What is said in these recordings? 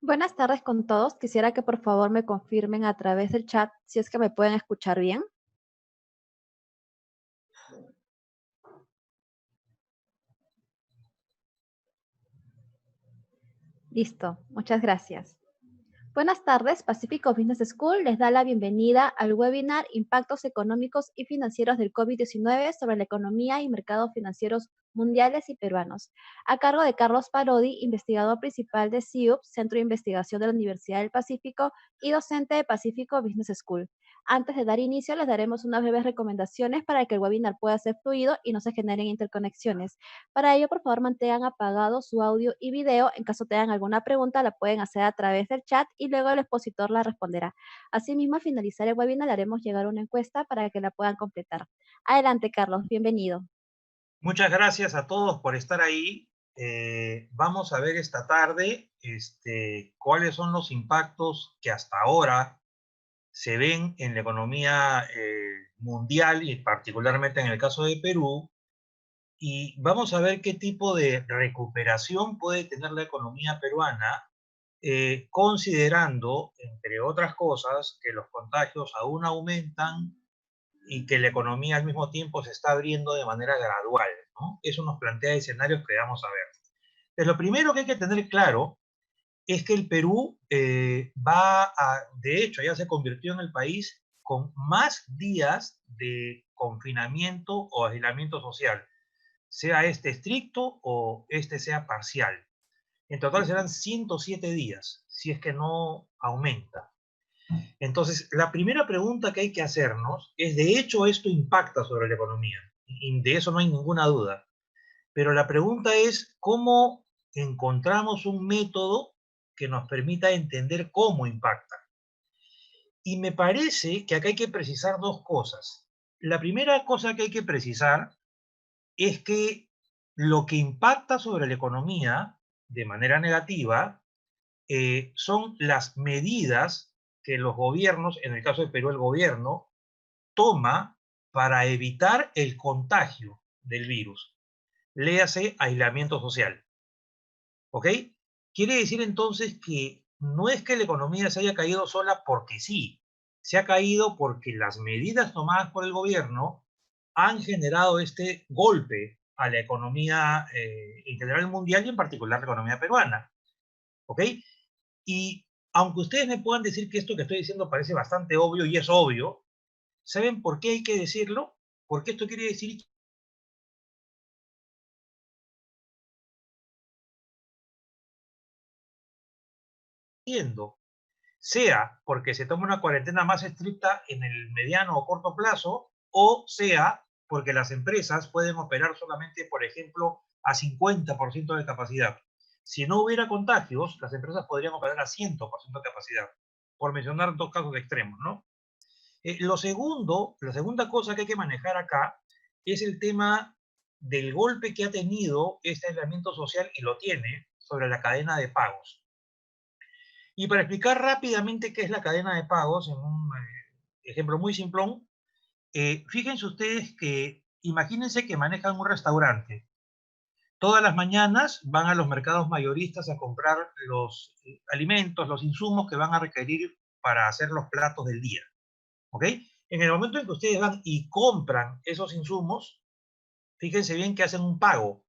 Buenas tardes con todos. Quisiera que por favor me confirmen a través del chat si es que me pueden escuchar bien. Listo, muchas gracias. Buenas tardes, Pacifico Business School les da la bienvenida al webinar Impactos económicos y financieros del COVID-19 sobre la economía y mercados financieros mundiales y peruanos, a cargo de Carlos Parodi, investigador principal de CIUP, Centro de Investigación de la Universidad del Pacífico y docente de Pacifico Business School. Antes de dar inicio, les daremos unas breves recomendaciones para que el webinar pueda ser fluido y no se generen interconexiones. Para ello, por favor, mantengan apagado su audio y video. En caso tengan alguna pregunta, la pueden hacer a través del chat y luego el expositor la responderá. Asimismo, al finalizar el webinar, le haremos llegar una encuesta para que la puedan completar. Adelante, Carlos, bienvenido. Muchas gracias a todos por estar ahí. Vamos a ver esta tarde cuáles son los impactos que hasta ahora se ven en la economía mundial y particularmente en el caso de Perú. Y vamos a ver qué tipo de recuperación puede tener la economía peruana, considerando, entre otras cosas, que los contagios aún aumentan y que la economía al mismo tiempo se está abriendo de manera gradual, ¿no? Eso nos plantea escenarios que vamos a ver. Entonces, lo primero que hay que tener claro es que el Perú de hecho, ya se convirtió en el país con más días de confinamiento o aislamiento social, sea este estricto o este sea parcial. En total serán 107 días, si es que no aumenta. Entonces, la primera pregunta que hay que hacernos es, de hecho, esto impacta sobre la economía, y de eso no hay ninguna duda. Pero la pregunta es, ¿cómo encontramos un método que nos permita entender cómo impacta? Y me parece que acá hay que precisar dos cosas. La primera cosa que hay que precisar es que lo que impacta sobre la economía de manera negativa son las medidas que los gobiernos, en el caso de Perú el gobierno, toma para evitar el contagio del virus. Léase aislamiento social. ¿Ok? Quiere decir entonces que no es que la economía se haya caído sola porque sí, se ha caído porque las medidas tomadas por el gobierno han generado este golpe a la economía en general mundial y en particular la economía peruana. ¿Ok? Y aunque ustedes me puedan decir que esto que estoy diciendo parece bastante obvio y es obvio, ¿saben por qué hay que decirlo? Porque esto quiere decir sea porque se toma una cuarentena más estricta en el mediano o corto plazo, o sea porque las empresas pueden operar solamente, por ejemplo, a 50% de capacidad. Si no hubiera contagios, las empresas podrían operar a 100% de capacidad, por mencionar dos casos extremos, ¿no? La segunda cosa que hay que manejar acá es el tema del golpe que ha tenido este aislamiento social, y lo tiene, sobre la cadena de pagos. Y para explicar rápidamente qué es la cadena de pagos, en un ejemplo muy simplón, fíjense ustedes que, imagínense que manejan un restaurante. Todas las mañanas van a los mercados mayoristas a comprar los alimentos, los insumos que van a requerir para hacer los platos del día. ¿Ok? En el momento en que ustedes van y compran esos insumos, fíjense bien que hacen un pago.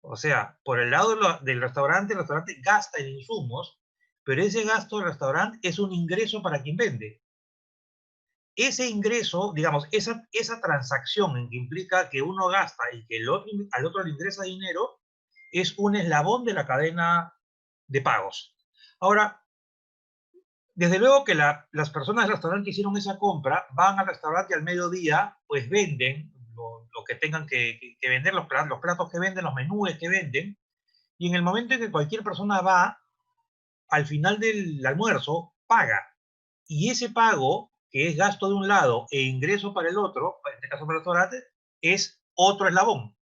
O sea, por el lado del restaurante, el restaurante gasta en insumos, pero ese gasto del restaurante es un ingreso para quien vende. Ese ingreso, digamos, esa transacción en que implica que uno gasta y que al otro le ingresa dinero, es un eslabón de la cadena de pagos. Ahora, desde luego que las personas del restaurante que hicieron esa compra van al restaurante al mediodía, pues venden lo que tengan que vender, los platos que venden, los menúes que venden, y en el momento en que cualquier persona va, al final del almuerzo, paga. Y ese pago, que es gasto de un lado e ingreso para el otro, en este caso para el restaurante, es otro eslabón.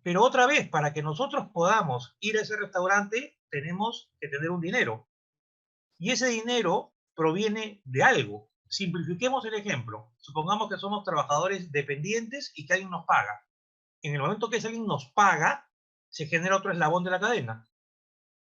Pero otra vez, para que nosotros podamos ir a ese restaurante, tenemos que tener un dinero. Y ese dinero proviene de algo. Simplifiquemos el ejemplo. Supongamos que somos trabajadores dependientes y que alguien nos paga. En el momento que ese alguien nos paga, se genera otro eslabón de la cadena.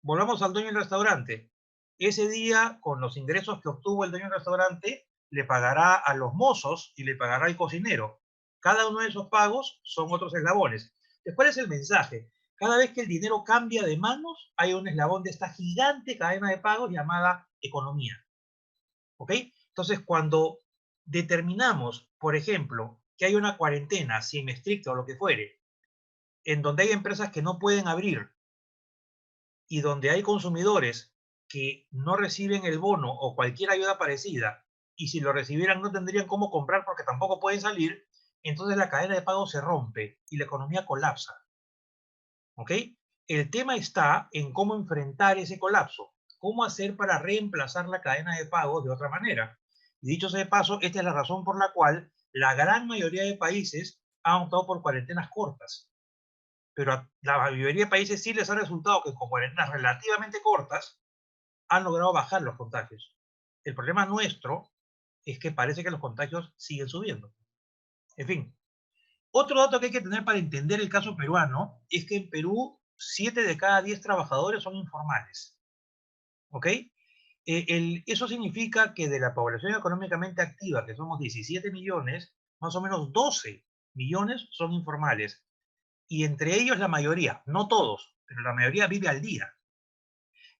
volvamos al dueño del restaurante. Ese día, con los ingresos que obtuvo el dueño del restaurante, le pagará a los mozos y le pagará al cocinero. Cada uno de esos pagos son otros eslabones. ¿Cuál es el mensaje? Cada vez que el dinero cambia de manos, hay un eslabón de esta gigante cadena de pagos llamada economía. ¿Ok? Entonces, cuando determinamos, por ejemplo, que hay una cuarentena semi-estricta o lo que fuere, en donde hay empresas que no pueden abrir y donde hay consumidores que no reciben el bono o cualquier ayuda parecida, y si lo recibieran no tendrían cómo comprar porque tampoco pueden salir, entonces la cadena de pago se rompe y la economía colapsa. ¿Ok? El tema está en cómo enfrentar ese colapso, cómo hacer para reemplazar la cadena de pagos de otra manera. Y dicho sea de paso, esta es la razón por la cual la gran mayoría de países han optado por cuarentenas cortas. Pero a la mayoría de países sí les ha resultado que con cuarentenas relativamente cortas han logrado bajar los contagios. El problema nuestro es que parece que los contagios siguen subiendo. En fin, otro dato que hay que tener para entender el caso peruano es que en Perú 7 de cada 10 trabajadores son informales. ¿Ok? Eso significa que de la población económicamente activa, que somos 17 millones, más o menos 12 millones son informales. Y entre ellos la mayoría, no todos, pero la mayoría vive al día.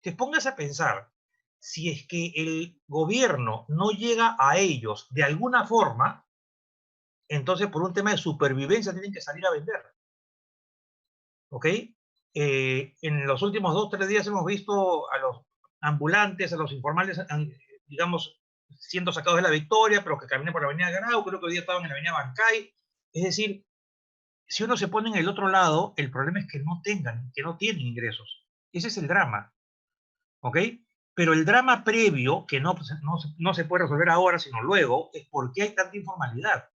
Te pongas a pensar, si es que el gobierno no llega a ellos de alguna forma, entonces por un tema de supervivencia tienen que salir a vender. ¿Ok? En los últimos 2 o 3 días hemos visto a los ambulantes, a los informales, digamos, siendo sacados de la Victoria, pero que caminan por la avenida Grau, creo que hoy día estaban en la avenida Bancay. Es decir, si uno se pone en el otro lado, el problema es que no tengan, que no tienen ingresos. Ese es el drama. ¿Ok? Pero el drama previo, que no se puede resolver ahora, sino luego, es por qué hay tanta informalidad.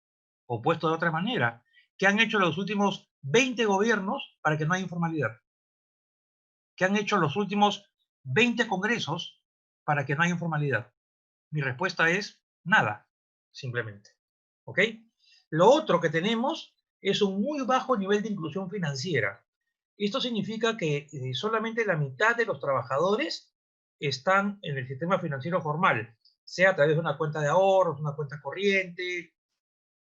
O puesto de otra manera, ¿qué han hecho los últimos 20 gobiernos para que no haya informalidad? ¿Qué han hecho los últimos 20 congresos para que no haya informalidad? Mi respuesta es nada, simplemente. ¿Ok? Lo otro que tenemos es un muy bajo nivel de inclusión financiera. Esto significa que solamente la mitad de los trabajadores están en el sistema financiero formal, sea a través de una cuenta de ahorros, una cuenta corriente,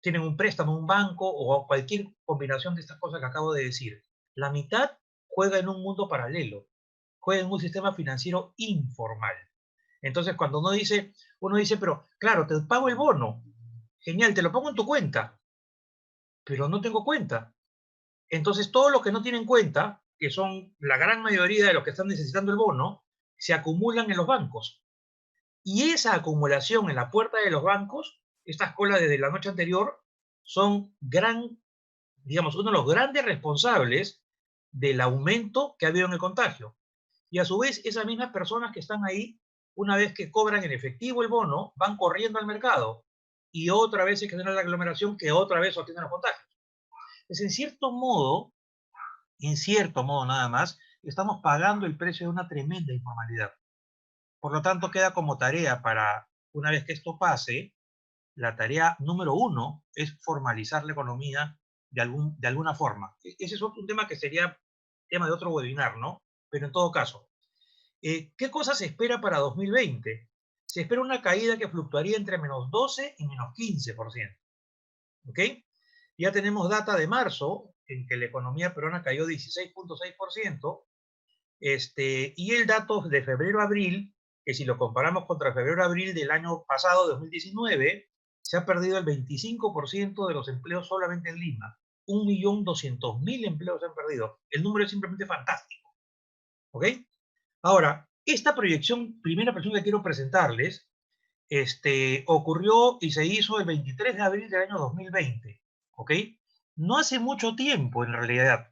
tienen un préstamo en un banco o cualquier combinación de estas cosas que acabo de decir. La mitad juega en un mundo paralelo, juega en un sistema financiero informal. Entonces, cuando uno dice, pero claro, te pago el bono, genial, te lo pongo en tu cuenta, pero no tengo cuenta. Entonces, todos los que no tienen cuenta, que son la gran mayoría de los que están necesitando el bono, se acumulan en los bancos. Y esa acumulación en la puerta de los bancos, estas colas desde la noche anterior, son digamos, uno de los grandes responsables del aumento que ha habido en el contagio. Y a su vez, esas mismas personas que están ahí, una vez que cobran en efectivo el bono, van corriendo al mercado. Y otra vez se genera la aglomeración que otra vez obtiene los contagios. Pues en cierto modo nada más, estamos pagando el precio de una tremenda informalidad. Por lo tanto, queda como tarea para, una vez que esto pase, la tarea número uno es formalizar la economía de alguna forma. Ese es un tema que sería tema de otro webinar, ¿no? Pero en todo caso, ¿qué cosa se espera para 2020? Se espera una caída que fluctuaría entre menos 12 y menos 15%. ¿Ok? Ya tenemos data de marzo, en que la economía peruana cayó 16.6%, y el dato de febrero-abril, que si lo comparamos contra febrero-abril del año pasado, 2019, se ha perdido el 25% de los empleos solamente en Lima. 1.200.000 empleos se han perdido. El número es simplemente fantástico. ¿Ok? Ahora, esta primera proyección que quiero presentarles, ocurrió y se hizo el 23 de abril del año 2020. ¿Ok? No hace mucho tiempo, en realidad.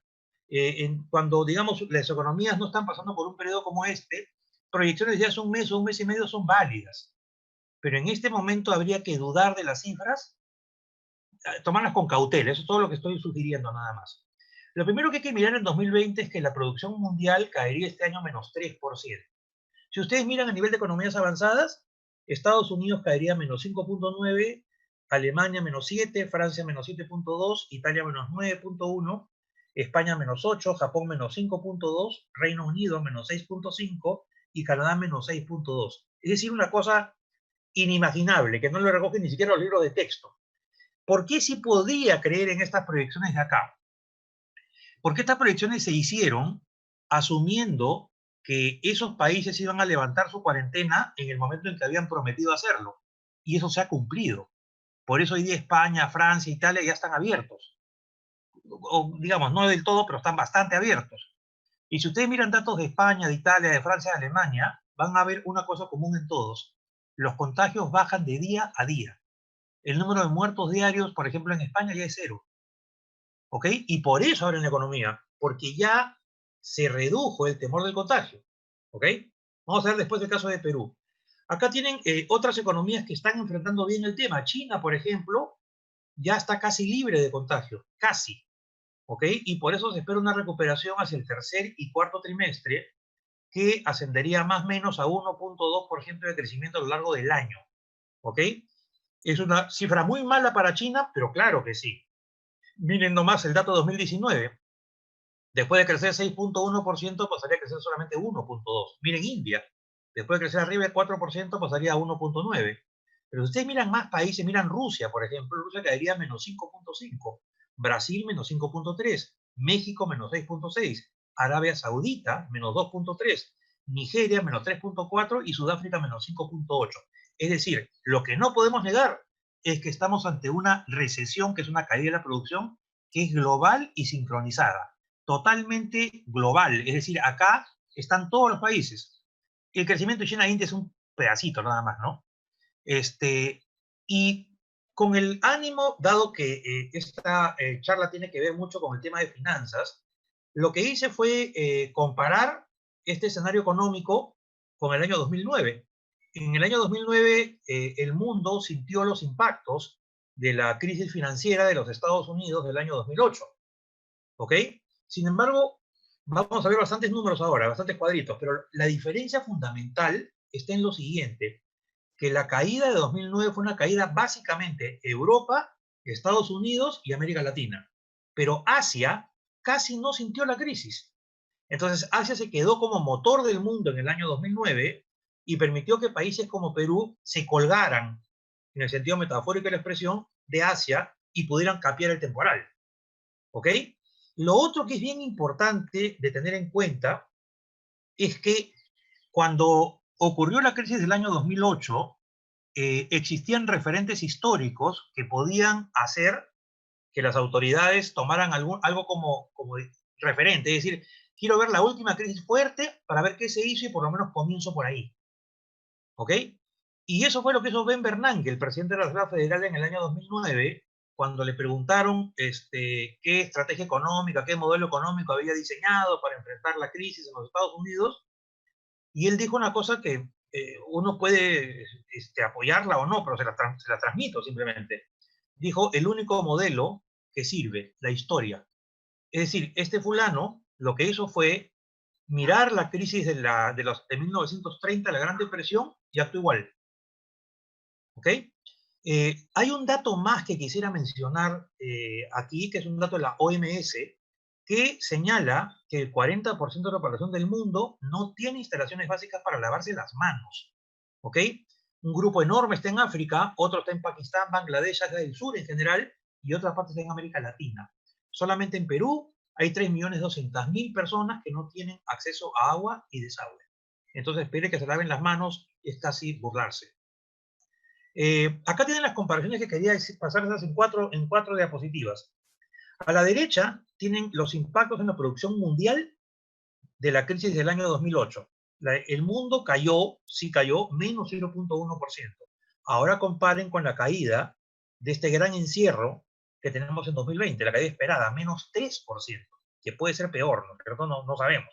Cuando, digamos, las economías no están pasando por un periodo como este, proyecciones de hace un mes o un mes y medio son válidas. Pero en este momento habría que dudar de las cifras, tomarlas con cautela. Eso es todo lo que estoy sugiriendo nada más. Lo primero que hay que mirar en 2020 es que la producción mundial caería este año menos 3%. Si ustedes miran a nivel de economías avanzadas, Estados Unidos caería menos 5.9, Alemania menos 7, Francia menos 7.2, Italia menos 9.1, España menos 8, Japón menos 5.2, Reino Unido menos 6.5 y Canadá menos 6.2. Es decir, una cosa inimaginable, que no lo recogen ni siquiera los libros de texto. ¿Por qué sí podía creer en estas proyecciones de acá? Porque estas proyecciones se hicieron asumiendo que esos países iban a levantar su cuarentena en el momento en que habían prometido hacerlo. Y eso se ha cumplido. Por eso hoy día España, Francia, Italia ya están abiertos. O, digamos, no del todo, pero están bastante abiertos. Y si ustedes miran datos de España, de Italia, de Francia, de Alemania, van a ver una cosa común en todos. Los contagios bajan de día a día. El número de muertos diarios, por ejemplo, en España ya es 0. ¿Ok? Y por eso abren la economía, porque ya se redujo el temor del contagio. ¿Ok? Vamos a ver después el caso de Perú. Acá tienen otras economías que están enfrentando bien el tema. China, por ejemplo, ya está casi libre de contagio, casi. ¿Ok? Y por eso se espera una recuperación hacia el tercer y cuarto trimestre que ascendería más o menos a 1.2% de crecimiento a lo largo del año. ¿Ok? Es una cifra muy mala para China, pero claro que sí. Miren nomás el dato de 2019. Después de crecer 6.1%, pasaría a crecer solamente 1.2%. Miren India. Después de crecer arriba de 4%, pasaría a 1.9%. Pero si ustedes miran más países, miran Rusia, por ejemplo, Rusia caería menos 5.5%, Brasil menos 5.3%, México menos 6.6%, Arabia Saudita menos 2.3%, Nigeria menos 3.4% y Sudáfrica menos 5.8%. Es decir, lo que no podemos negar es que estamos ante una recesión, que es una caída de la producción, que es global y sincronizada. Totalmente global, es decir, acá están todos los países. El crecimiento de China e India es un pedacito nada más, ¿no? Y con el ánimo, dado que esta charla tiene que ver mucho con el tema de finanzas, lo que hice fue comparar este escenario económico con el año 2009. En el año 2009, el mundo sintió los impactos de la crisis financiera de los Estados Unidos del año 2008. ¿Ok? Sin embargo, vamos a ver bastantes números ahora, bastantes cuadritos, pero la diferencia fundamental está en lo siguiente, que la caída de 2009 fue una caída básicamente Europa, Estados Unidos y América Latina. Pero Asia casi no sintió la crisis. Entonces, Asia se quedó como motor del mundo en el año 2009 y permitió que países como Perú se colgaran, en el sentido metafórico de la expresión, de Asia y pudieran capear el temporal. ¿Ok? Lo otro que es bien importante de tener en cuenta es que cuando ocurrió la crisis del año 2008, existían referentes históricos que podían hacer que las autoridades tomaran algo como referente. Es decir, quiero ver la última crisis fuerte para ver qué se hizo y por lo menos comienzo por ahí. ¿Ok? Y eso fue lo que hizo Ben Bernanke, el presidente de la Reserva Federal en el año 2009, cuando le preguntaron qué estrategia económica, qué modelo económico había diseñado para enfrentar la crisis en los Estados Unidos. Y él dijo una cosa que uno puede apoyarla o no, pero se la transmito simplemente. Dijo, el único modelo que sirve, la historia. Es decir, este fulano lo que hizo fue mirar la crisis de 1930, la Gran Depresión, y actuó igual. ¿Ok? Hay un dato más que quisiera mencionar aquí, que es un dato de la OMS, que señala que el 40% de la población del mundo no tiene instalaciones básicas para lavarse las manos. ¿Ok? Un grupo enorme está en África, otro está en Pakistán, Bangladesh, Asia del Sur en general, y otras partes en América Latina. Solamente en Perú hay 3.200.000 personas que no tienen acceso a agua y desagüe. Entonces, pedir que se laven las manos es casi burlarse. Acá tienen las comparaciones que quería pasarlas en cuatro diapositivas. A la derecha tienen los impactos en la producción mundial de la crisis del año 2008. El mundo cayó, sí cayó, menos 0.1%. Ahora comparen con la caída de este gran encierro que tenemos en 2020, la caída esperada, menos 3%, que puede ser peor, ¿no? No sabemos.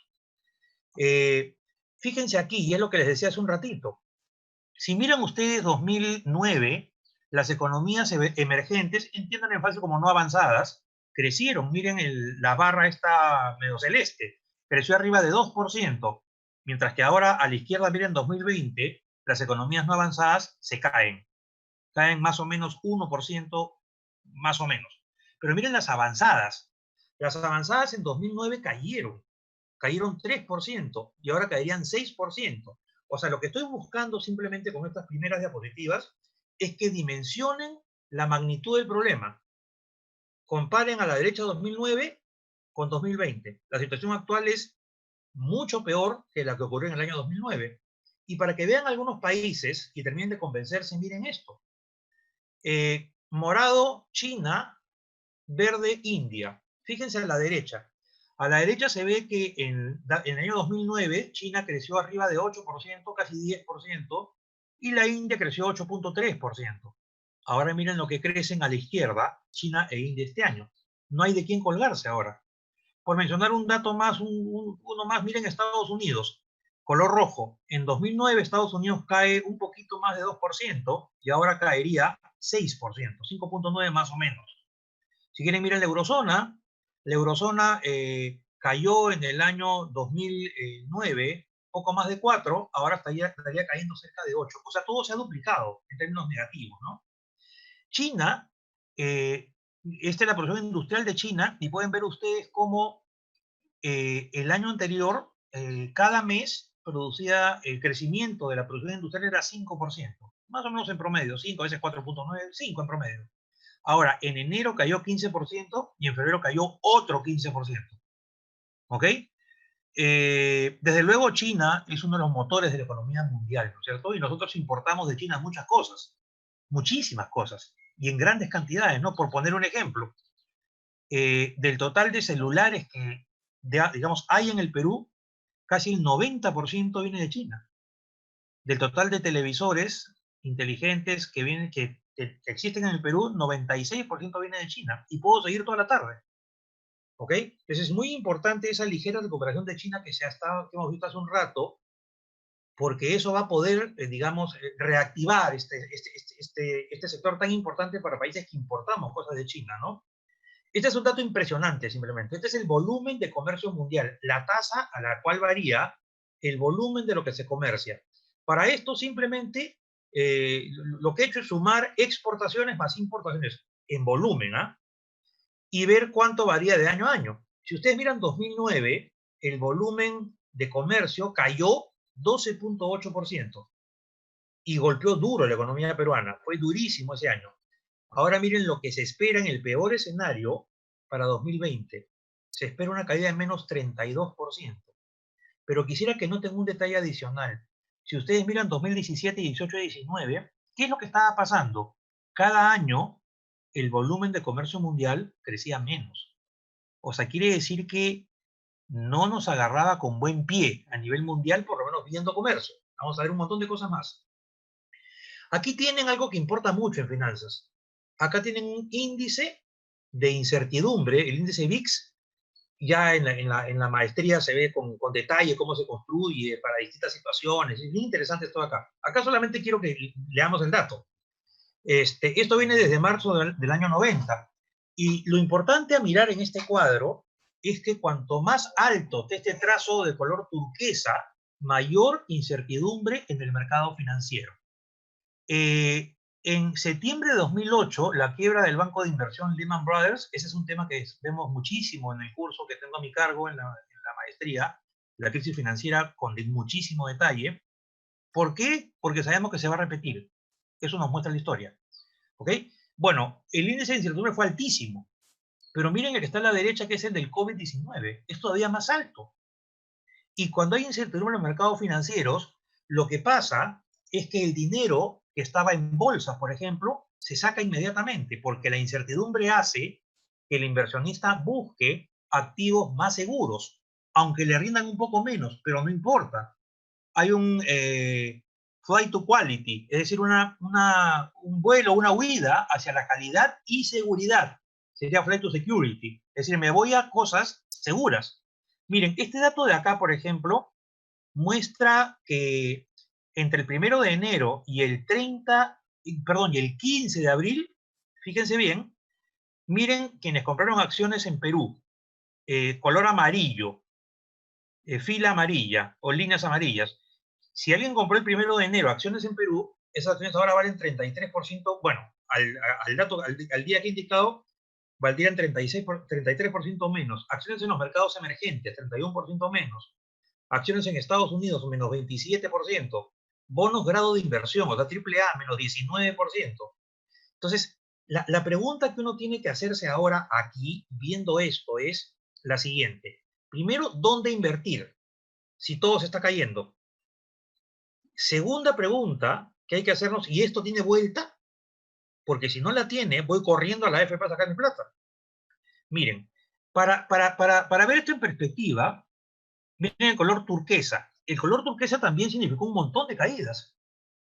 Fíjense aquí, y es lo que les decía hace un ratito, si miran ustedes 2009, las economías emergentes, entiendan en fase como no avanzadas, crecieron. Miren la barra esta medio celeste, creció arriba de 2%, mientras que ahora a la izquierda, miren 2020, las economías no avanzadas se caen más o menos 1%, más o menos. Pero miren las avanzadas, Las avanzadas en 2009 cayeron 3% y ahora caerían 6%. O sea, lo que estoy buscando simplemente con estas primeras diapositivas es que dimensionen la magnitud del problema. Comparen a la derecha 2009 con 2020. La situación actual es mucho peor que la que ocurrió en el año 2009. Y para que vean algunos países y terminen de convencerse, miren esto. Morado, China, verde, India. Fíjense a la derecha. A la derecha se ve que en el año 2009 China creció arriba de 8%, casi 10%, y la India creció 8.3%. Ahora miren lo que crecen a la izquierda, China e India este año. No hay de quién colgarse ahora. Por mencionar un dato más, uno más, miren Estados Unidos, color rojo. En 2009 Estados Unidos cae un poquito más de 2% y ahora caería 6%, 5.9 más o menos. Si quieren mirar la eurozona cayó en el año 2009 poco más de 4, ahora estaría cayendo cerca de 8. O sea, todo se ha duplicado en términos negativos, ¿no? China, esta es la producción industrial de China, y pueden ver ustedes cómo el año anterior, cada mes producía, el crecimiento de la producción industrial era 5%, más o menos en promedio, 5, a veces 4.9, 5 en promedio. Ahora, en enero cayó 15% y en febrero cayó otro 15%. ¿Ok? Desde luego China es uno de los motores de la economía mundial, ¿no es cierto? Y nosotros importamos de China muchas cosas, muchísimas cosas, y en grandes cantidades, ¿no? Por poner un ejemplo, del total de celulares que, digamos, hay en el Perú, casi el 90% viene de China. Del total de televisores inteligentes que existen en el Perú, 96% viene de China. Y puedo seguir toda la tarde. ¿Ok? Entonces es muy importante esa ligera recuperación de China que que hemos visto hace un rato, porque eso va a poder, digamos, reactivar este sector tan importante para países que importamos cosas de China, ¿no? Este es un dato impresionante, simplemente. Este es el volumen de comercio mundial, la tasa a la cual varía el volumen de lo que se comercia. Para esto, simplemente, lo que he hecho es sumar exportaciones más importaciones en volumen, ¿ah? Y ver cuánto varía de año a año. Si ustedes miran 2009, el volumen de comercio cayó 12.8% y golpeó duro la economía peruana. Fue durísimo ese año. Ahora miren lo que se espera en el peor escenario para 2020. Se espera una caída de menos 32%. Pero quisiera que noten un detalle adicional. Si ustedes miran 2017, 18 y 19, ¿qué es lo que estaba pasando? Cada año el volumen de comercio mundial crecía menos. O sea, quiere decir que no nos agarraba con buen pie a nivel mundial, por lo menos viendo comercio. Vamos a ver un montón de cosas más. Aquí tienen algo que importa mucho en finanzas. Acá tienen un índice de incertidumbre, el índice VIX. Ya en la maestría se ve con detalle cómo se construye para distintas situaciones. Es bien interesante esto acá. Acá solamente quiero que leamos el dato. Esto viene desde marzo del año 90. Y lo importante a mirar en este cuadro es que cuanto más alto esté este trazo de color turquesa, mayor incertidumbre en el mercado financiero. En septiembre de 2008, la quiebra del banco de inversión Lehman Brothers, ese es un tema que vemos muchísimo en el curso que tengo a mi cargo en la maestría, la crisis financiera con muchísimo detalle. ¿Por qué? Porque sabemos que se va a repetir. Eso nos muestra la historia. ¿Ok? Bueno, el índice de incertidumbre fue altísimo, pero miren el que está a la derecha, que es el del COVID-19, es todavía más alto. Y cuando hay incertidumbre en los mercados financieros, lo que pasa es que el dinero que estaba en bolsa, por ejemplo, se saca inmediatamente, porque la incertidumbre hace que el inversionista busque activos más seguros, aunque le rindan un poco menos, pero no importa. Hay un flight to quality, es decir, un vuelo, una huida hacia la calidad y seguridad. Sería flight to security, es decir, me voy a cosas seguras. Miren, este dato de acá, por ejemplo, muestra que entre el 1 de enero y el 15 de abril, fíjense bien, miren quienes compraron acciones en Perú, color amarillo, fila amarilla o líneas amarillas. Si alguien compró el 1 de enero acciones en Perú, esas acciones ahora valen 33%, bueno, al día que he indicado, valdrían 33% menos. Acciones en los mercados emergentes, 31% menos. Acciones en Estados Unidos, menos 27%. Bonos grado de inversión, o sea, AAA, menos 19%. Entonces, la pregunta que uno tiene que hacerse ahora aquí, viendo esto, es la siguiente. Primero, ¿dónde invertir si todo se está cayendo? Segunda pregunta que hay que hacernos, ¿y esto tiene vuelta? Porque si no la tiene, voy corriendo a la AFP a sacar mi plata. Miren, para ver esto en perspectiva, miren el color turquesa. El color turquesa también significó un montón de caídas.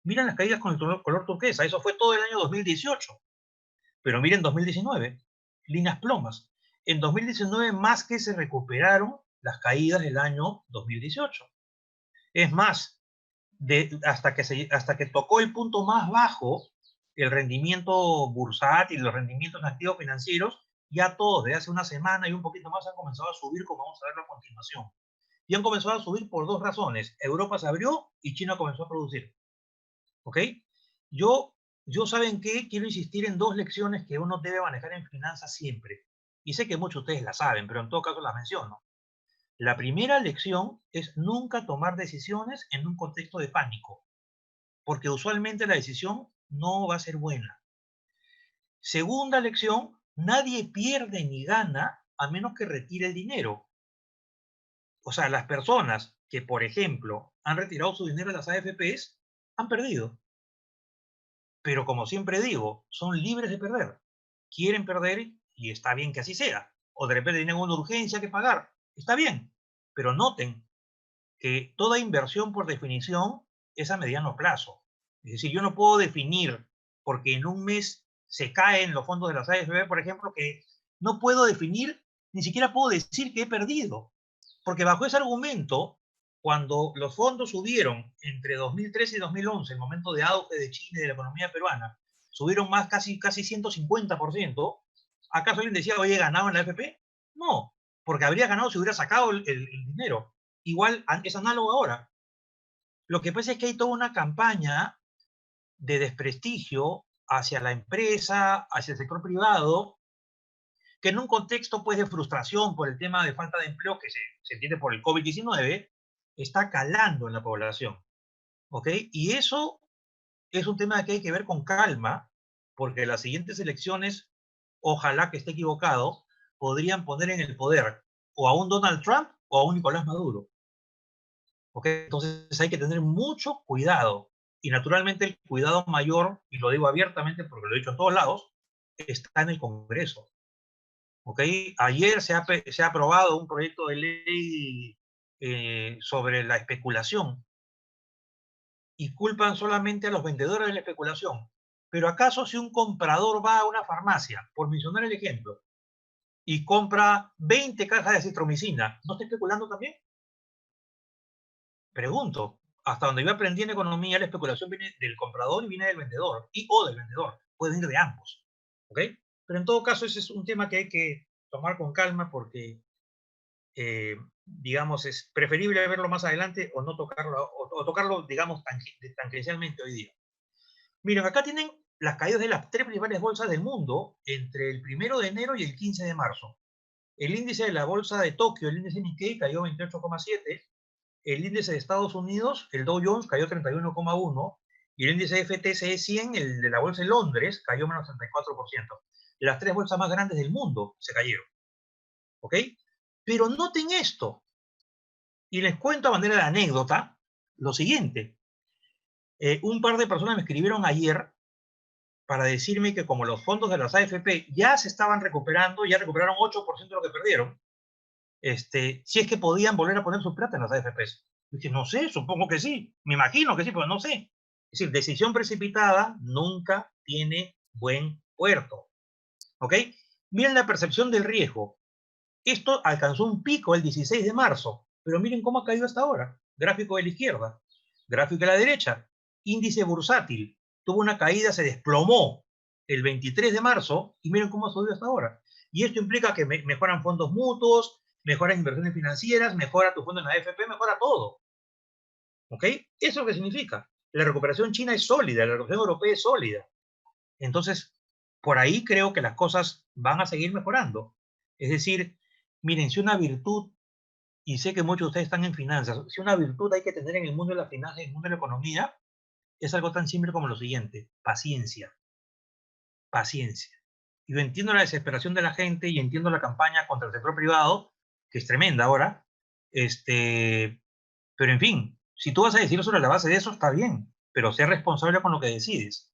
Miren las caídas con el color turquesa. Eso fue todo el año 2018. Pero miren 2019, líneas plomas. En 2019 más que se recuperaron las caídas del año 2018. Es más, hasta que tocó el punto más bajo, el rendimiento bursátil, los rendimientos en activos financieros, ya todos de hace una semana y un poquito más han comenzado a subir, como vamos a verlo a continuación. Y han comenzado a subir por dos razones. Europa se abrió y China comenzó a producir. ¿Ok? Yo, ¿saben qué? Quiero insistir en dos lecciones que uno debe manejar en finanzas siempre. Y sé que muchos de ustedes las saben, pero en todo caso las menciono. La primera lección es nunca tomar decisiones en un contexto de pánico, porque usualmente la decisión no va a ser buena. Segunda lección, nadie pierde ni gana a menos que retire el dinero. O sea, las personas que, por ejemplo, han retirado su dinero de las AFPs, han perdido. Pero como siempre digo, son libres de perder. Quieren perder y está bien que así sea. O de repente tienen una urgencia que pagar. Está bien. Pero noten que toda inversión, por definición, es a mediano plazo. Es decir, yo no puedo definir, porque en un mes se caen los fondos de las AFP, por ejemplo, que no puedo definir, ni siquiera puedo decir que he perdido. Porque bajo ese argumento, cuando los fondos subieron entre 2013 y 2011, el momento de auge de Chile y de la economía peruana, subieron más casi 150%, ¿acaso alguien decía, oye, ganaba en la AFP? No, porque habría ganado si hubiera sacado el dinero. Igual es análogo ahora. Lo que pasa es que hay toda una campaña de desprestigio hacia la empresa, hacia el sector privado, que en un contexto pues, de frustración por el tema de falta de empleo que se entiende por el COVID-19, está calando en la población. ¿Ok? Y eso es un tema que hay que ver con calma, porque las siguientes elecciones, ojalá que esté equivocado, podrían poner en el poder o a un Donald Trump o a un Nicolás Maduro. ¿Ok? Entonces hay que tener mucho cuidado. Y naturalmente el cuidado mayor, y lo digo abiertamente porque lo he dicho en todos lados, está en el Congreso. ¿Ok? Ayer se ha aprobado un proyecto de ley sobre la especulación y culpan solamente a los vendedores de la especulación. Pero ¿acaso si un comprador va a una farmacia, por mencionar el ejemplo, y compra 20 cajas de acitromicina, ¿no está especulando también? Pregunto. Hasta donde yo aprendí en economía, la especulación viene del comprador y viene del vendedor, y o del vendedor. Puede venir de ambos. ¿Ok? Pero en todo caso, ese es un tema que hay que tomar con calma porque digamos, es preferible verlo más adelante o no tocarlo, o tocarlo, digamos, tangencialmente hoy día. Miren, acá tienen las caídas de las tres principales bolsas del mundo entre el 1 de enero y el 15 de marzo. El índice de la bolsa de Tokio, el índice Nikkei, cayó 28,7. El índice de Estados Unidos, el Dow Jones, cayó 31,1. Y el índice FTSE 100, el de la bolsa de Londres, cayó menos 34%. Las tres bolsas más grandes del mundo se cayeron. ¿Ok? Pero noten esto. Y les cuento a manera de anécdota lo siguiente. Un par de personas me escribieron ayer para decirme que como los fondos de las AFP ya se estaban recuperando, ya recuperaron 8% de lo que perdieron, si es que podían volver a poner su plata en las AFPs. Dije, no sé, supongo que sí, me imagino que sí, pero no sé. Es decir, decisión precipitada nunca tiene buen puerto. ¿Ok? Miren la percepción del riesgo. Esto alcanzó un pico el 16 de marzo, pero miren cómo ha caído hasta ahora. Gráfico de la izquierda, gráfico de la derecha. Índice bursátil tuvo una caída, se desplomó el 23 de marzo y miren cómo ha subido hasta ahora. Y esto implica que mejoran fondos mutuos, mejoran inversiones financieras, mejora tu fondo en la AFP, mejora todo. ¿Ok? ¿Eso es lo que significa? La recuperación china es sólida, la recuperación europea es sólida. Entonces, por ahí creo que las cosas van a seguir mejorando. Es decir, miren, si una virtud, y sé que muchos de ustedes están en finanzas, si una virtud hay que tener en el mundo de la finanza, en el mundo de la economía, es algo tan simple como lo siguiente: paciencia, paciencia. Yo entiendo la desesperación de la gente y entiendo la campaña contra el sector privado, que es tremenda ahora, pero en fin, si tú vas a decir sobre la base de eso, está bien, pero sé responsable con lo que decides.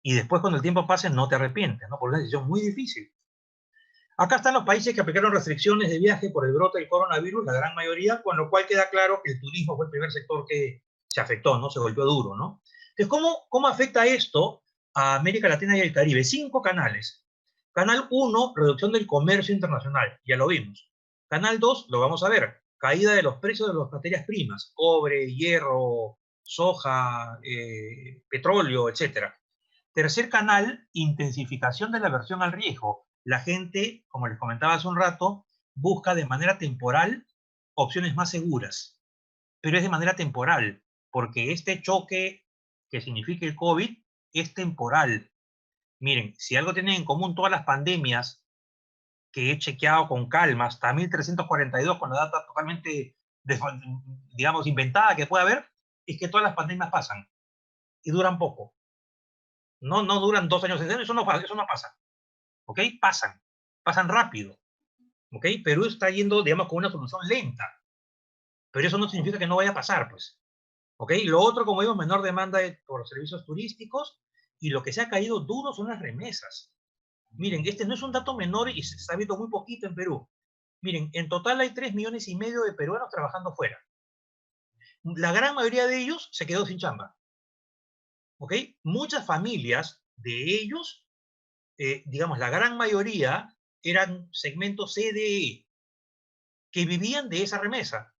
Y después, cuando el tiempo pase, no te arrepientes, ¿no? Por una decisión muy difícil. Acá están los países que aplicaron restricciones de viaje por el brote del coronavirus, la gran mayoría, con lo cual queda claro que el turismo fue el primer sector que se afectó, ¿no? Se golpeó duro, ¿no? Entonces, ¿cómo afecta esto a América Latina y el Caribe? 5 canales. Canal 1, reducción del comercio internacional, ya lo vimos. Canal 2, lo vamos a ver, caída de los precios de las materias primas, cobre, hierro, soja, petróleo, etc. Tercer canal, intensificación de la aversión al riesgo. La gente, como les comentaba hace un rato, busca de manera temporal opciones más seguras, pero es de manera temporal, porque este choque que significa el COVID es temporal. Miren, si algo tienen en común todas las pandemias que he chequeado con calma, hasta 1342, con la data totalmente, digamos, inventada que puede haber, es que todas las pandemias pasan y duran poco. No duran 2 años, eso no pasa. ¿Ok? Pasan rápido. ¿Ok? Perú está yendo, digamos, con una solución lenta, pero eso no significa que no vaya a pasar, pues. ¿Ok? Lo otro, como digo, menor demanda por servicios turísticos, y lo que se ha caído duro son las remesas. Miren, este no es un dato menor y se está viendo muy poquito en Perú. Miren, en total hay 3,5 millones de peruanos trabajando fuera. La gran mayoría de ellos se quedó sin chamba. ¿Ok? Muchas familias de ellos, digamos, la gran mayoría eran segmentos CDE, que vivían de esa remesa.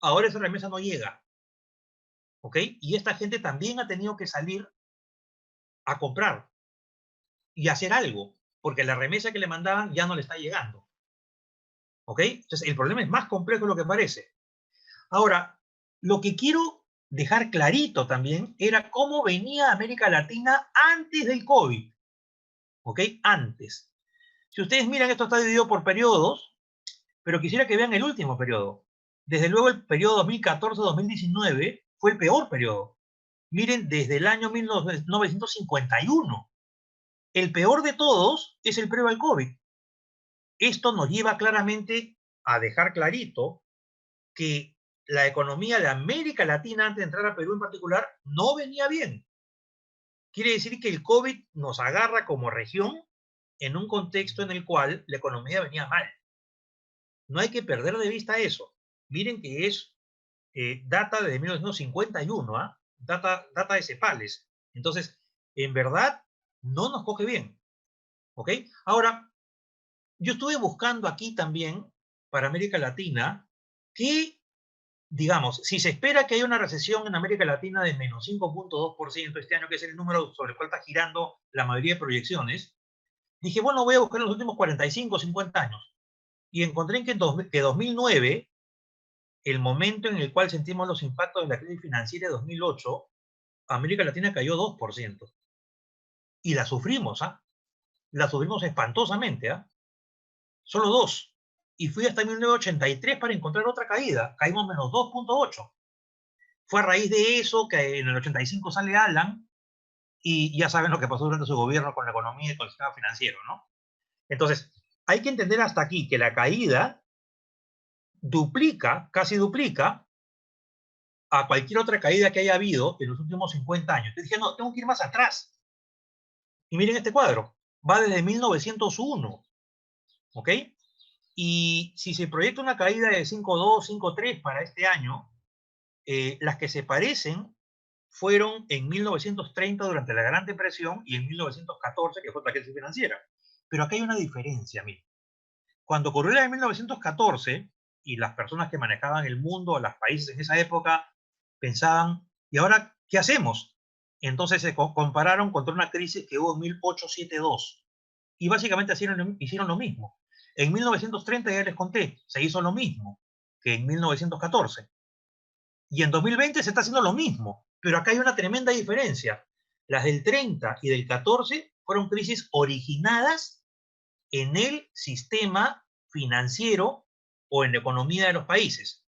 Ahora esa remesa no llega, ¿ok? Y esta gente también ha tenido que salir a comprar y hacer algo, porque la remesa que le mandaban ya no le está llegando, ¿ok? Entonces el problema es más complejo de lo que parece. Ahora, lo que quiero dejar clarito también era cómo venía América Latina antes del COVID, ¿ok? Antes. Si ustedes miran, esto está dividido por periodos, pero quisiera que vean el último periodo. Desde luego el periodo 2014-2019 fue el peor periodo. Miren, desde el año 1951. El peor de todos es el previo al COVID. Esto nos lleva claramente a dejar clarito que la economía de América Latina, antes de entrar a Perú en particular, no venía bien. Quiere decir que el COVID nos agarra como región en un contexto en el cual la economía venía mal. No hay que perder de vista eso. Miren que es data de 1951, ¿ah? Data de Cepales. Entonces, en verdad, no nos coge bien. ¿Ok? Ahora, yo estuve buscando aquí también, para América Latina, que, digamos, si se espera que haya una recesión en América Latina de menos 5,2% este año, que es el número sobre el cual está girando la mayoría de proyecciones, dije, bueno, voy a buscar los últimos 45 o 50 años. Y encontré que 2009, el momento en el cual sentimos los impactos de la crisis financiera de 2008, América Latina cayó 2%. Y la sufrimos, ¿ah? La sufrimos espantosamente, ¿ah? Solo 2. Y fui hasta 1983 para encontrar otra caída. Caímos menos 2,8. Fue a raíz de eso que en el 85 sale Alan, y ya saben lo que pasó durante su gobierno con la economía y con el sistema financiero, ¿no? Entonces, hay que entender hasta aquí que la caída duplica, casi duplica, a cualquier otra caída que haya habido en los últimos 50 años. Entonces dije, no, tengo que ir más atrás. Y miren este cuadro, va desde 1901, ¿ok? Y si se proyecta una caída de 5,2, 5,3 para este año, las que se parecen fueron en 1930 durante la Gran Depresión y en 1914, que fue la crisis financiera. Pero acá hay una diferencia, miren. Cuando ocurrió la de 1914, y las personas que manejaban el mundo, los países en esa época, pensaban, ¿y ahora qué hacemos? Entonces se compararon contra una crisis que hubo en 1872. Y básicamente hicieron lo mismo. En 1930, ya les conté, se hizo lo mismo que en 1914. Y en 2020 se está haciendo lo mismo. Pero acá hay una tremenda diferencia. Las del 30 y del 14 fueron crisis originadas en el sistema financiero o en la economía de los países.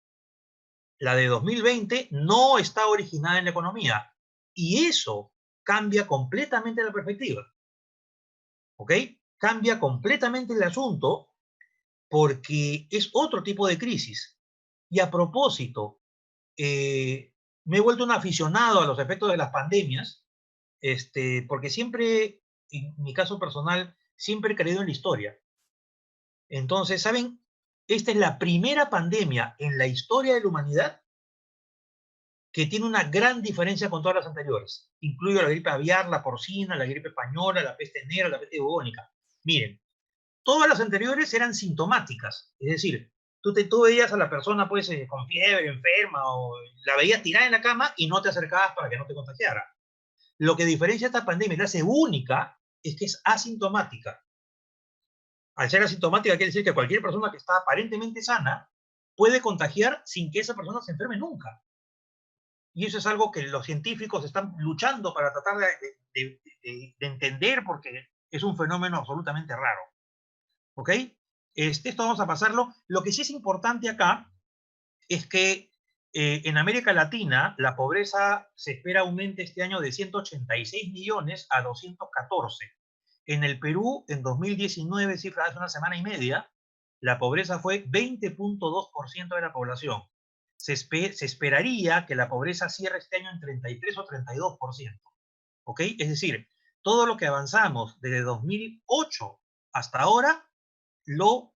La de 2020 no está originada en la economía y eso cambia completamente la perspectiva. ¿Ok? Cambia completamente el asunto porque es otro tipo de crisis. Y a propósito, me he vuelto un aficionado a los efectos de las pandemias, porque siempre, en mi caso personal, siempre he creído en la historia. Entonces, ¿saben? Esta es la primera pandemia en la historia de la humanidad que tiene una gran diferencia con todas las anteriores. Incluye la gripe aviar, la porcina, la gripe española, la peste negra, la peste bubónica. Miren, todas las anteriores eran sintomáticas, es decir, tú veías a la persona pues con fiebre, enferma, o la veías tirada en la cama y no te acercabas para que no te contagiara. Lo que diferencia esta pandemia y la hace única es que es asintomática. Al ser asintomática quiere decir que cualquier persona que está aparentemente sana puede contagiar sin que esa persona se enferme nunca. Y eso es algo que los científicos están luchando para tratar de entender porque es un fenómeno absolutamente raro. ¿Ok? Esto vamos a pasarlo. Lo que sí es importante acá es que en América Latina la pobreza se espera aumente este año de 186 millones a 214. En el Perú, en 2019, cifra de hace una semana y media, la pobreza fue 20.2% de la población. Se esperaría que la pobreza cierre este año en 33 o 32%. ¿Ok? Es decir, todo lo que avanzamos desde 2008 hasta ahora lo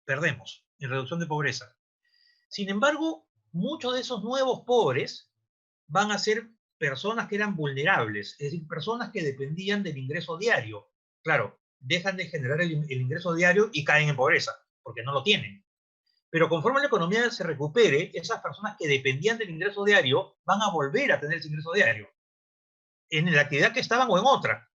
perdemos en reducción de pobreza. Sin embargo, muchos de esos nuevos pobres van a ser personas que eran vulnerables, es decir, personas que dependían del ingreso diario. Claro, dejan de generar el ingreso diario y caen en pobreza, porque no lo tienen. Pero conforme la economía se recupere, esas personas que dependían del ingreso diario van a volver a tener ese ingreso diario, en la actividad que estaban o en otra.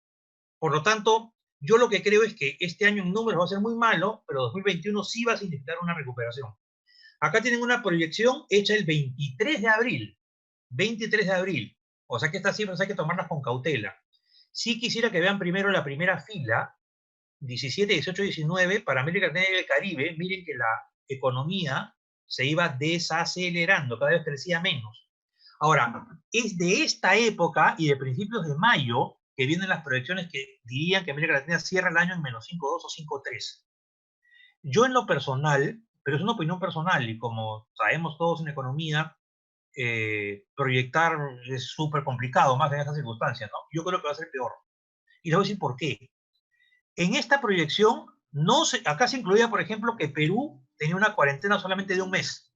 Por lo tanto, yo lo que creo es que este año en números va a ser muy malo, pero 2021 sí va a significar una recuperación. Acá tienen una proyección hecha el 23 de abril. 23 de abril. O sea que estas cifras hay que tomarlas con cautela. Sí quisiera que vean primero la primera fila, 17, 18, 19, para América Latina y el Caribe. Miren que la economía se iba desacelerando, cada vez crecía menos. Ahora, es de esta época y de principios de mayo que vienen las proyecciones que dirían que América Latina cierra el año en menos 5,2 o 5,3. Yo en lo personal, pero es una opinión personal y como sabemos todos en economía, proyectar es súper complicado, más en estas circunstancias, ¿no? Yo creo que va a ser peor. Y les voy a decir por qué. En esta proyección, acá se incluía, por ejemplo, que Perú tenía una cuarentena solamente de un mes.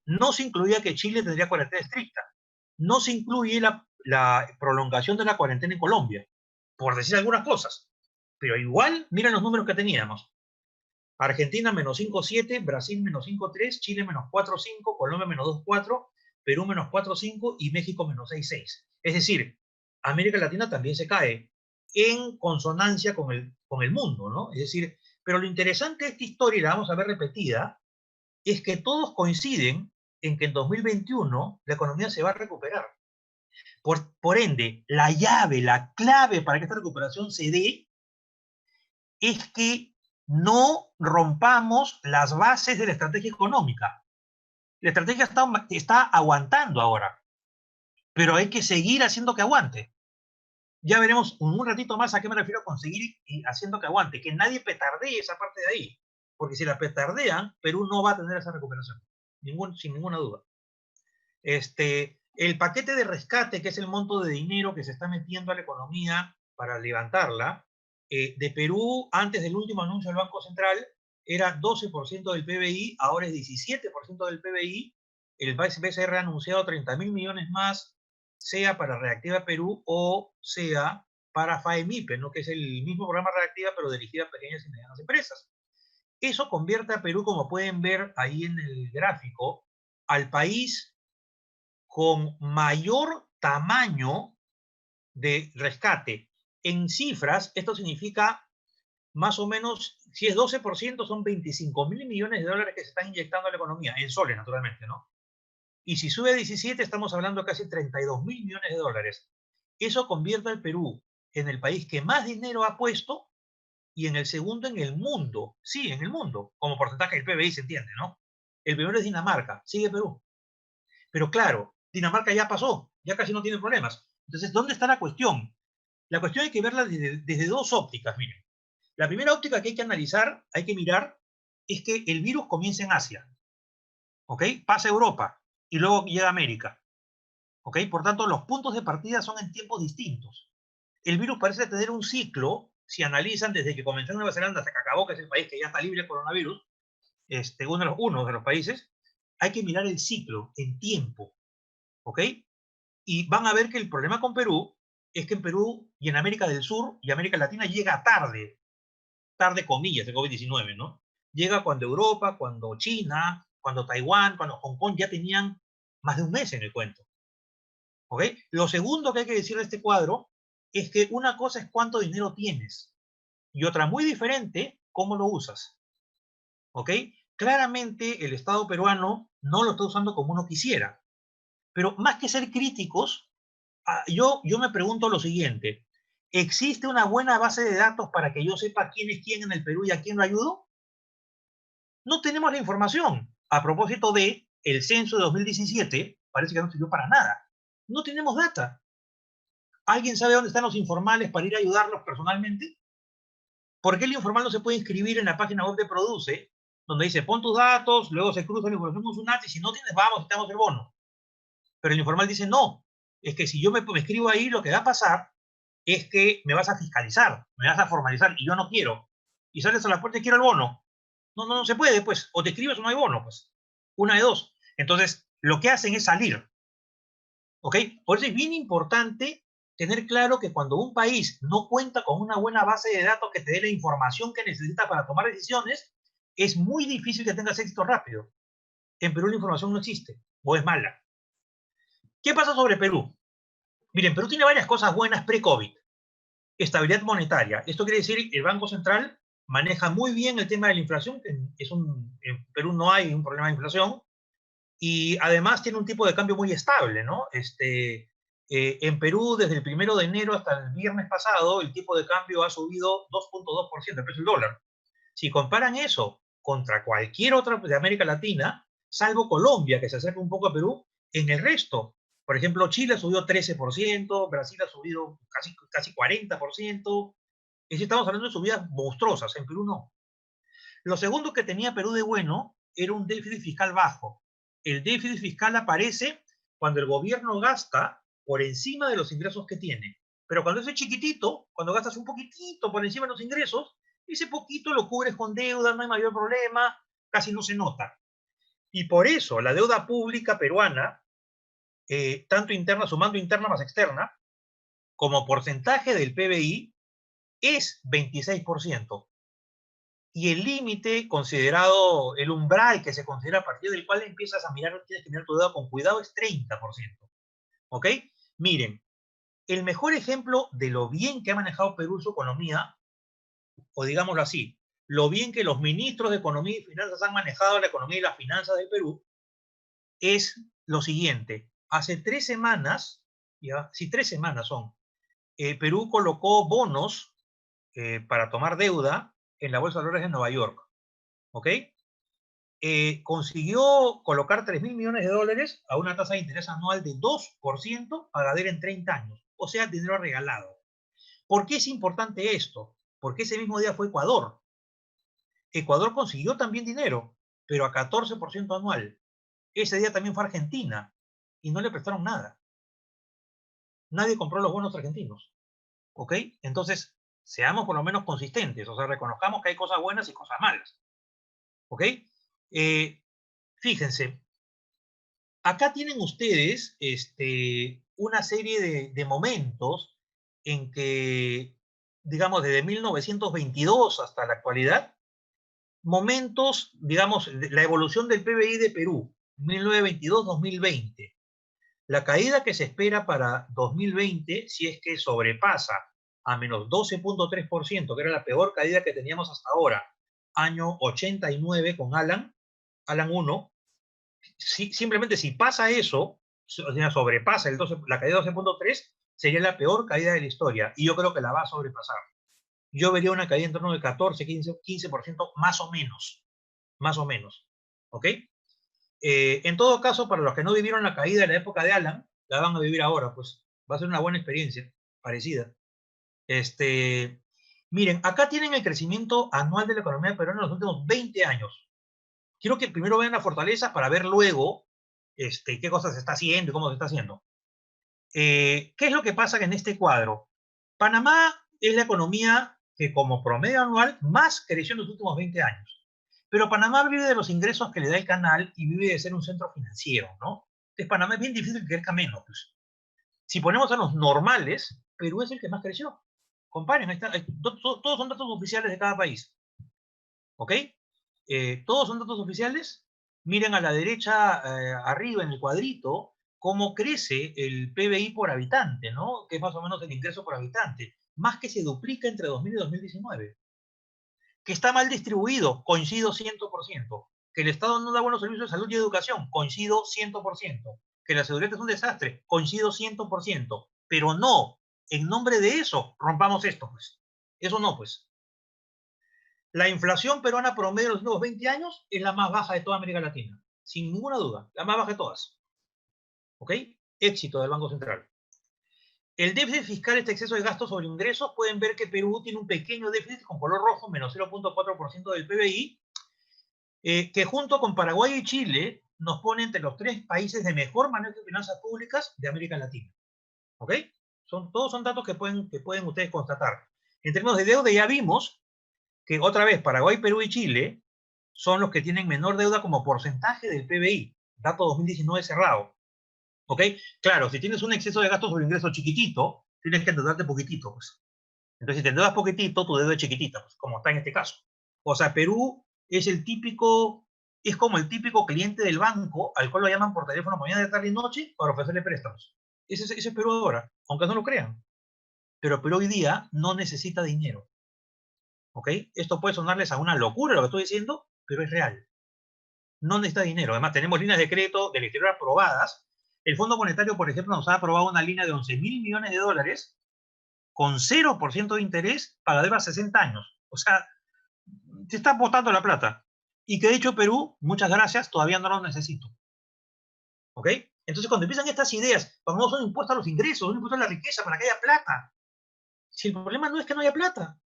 No se incluía que Chile tendría cuarentena estricta. No se incluye la prolongación de la cuarentena en Colombia, por decir algunas cosas. Pero igual, miren los números que teníamos. Argentina menos 5,7, Brasil menos 5,3, Chile menos 4,5, Colombia menos 2,4, Perú menos 4,5 y México menos 6,6. Es decir, América Latina también se cae en consonancia con el mundo, ¿no? Es decir, pero lo interesante de esta historia, y la vamos a ver repetida, es que todos coinciden en que en 2021 la economía se va a recuperar. Por ende, la llave, la clave para que esta recuperación se dé es que no rompamos las bases de la estrategia económica. La estrategia está aguantando ahora, pero hay que seguir haciendo que aguante. Ya veremos un ratito más a qué me refiero con seguir haciendo que aguante, que nadie petardee esa parte de ahí, porque si la petardean, Perú no va a tener esa recuperación, sin ninguna duda. El paquete de rescate, que es el monto de dinero que se está metiendo a la economía para levantarla, de Perú, antes del último anuncio del Banco Central, era 12% del PBI, ahora es 17% del PBI. El BCR ha anunciado 30.000 millones más, sea para Reactiva Perú o sea para FAEMIPE, ¿no? Que es el mismo programa Reactiva, pero dirigido a pequeñas y medianas empresas. Eso convierte a Perú, como pueden ver ahí en el gráfico, al país con mayor tamaño de rescate. En cifras, esto significa más o menos, si es 12%, son 25.000 millones de dólares que se están inyectando a la economía, en soles, naturalmente, ¿no? Y si sube a 17, estamos hablando de casi 32.000 millones de dólares. Eso convierte al Perú en el país que más dinero ha puesto y en el segundo en el mundo. Sí, en el mundo, como porcentaje del PBI se entiende, ¿no? El primero es Dinamarca, sigue Perú. Pero claro, Dinamarca ya pasó, ya casi no tiene problemas. Entonces, ¿dónde está la cuestión? La cuestión hay que verla desde dos ópticas, miren. La primera óptica que hay que analizar, hay que mirar, es que el virus comienza en Asia, ¿ok? Pasa a Europa y luego llega a América, ¿ok? Por tanto, los puntos de partida son en tiempos distintos. El virus parece tener un ciclo, si analizan desde que comenzó en Nueva Zelanda hasta que acabó, que es el país que ya está libre de coronavirus, uno de los países, hay que mirar el ciclo en tiempo, ¿ok? Y van a ver que el problema con Perú es que en Perú y en América del Sur y América Latina llega tarde, tarde comillas, el COVID-19, ¿no? Llega cuando Europa, cuando China, cuando Taiwán, cuando Hong Kong ya tenían más de un mes en el cuento, ¿ok? Lo segundo que hay que decir de este cuadro es que una cosa es cuánto dinero tienes y otra muy diferente, cómo lo usas, ¿ok? Claramente el Estado peruano no lo está usando como uno quisiera, pero más que ser críticos, yo me pregunto lo siguiente, ¿existe una buena base de datos para que yo sepa quién es quién en el Perú y a quién lo ayudo? No tenemos la información. A propósito de el censo de 2017, parece que no sirvió para nada. No tenemos data. ¿Alguien sabe dónde están los informales para ir a ayudarlos personalmente? ¿Por qué el informal no se puede inscribir en la página web de Produce, donde dice pon tus datos, luego se cruza la información con SUNAT y si no tienes, vamos, te damos el bono? Pero el informal dice no. Es que si yo me escribo ahí, lo que va a pasar es que me vas a fiscalizar, me vas a formalizar y yo no quiero. Y sales a la puerta y quiero el bono. No, no, no se puede, pues. O te escribes o no hay bono, pues. Una de dos. Entonces, lo que hacen es salir. ¿Ok? Por eso es bien importante tener claro que cuando un país no cuenta con una buena base de datos que te dé la información que necesita para tomar decisiones, es muy difícil que tengas éxito rápido. En Perú la información no existe o es mala. ¿Qué pasa sobre Perú? Miren, Perú tiene varias cosas buenas pre-COVID. Estabilidad monetaria. Esto quiere decir que el Banco Central maneja muy bien el tema de la inflación. En Perú no hay un problema de inflación. Y además tiene un tipo de cambio muy estable, ¿no? En Perú, desde el 1 de enero hasta el viernes pasado, el tipo de cambio ha subido 2.2% el precio del dólar. Si comparan eso contra cualquier otra de América Latina, salvo Colombia, que se acerca un poco a Perú, en el resto, por ejemplo, Chile ha subido 13%, Brasil ha subido casi 40%, es decir, estamos hablando de subidas monstruosas, en Perú no. Lo segundo que tenía Perú de bueno era un déficit fiscal bajo. El déficit fiscal aparece cuando el gobierno gasta por encima de los ingresos que tiene. Pero cuando es chiquitito, cuando gastas un poquitito por encima de los ingresos, ese poquito lo cubres con deuda, no hay mayor problema, casi no se nota. Y por eso la deuda pública peruana, tanto interna, sumando interna más externa, como porcentaje del PBI, es 26%. Y el límite considerado, el umbral que se considera a partir del cual empiezas a mirar, tienes que mirar tu deuda con cuidado, es 30%. ¿Ok? Miren, el mejor ejemplo de lo bien que ha manejado Perú su economía, o digámoslo así, lo bien que los ministros de Economía y Finanzas han manejado la economía y las finanzas del Perú, es lo siguiente. Hace 3 semanas, ya, sí, 3 semanas son, Perú colocó bonos para tomar deuda en la Bolsa de Valores de Nueva York. ¿Ok? Consiguió colocar 3.000 millones de dólares a una tasa de interés anual de 2% pagadera en 30 años. O sea, dinero regalado. ¿Por qué es importante esto? Porque ese mismo día fue Ecuador. Ecuador consiguió también dinero, pero a 14% anual. Ese día también fue Argentina y no le prestaron nada. Nadie compró los bonos argentinos. ¿Ok? Entonces, seamos por lo menos consistentes. O sea, reconozcamos que hay cosas buenas y cosas malas. ¿Ok? Fíjense, acá tienen ustedes una serie de momentos en que, digamos, desde 1922 hasta la actualidad, momentos, digamos, de la evolución del PBI de Perú, 1922-2020. La caída que se espera para 2020, si es que sobrepasa a menos 12.3%, que era la peor caída que teníamos hasta ahora, año 89 con Alan 1, simplemente si pasa eso, sobrepasa la caída de 12.3, sería la peor caída de la historia, y yo creo que la va a sobrepasar. Yo vería una caída en torno del 14, 15% más o menos, ¿ok? En todo caso, para los que no vivieron la caída de la época de Alan, la van a vivir ahora, pues va a ser una buena experiencia, parecida. Miren, acá tienen el crecimiento anual de la economía peruana en los últimos 20 años. Quiero que primero vean la fortaleza para ver luego qué cosas se está haciendo y cómo se está haciendo. ¿Qué es lo que pasa en este cuadro? Panamá es la economía que como promedio anual más creció en los últimos 20 años. Pero Panamá vive de los ingresos que le da el canal y vive de ser un centro financiero, ¿no? Entonces Panamá es bien difícil que crezca menos. Pues. Si ponemos a los normales, Perú es el que más creció. Comparen, todos son datos oficiales de cada país. ¿Ok? Todos son datos oficiales. Miren a la derecha, arriba en el cuadrito, cómo crece el PBI por habitante, ¿no? Que es más o menos el ingreso por habitante. Más que se duplica entre 2000 y 2019. Que está mal distribuido, coincido 100%. Que el Estado no da buenos servicios de salud y educación, coincido 100%. Que la seguridad es un desastre, coincido 100%. Pero no, en nombre de eso, rompamos esto, pues. Eso no, pues. La inflación peruana promedio de los últimos 20 años es la más baja de toda América Latina. Sin ninguna duda, la más baja de todas. ¿Ok? Éxito del Banco Central. El déficit fiscal, este exceso de gastos sobre ingresos, pueden ver que Perú tiene un pequeño déficit con color rojo, menos 0.4% del PBI, que junto con Paraguay y Chile nos pone entre los 3 países de mejor manejo de finanzas públicas de América Latina. ¿Ok? Todos son datos que pueden ustedes constatar. En términos de deuda ya vimos que otra vez Paraguay, Perú y Chile son los que tienen menor deuda como porcentaje del PBI. Dato 2019 cerrado. ¿Ok? Claro, si tienes un exceso de gastos sobre ingreso chiquitito, tienes que endeudarte poquitito. Pues. Entonces, si te endeudas poquitito, tu deuda es chiquitita, pues, como está en este caso. O sea, Perú es como el típico cliente del banco al cual lo llaman por teléfono mañana, tarde y noche para ofrecerle préstamos. Ese es Perú ahora, aunque no lo crean. Pero Perú hoy día no necesita dinero. ¿Ok? Esto puede sonarles a una locura lo que estoy diciendo, pero es real. No necesita dinero. Además, tenemos líneas de crédito del exterior aprobadas. El Fondo Monetario, por ejemplo, nos ha aprobado una línea de 11.000 millones de dólares con 0% de interés para deuda a 60 años. O sea, se está botando la plata. Y que de hecho Perú, muchas gracias, todavía no lo necesito. ¿Ok? Entonces, cuando empiezan estas ideas, vamos a un impuesto a los ingresos, un impuesto a la riqueza para que haya plata. Si el problema no es que no haya plata,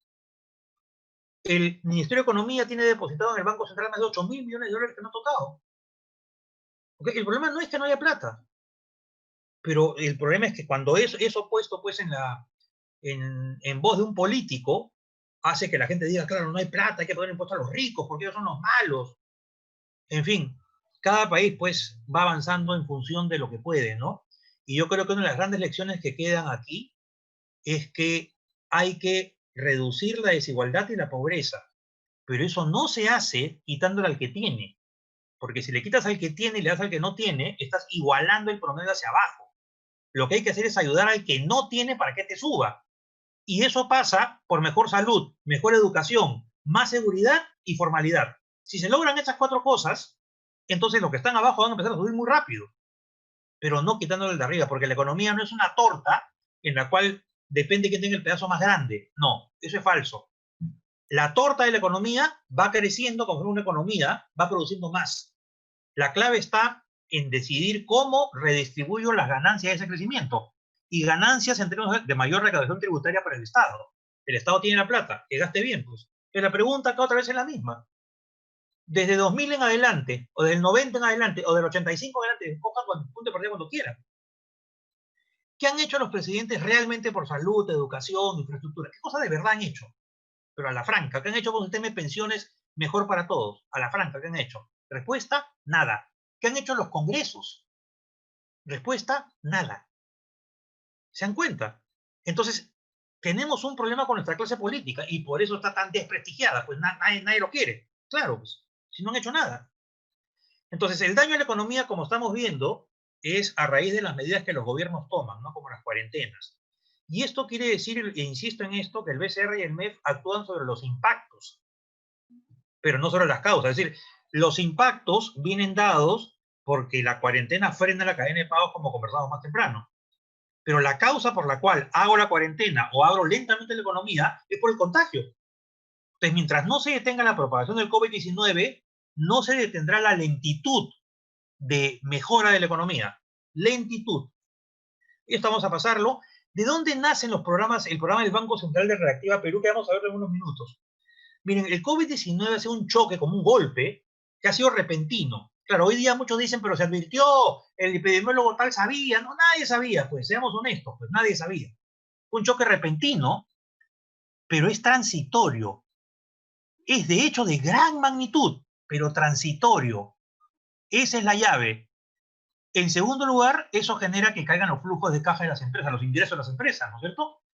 el Ministerio de Economía tiene depositado en el Banco Central más de 8.000 millones de dólares que no ha tocado. ¿Okay? El problema no es que no haya plata, pero el problema es que cuando eso puesto pues en voz de un político, hace que la gente diga, claro, no hay plata, hay que poner impuestos a los ricos, porque ellos son los malos. En fin, cada país pues va avanzando en función de lo que puede, ¿no? Y yo creo que una de las grandes lecciones que quedan aquí es que hay que reducir la desigualdad y la pobreza, pero eso no se hace quitándole al que tiene, porque si le quitas al que tiene y le das al que no tiene, estás igualando el promedio hacia abajo. Lo que hay que hacer es ayudar al que no tiene para que te suba. Y eso pasa por mejor salud, mejor educación, más seguridad y formalidad. Si se logran estas 4 cosas, entonces los que están abajo van a empezar a subir muy rápido, pero no quitándole el de arriba, porque la economía no es una torta en la cual depende quién tenga el pedazo más grande. No, eso es falso. La torta de la economía va creciendo conforme una economía va produciendo más. La clave está en decidir cómo redistribuyo las ganancias de ese crecimiento. Y ganancias en términos de mayor recaudación tributaria para el Estado. El Estado tiene la plata, que gaste bien, pues. Pero la pregunta acá otra vez es la misma. Desde 2000 en adelante, o del 90 en adelante, o del 85 en adelante, cojan cuando punto de partida cuando quieran. ¿Qué han hecho los presidentes realmente por salud, educación, infraestructura? ¿Qué cosas de verdad han hecho? Pero a la franca, ¿qué han hecho con el tema de pensiones mejor para todos? A la franca, ¿qué han hecho? Respuesta, nada. ¿Qué han hecho los congresos? Respuesta, nada. ¿Se dan cuenta? Entonces, tenemos un problema con nuestra clase política y por eso está tan desprestigiada, pues nadie lo quiere. Claro, pues, si no han hecho nada. Entonces, el daño a la economía, como estamos viendo, es a raíz de las medidas que los gobiernos toman, ¿no? Como las cuarentenas. Y esto quiere decir, e insisto en esto, que el BCR y el MEF actúan sobre los impactos, pero no sobre las causas. Es decir, los impactos vienen dados porque la cuarentena frena la cadena de pagos, como conversamos más temprano. Pero la causa por la cual hago la cuarentena o abro lentamente la economía es por el contagio. Entonces, mientras no se detenga la propagación del COVID-19, no se detendrá la lentitud de mejora de la economía. Lentitud. Esto vamos a pasarlo. ¿De dónde nacen los programas? El programa del Banco Central de Reactiva Perú, que vamos a ver en unos minutos. Miren, el COVID-19 ha sido un choque, como un golpe, que ha sido repentino. Claro, hoy día muchos dicen, pero se advirtió, el epidemiólogo tal sabía. No, nadie sabía, pues, seamos honestos, pues nadie sabía. Fue un choque repentino, pero es transitorio. Es de hecho de gran magnitud, pero transitorio. Esa es la llave. En segundo lugar, eso genera que caigan los flujos de caja de las empresas, los ingresos de las empresas, ¿no es cierto?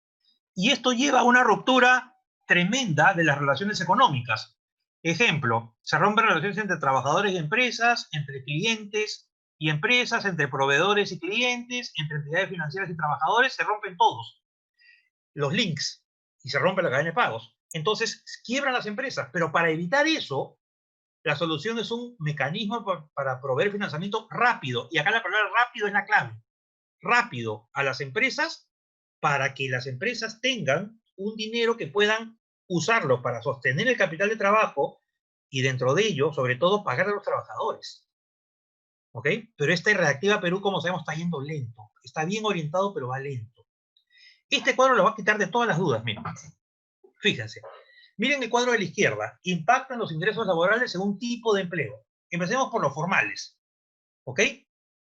Y esto lleva a una ruptura tremenda de las relaciones económicas. Ejemplo, se rompen relaciones entre trabajadores y empresas, entre clientes y empresas, entre proveedores y clientes, entre entidades financieras y trabajadores, se rompen todos los links y se rompe la cadena de pagos. Entonces, quiebran las empresas, pero para evitar eso, la solución es un mecanismo para proveer financiamiento rápido, y acá la palabra rápido es la clave. Rápido a las empresas para que las empresas tengan un dinero que puedan usarlo para sostener el capital de trabajo y dentro de ello, sobre todo, pagar a los trabajadores. ¿Ok? Pero esta Reactiva Perú, como sabemos, está yendo lento. Está bien orientado, pero va lento. Este cuadro lo va a quitar de todas las dudas, miren. Fíjense. Miren el cuadro de la izquierda. Impactan los ingresos laborales según tipo de empleo. Empecemos por los formales. ¿Ok?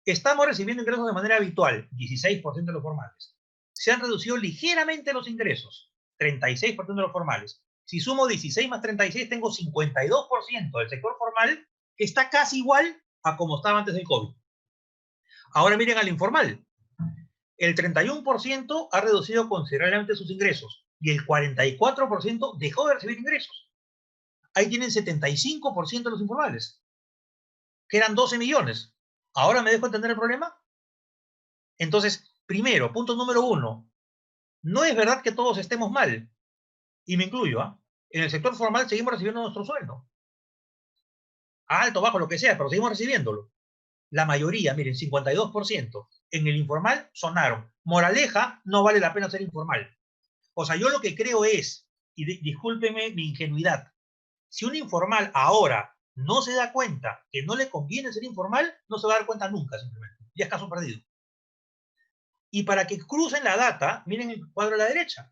Estamos recibiendo ingresos de manera habitual, 16% de los formales. Se han reducido ligeramente los ingresos, 36% de los formales. Si sumo 16 más 36, tengo 52% del sector formal, que está casi igual a como estaba antes del COVID. Ahora miren al informal. El 31% ha reducido considerablemente sus ingresos y el 44% dejó de recibir ingresos. Ahí tienen 75% de los informales, que eran 12 millones. ¿Ahora me dejo entender el problema? Entonces, primero, punto número uno, no es verdad que todos estemos mal, y me incluyo, ¿ah? En el sector formal seguimos recibiendo nuestro sueldo, alto, bajo, lo que sea, pero seguimos recibiéndolo. La mayoría, miren, 52%, en el informal sonaron. Moraleja, no vale la pena ser informal. O sea, yo lo que creo es, y discúlpeme mi ingenuidad, si un informal ahora no se da cuenta que no le conviene ser informal, no se va a dar cuenta nunca, simplemente. Ya es caso perdido. Y para que crucen la data, miren el cuadro a la derecha.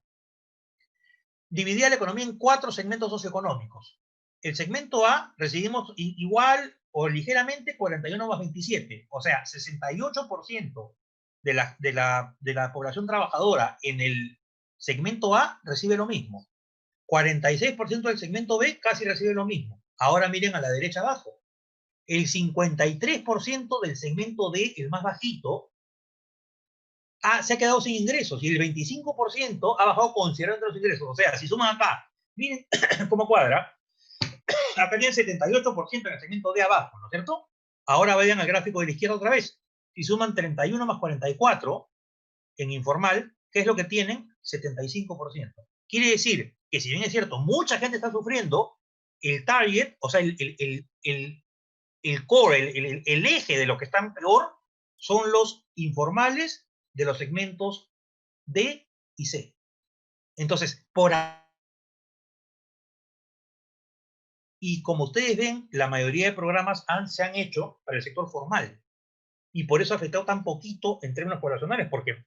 Dividía la economía en 4 segmentos socioeconómicos. El segmento A recibimos igual o ligeramente 41 más 27, o sea, 68% de la población trabajadora en el segmento A recibe lo mismo. 46% del segmento B casi recibe lo mismo. Ahora miren a la derecha abajo. El 53% del segmento D, el más bajito, se ha quedado sin ingresos y el 25% ha bajado considerando los ingresos. O sea, si suman acá, miren cómo cuadra, acá tienen 78% en el segmento de abajo, ¿no es cierto? Ahora vayan al gráfico de la izquierda otra vez. Si suman 31 más 44 en informal, ¿qué es lo que tienen? 75%. Quiere decir que si bien es cierto, mucha gente está sufriendo, el target, o sea, el core, el eje de los que están peor, son los informales de los segmentos D y C. Entonces, y como ustedes ven, la mayoría de programas se han hecho para el sector formal. Y por eso ha afectado tan poquito en términos poblacionales, porque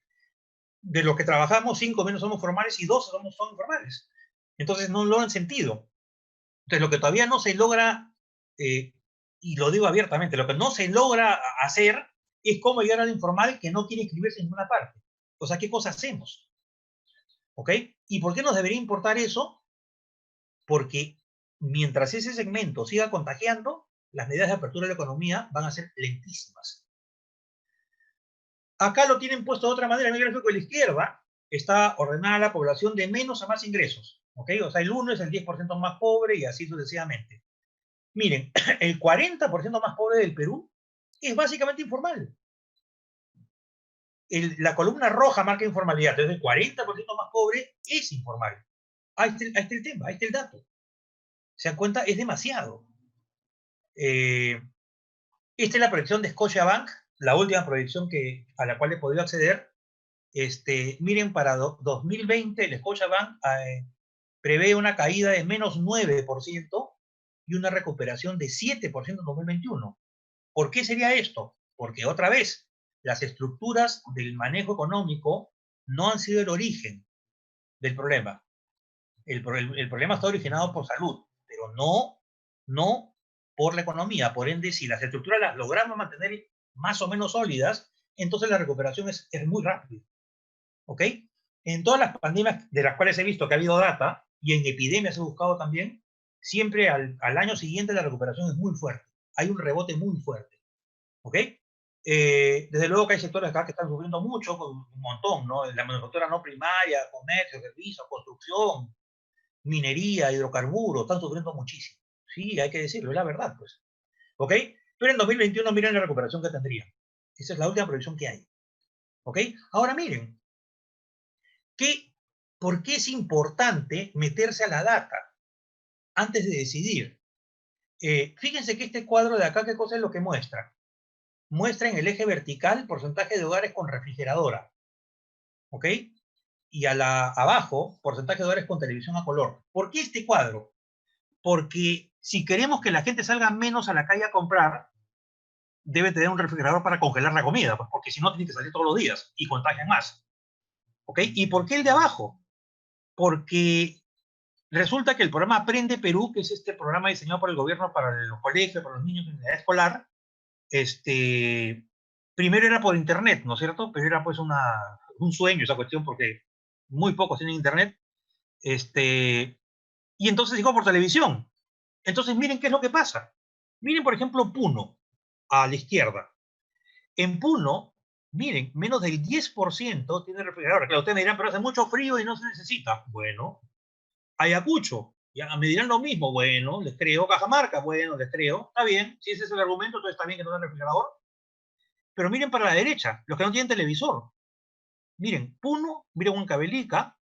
de los que trabajamos, 5 menos somos formales y 2 son informales. Entonces no lo han sentido. Entonces lo que todavía no se logra, y lo digo abiertamente, lo que no se logra hacer es cómo llegar al informal que no quiere inscribirse en ninguna parte. O sea, ¿qué cosa hacemos? ¿Ok? ¿Y por qué nos debería importar eso? Porque mientras ese segmento siga contagiando, las medidas de apertura de la economía van a ser lentísimas. Acá lo tienen puesto de otra manera. En el gráfico de la izquierda está ordenada la población de menos a más ingresos. ¿Ok? O sea, el 1 es el 10% más pobre y así sucesivamente. Miren, el 40% más pobre del Perú es básicamente informal. La columna roja marca informalidad, entonces el 40% más pobre es informal. Ahí está el tema, ahí está el dato. ¿Se dan cuenta? Es demasiado. Esta es la proyección de Scotiabank, la última proyección a la cual he podido acceder. Miren, para 2020 el Scotiabank prevé una caída de menos 9% y una recuperación de 7% en 2021. ¿Por qué sería esto? Porque otra vez, las estructuras del manejo económico no han sido el origen del problema. El problema está originado por salud, pero no por la economía. Por ende, si las estructuras las logramos mantener más o menos sólidas, entonces la recuperación es muy rápida. ¿Ok? En todas las pandemias de las cuales he visto que ha habido data, y en epidemias he buscado también, siempre al año siguiente la recuperación es muy fuerte. Hay un rebote muy fuerte. ¿Ok? Desde luego que hay sectores acá que están sufriendo mucho, un montón, ¿no? La manufactura no primaria, comercio, servicios, construcción, minería, hidrocarburos, están sufriendo muchísimo. Sí, hay que decirlo, es la verdad, pues. ¿Ok? Pero en 2021 miren la recuperación que tendrían. Esa es la última previsión que hay. ¿Ok? Ahora miren, ¿por qué es importante meterse a la data antes de decidir? Fíjense que este cuadro de acá, ¿qué cosa es lo que muestra? Muestra en el eje vertical porcentaje de hogares con refrigeradora. ¿Ok? Y abajo, porcentaje de hogares con televisión a color. ¿Por qué este cuadro? Porque si queremos que la gente salga menos a la calle a comprar, debe tener un refrigerador para congelar la comida, pues porque si no tiene que salir todos los días y contagian más. ¿Ok? ¿Y por qué el de abajo? Porque resulta que el programa Aprende Perú, que es este programa diseñado por el gobierno para los colegios, para los niños en edad escolar, primero era por internet, ¿no es cierto? Pero era pues un sueño esa cuestión porque muy pocos tienen internet. Y entonces llegó por televisión. Entonces miren qué es lo que pasa. Miren, por ejemplo, Puno, a la izquierda. En Puno, miren, menos del 10% tiene refrigerador. Claro, ustedes me dirán, pero hace mucho frío y no se necesita. Bueno, Ayacucho, ya me dirán lo mismo, bueno, les creo. Cajamarca, bueno, les creo. Está bien, si ese es el argumento, entonces está bien que no tengan refrigerador. Pero miren para la derecha, los que no tienen televisor. Miren, Puno, miren Huancavelica,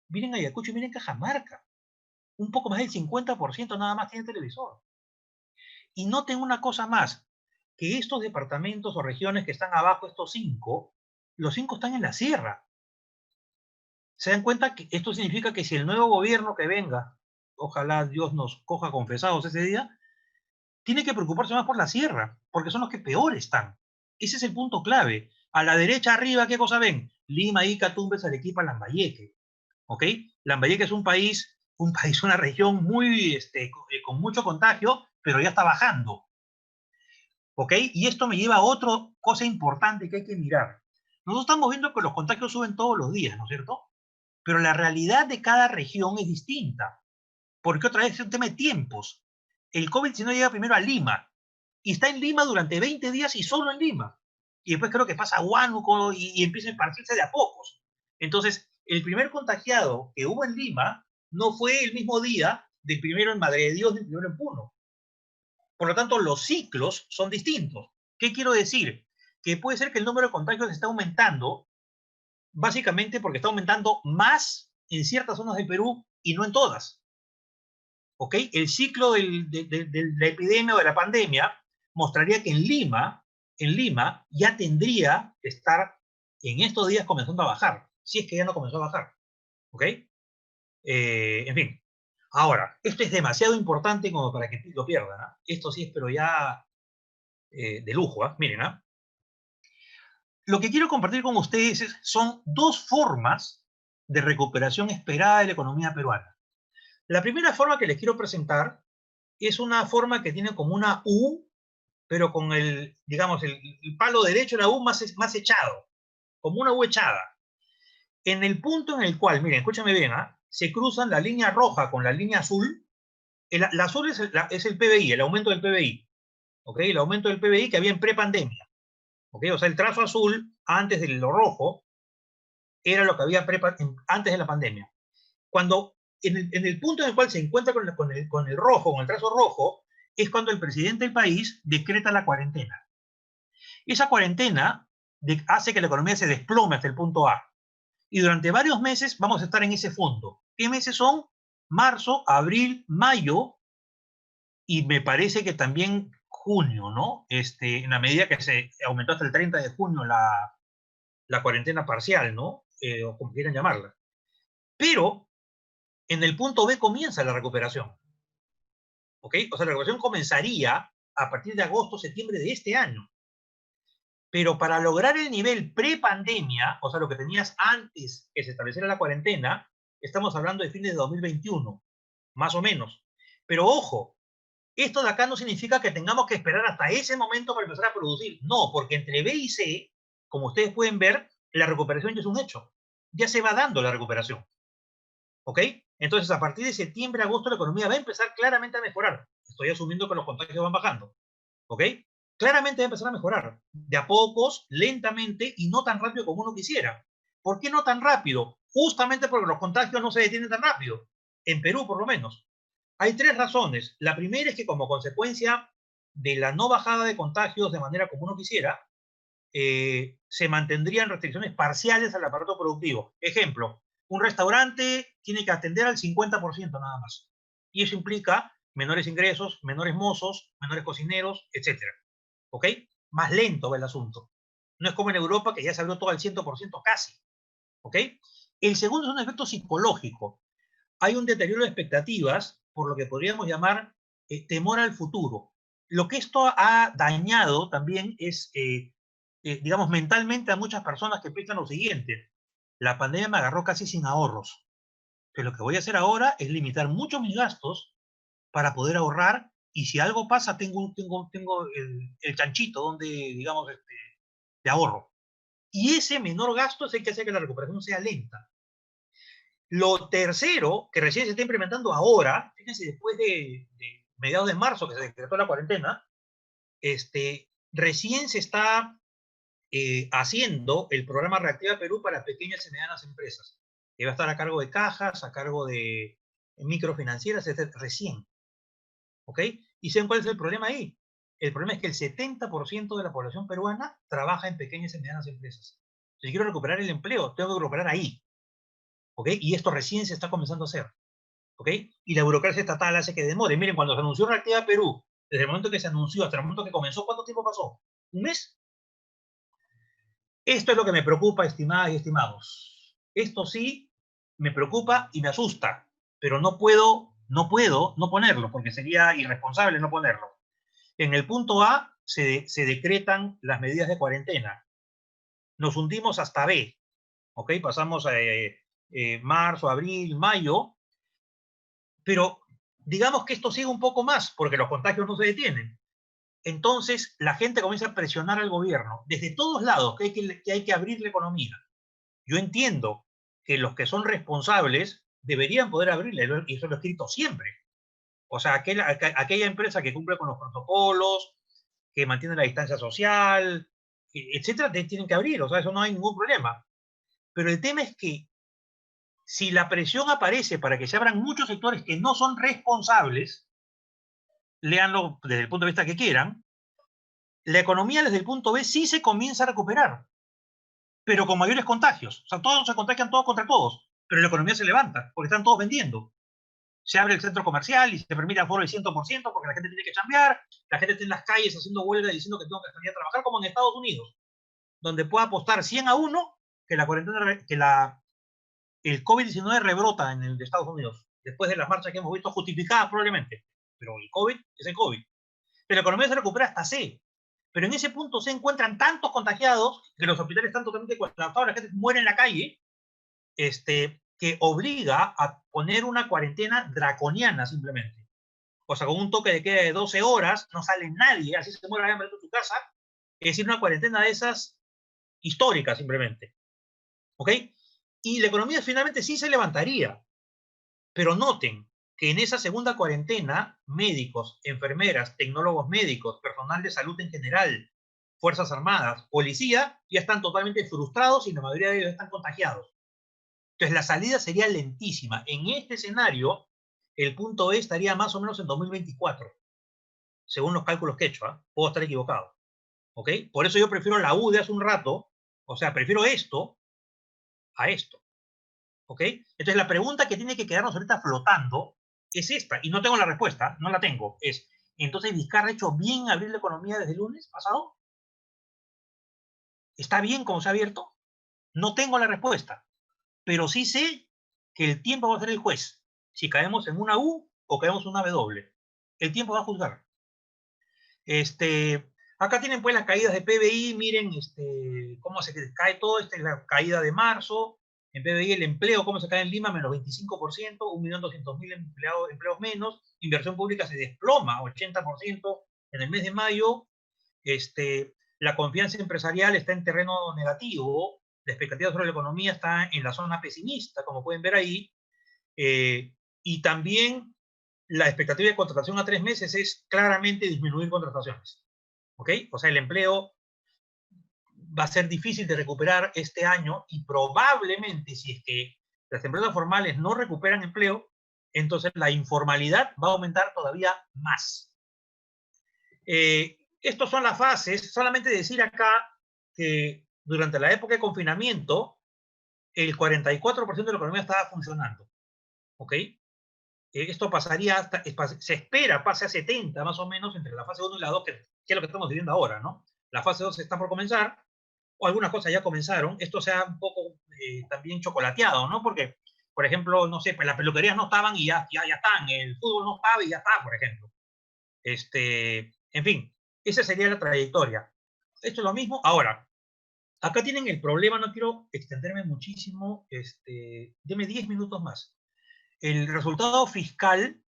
miren Ayacucho y miren Cajamarca. Un poco más del 50% nada más tiene televisor. Y noten una cosa más, que estos departamentos o regiones que están abajo, estos 5, los 5 están en la sierra. Se dan cuenta que esto significa que si el nuevo gobierno que venga, ojalá Dios nos coja confesados ese día, tiene que preocuparse más por la sierra, porque son los que peor están. Ese es el punto clave. A la derecha arriba, ¿qué cosa ven? Lima, Ica, Tumbes, Arequipa, Lambayeque. ¿Ok? Lambayeque es una región muy, con mucho contagio, pero ya está bajando. ¿Ok? Y esto me lleva a otra cosa importante que hay que mirar. Nosotros estamos viendo que los contagios suben todos los días, ¿no es cierto? Pero la realidad de cada región es distinta, porque otra vez es un tema de tiempos. El COVID-19 llega primero a Lima, y está en Lima durante 20 días y solo en Lima. Y después creo que pasa a Huánuco y empieza a esparcirse de a pocos. Entonces, el primer contagiado que hubo en Lima no fue el mismo día del primero en Madre de Dios, del primero en Puno. Por lo tanto, los ciclos son distintos. ¿Qué quiero decir? Que puede ser que el número de contagios esté aumentando, básicamente porque está aumentando más en ciertas zonas del Perú y no en todas. ¿Ok? El ciclo de la epidemia o de la pandemia mostraría que en Lima ya tendría que estar en estos días comenzando a bajar, si es que ya no comenzó a bajar. ¿Ok? En fin. Ahora, esto es demasiado importante como para que lo pierdan. ¿Eh? Esto sí es, pero ya de lujo. ¿Eh? Miren, ¿eh? Lo que quiero compartir con ustedes son dos formas de recuperación esperada de la economía peruana. La primera forma que les quiero presentar es una forma que tiene como una U, pero con digamos, el palo derecho de la U más echado, como una U echada. En el punto en el cual, miren, escúchame bien, ¿eh? Se cruzan la línea roja con la línea azul. La azul es el PBI, el aumento del PBI. ¿Ok? El aumento del PBI que había en prepandemia. ¿Ok? O sea, el trazo azul antes de lo rojo era lo que había antes de la pandemia. Cuando en el punto en el cual se encuentra con el rojo, con el trazo rojo, es cuando el presidente del país decreta la cuarentena. Esa cuarentena hace que la economía se desplome hasta el punto A. Y durante varios meses vamos a estar en ese fondo. ¿Qué meses son? Marzo, abril, mayo y me parece que también junio, ¿no? En la medida que se aumentó hasta el 30 de junio la cuarentena parcial, ¿no? O como quieran llamarla. Pero en el punto B comienza la recuperación, ¿ok? O sea, la recuperación comenzaría a partir de agosto, septiembre de este año. Pero para lograr el nivel pre-pandemia, o sea, lo que tenías antes que se estableciera la cuarentena, estamos hablando de fines de 2021, más o menos. Pero ojo, esto de acá no significa que tengamos que esperar hasta ese momento para empezar a producir. No, porque entre B y C, como ustedes pueden ver, la recuperación ya es un hecho. Ya se va dando la recuperación. ¿Ok? Entonces, a partir de septiembre, agosto, la economía va a empezar claramente a mejorar. Estoy asumiendo que los contagios van bajando. ¿Ok? Claramente va a empezar a mejorar. De a pocos, lentamente y no tan rápido como uno quisiera. ¿Por qué no tan rápido? Justamente porque los contagios no se detienen tan rápido. En Perú, por lo menos. Hay tres razones. La primera es que como consecuencia de la no bajada de contagios de manera como uno quisiera, se mantendrían restricciones parciales al aparato productivo. Ejemplo, un restaurante tiene que atender al 50% nada más. Y eso implica menores ingresos, menores mozos, menores cocineros, etcétera. ¿Ok? Más lento va el asunto. No es como en Europa que ya se abrió todo al 100% casi. ¿Ok? El segundo es un efecto psicológico. Hay un deterioro de expectativas por lo que podríamos llamar temor al futuro. Lo que esto ha dañado también es, digamos, mentalmente a muchas personas que piensan lo siguiente: la pandemia me agarró casi sin ahorros, que lo que voy a hacer ahora es limitar mucho mis gastos para poder ahorrar, y si algo pasa, tengo el chanchito donde, digamos, de ahorro. Y ese menor gasto es el que hace que la recuperación sea lenta. Lo tercero, que recién se está implementando ahora, fíjense, después de mediados de marzo que se decretó la cuarentena, recién se está haciendo el programa Reactiva Perú para pequeñas y medianas empresas, que va a estar a cargo de cajas, a cargo de microfinancieras, etc. Recién. ¿Ok? ¿Y saben cuál es el problema ahí? El problema es que el 70% de la población peruana trabaja en pequeñas y medianas empresas. Si quiero recuperar el empleo, tengo que recuperar ahí. ¿Ok? Y esto recién se está comenzando a hacer. ¿Ok? Y la burocracia estatal hace que demore. Miren, cuando se anunció Reactiva Perú, desde el momento que se anunció hasta el momento que comenzó, ¿cuánto tiempo pasó? ¿Un mes? Esto es lo que me preocupa, estimadas y estimados. Esto sí me preocupa y me asusta, pero no puedo no ponerlo, porque sería irresponsable no ponerlo. En el punto A se decretan las medidas de cuarentena. Nos hundimos hasta B, ¿ok? Pasamos a marzo, abril, mayo, pero digamos que esto sigue un poco más, porque los contagios no se detienen. Entonces, la gente comienza a presionar al gobierno desde todos lados que hay que abrir la economía. Yo entiendo que los que son responsables deberían poder abrirla, y eso lo he escrito siempre. O sea, aquella empresa que cumple con los protocolos, que mantiene la distancia social, etcétera, tienen que abrir. O sea, eso no hay ningún problema. Pero el tema es que si la presión aparece para que se abran muchos sectores que no son responsables, léanlo desde el punto de vista que quieran, la economía desde el punto B sí se comienza a recuperar, pero con mayores contagios. O sea, todos se contagian todos contra todos, pero la economía se levanta porque están todos vendiendo. Se abre el centro comercial y se permite aforo del 100% porque la gente tiene que chambear, la gente está en las calles haciendo huelga diciendo que tengo que salir a trabajar, como en Estados Unidos, donde puede apostar 100-1 que la cuarentena, el COVID-19 rebrota en el de Estados Unidos, después de las marchas que hemos visto justificadas probablemente, pero el COVID es el COVID. Pero la economía se recupera hasta C. Pero en ese punto se encuentran tantos contagiados que los hospitales están totalmente colapsados, la gente muere en la calle, que obliga a poner una cuarentena draconiana simplemente. O sea, con un toque de queda de 12 horas, no sale nadie, así se muere dentro de su casa. Es decir, una cuarentena de esas históricas simplemente. ¿Ok? Y la economía finalmente sí se levantaría. Pero noten que en esa segunda cuarentena, médicos, enfermeras, tecnólogos médicos, personal de salud en general, Fuerzas Armadas, policía, ya están totalmente frustrados y la mayoría de ellos están contagiados. Entonces la salida sería lentísima. En este escenario, el punto E estaría más o menos en 2024, según los cálculos que he hecho. Puedo estar equivocado. ¿Ok? Por eso yo prefiero la U de hace un rato, o sea, prefiero esto a esto. ¿Ok? Entonces la pregunta que tiene que quedarnos ahorita flotando es esta, y no tengo la respuesta, no la tengo, es, entonces Vizcarra ha hecho bien abrir la economía desde el lunes pasado. ¿Está bien como se ha abierto? No tengo la respuesta, pero sí sé que el tiempo va a ser el juez. Si caemos en una U o caemos en una W. El tiempo va a juzgar. Acá tienen pues las caídas de PBI, miren cómo se cae todo, esta es la caída de marzo, en PBI el empleo, cómo se cae en Lima, menos 25%, 1.200.000 empleos menos, inversión pública se desploma, 80% en el mes de mayo, la confianza empresarial está en terreno negativo, la expectativa sobre la economía está en la zona pesimista, como pueden ver ahí, y también la expectativa de contratación a 3 meses es claramente disminuir contrataciones. ¿Ok? O sea, el empleo va a ser difícil de recuperar este año y probablemente si es que las empresas formales no recuperan empleo, entonces la informalidad va a aumentar todavía más. Estas son las fases. Solamente decir acá que durante la época de confinamiento, el 44% de la economía estaba funcionando. ¿Ok? Esto pasaría hasta, se espera pase a 70 más o menos entre la fase 1 y la 2, que es lo que estamos viviendo ahora, ¿no? La fase 2 está por comenzar, o algunas cosas ya comenzaron. Esto se ha un poco también chocolateado, ¿no? Porque, por ejemplo, no sé, pues las peluquerías no estaban y ya están, el fútbol no estaba y ya está, por ejemplo. En fin, esa sería la trayectoria. Esto es lo mismo. Ahora, acá tienen el problema, no quiero extenderme muchísimo, deme 10 minutos más. El resultado fiscal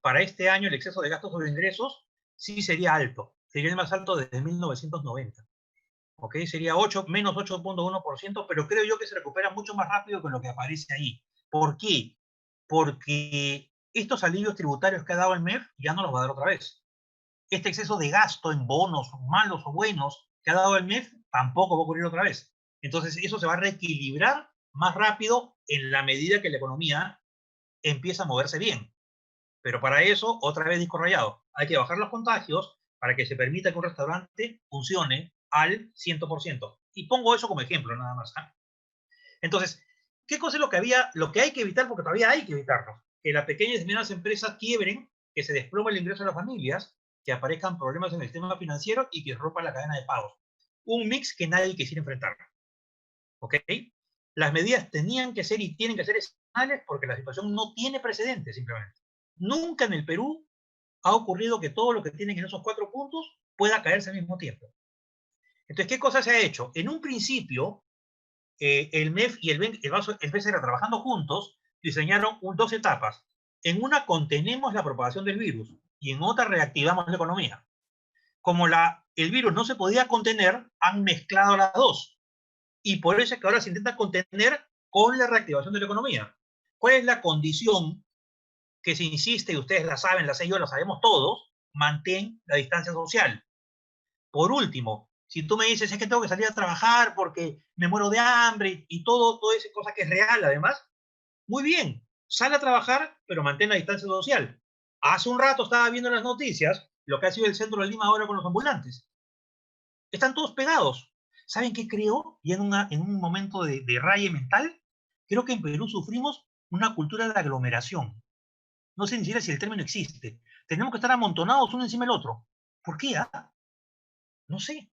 para este año, el exceso de gastos sobre ingresos, sí sería alto. Sería el más alto desde 1990. ¿Ok? Sería menos 8.1%, pero creo yo que se recupera mucho más rápido que lo que aparece ahí. ¿Por qué? Porque estos alivios tributarios que ha dado el MEF ya no los va a dar otra vez. Este exceso de gasto en bonos, malos o buenos, que ha dado el MEF, tampoco va a ocurrir otra vez. Entonces, eso se va a reequilibrar más rápido en la medida que la economía empieza a moverse bien. Pero para eso, otra vez disco rayado, hay que bajar los contagios para que se permita que un restaurante funcione al 100%. Y pongo eso como ejemplo, nada más. ¿Eh? Entonces, ¿qué cosa es lo que hay que evitar? Porque todavía hay que evitarlo. Que las pequeñas y medianas empresas quiebren, que se desplome el ingreso de las familias, que aparezcan problemas en el sistema financiero y que rompa la cadena de pagos. Un mix que nadie quisiera enfrentar. ¿Ok? Las medidas tenían que ser y tienen que ser excepcionales porque la situación no tiene precedentes, simplemente. Nunca en el Perú ha ocurrido que todo lo que tienen en esos 4 puntos pueda caerse al mismo tiempo. Entonces, ¿qué cosa se ha hecho? En un principio, el MEF y el BCR trabajando juntos diseñaron 2 etapas. En una contenemos la propagación del virus y en otra reactivamos la economía. Como el virus no se podía contener, han mezclado las dos. Y por eso es que ahora se intenta contener con la reactivación de la economía. ¿Cuál es la condición que se insiste, y ustedes la saben, la sé yo, la sabemos todos? Mantén la distancia social. Por último, si tú me dices, es que tengo que salir a trabajar porque me muero de hambre y toda esa cosa que es real, además, muy bien, sale a trabajar, pero mantén la distancia social. Hace un rato estaba viendo en las noticias lo que ha sido el centro de Lima ahora con los ambulantes. Están todos pegados. ¿Saben qué creo? Y en un momento de raye mental, creo que en Perú sufrimos una cultura de aglomeración. No sé ni siquiera si el término existe. Tenemos que estar amontonados uno encima del otro. ¿Por qué? Ah? No sé.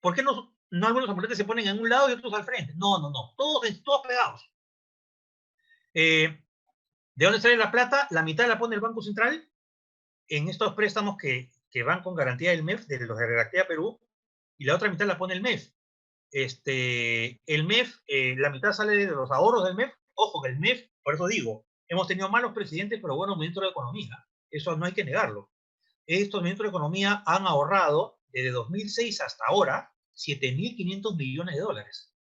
¿Por qué no algunos ambulantes se ponen en un lado y otros al frente? No, no, no. Todos pegados. ¿De dónde sale la plata? La mitad la pone el Banco Central en estos préstamos que van con garantía del MEF, de los de Reactiva Perú, y la otra mitad la pone el MEF. El MEF, la mitad sale de los ahorros del MEF. Ojo, que el MEF, por eso digo, hemos tenido malos presidentes, pero buenos ministros de Economía. Eso no hay que negarlo. Estos ministros de Economía han ahorrado desde 2006 hasta ahora 7.500 millones de dólares.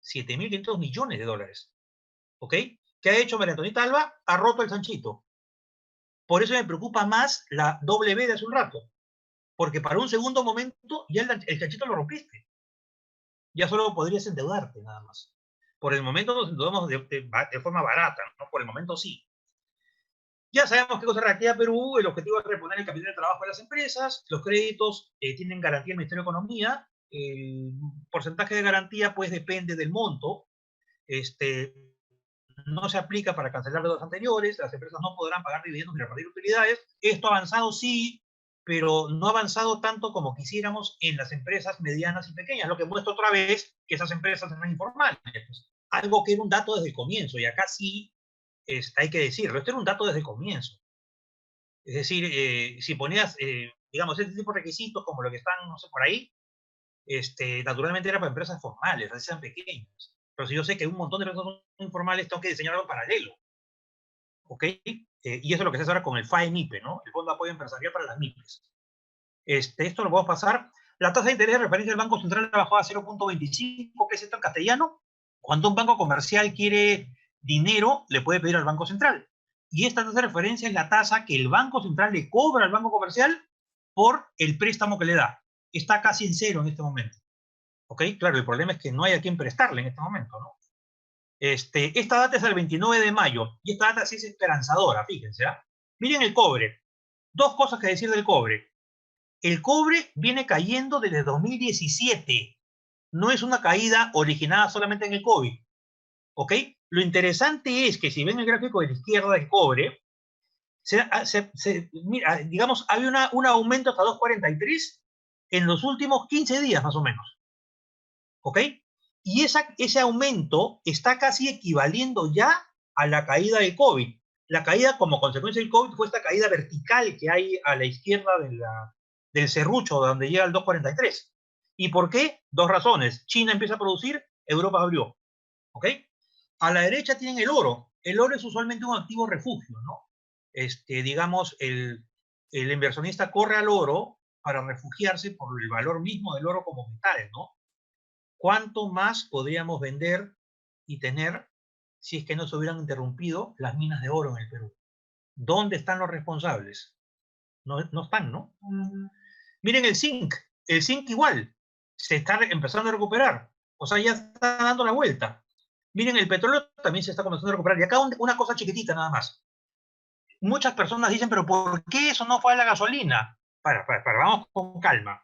7.500 millones de dólares. ¿Ok? ¿Qué ha hecho María Antonieta Alba? Ha roto el chanchito. Por eso me preocupa más la W de hace un rato. Porque para un segundo momento ya el chanchito lo rompiste. Ya solo podrías endeudarte, nada más. Por el momento nos endeudamos de forma barata, ¿no? Por el momento sí. Ya sabemos qué cosa reactiva Perú. El objetivo es reponer el capital de trabajo de las empresas. Los créditos tienen garantía del Ministerio de Economía. El porcentaje de garantía, pues, depende del monto. No se aplica para cancelar deudas anteriores. Las empresas no podrán pagar dividendos ni repartir utilidades. Esto ha avanzado, sí, pero no ha avanzado tanto como quisiéramos en las empresas medianas y pequeñas, lo que muestra otra vez que esas empresas eran informales. Pues, algo que era un dato desde el comienzo, y acá sí hay que decirlo, esto era un dato desde el comienzo. Es decir, si ponías, digamos, este tipo de requisitos como lo que están, no sé, por ahí, naturalmente era para empresas formales, así sean pequeñas. Pero si yo sé que un montón de empresas son informales, tengo que diseñar algo paralelo. ¿Ok? Y eso es lo que se hace ahora con el FAE-MIPE, ¿no? El Fondo de Apoyo Empresarial para las MIPES. Esto lo podemos pasar. La tasa de interés de referencia del Banco Central bajó a 0,25. ¿Qué es esto en castellano? Cuando un banco comercial quiere dinero, le puede pedir al Banco Central. Y esta tasa de referencia es la tasa que el Banco Central le cobra al Banco Comercial por el préstamo que le da. Está casi en cero en este momento. ¿Ok? Claro, el problema es que no hay a quien prestarle en este momento, ¿no? Esta data es del 29 de mayo y esta data sí es esperanzadora, fíjense. ¿Ah? Miren el cobre. Dos cosas que decir del cobre. El cobre viene cayendo desde 2017. No es una caída originada solamente en el COVID. ¿Ok? Lo interesante es que si ven el gráfico de la izquierda del cobre, mira, digamos, había un aumento hasta 2,43 en los últimos 15 días más o menos. ¿Ok? Y ese aumento está casi equivaliendo ya a la caída del COVID. La caída como consecuencia del COVID fue esta caída vertical que hay a la izquierda del serrucho, donde llega el 2,43. ¿Y por qué? Dos razones. China empieza a producir, Europa abrió. ¿Ok? A la derecha tienen el oro. El oro es usualmente un activo refugio, ¿no? Digamos, el inversionista corre al oro para refugiarse por el valor mismo del oro como metal, ¿no? ¿Cuánto más podríamos vender y tener si es que no se hubieran interrumpido las minas de oro en el Perú? ¿Dónde están los responsables? No, no están, ¿no? Miren el zinc. El zinc igual. Se está empezando a recuperar. O sea, ya está dando la vuelta. Miren, el petróleo también se está comenzando a recuperar. Y acá una cosa chiquitita nada más. Muchas personas dicen, pero ¿por qué eso no fue a la gasolina? Vamos con calma.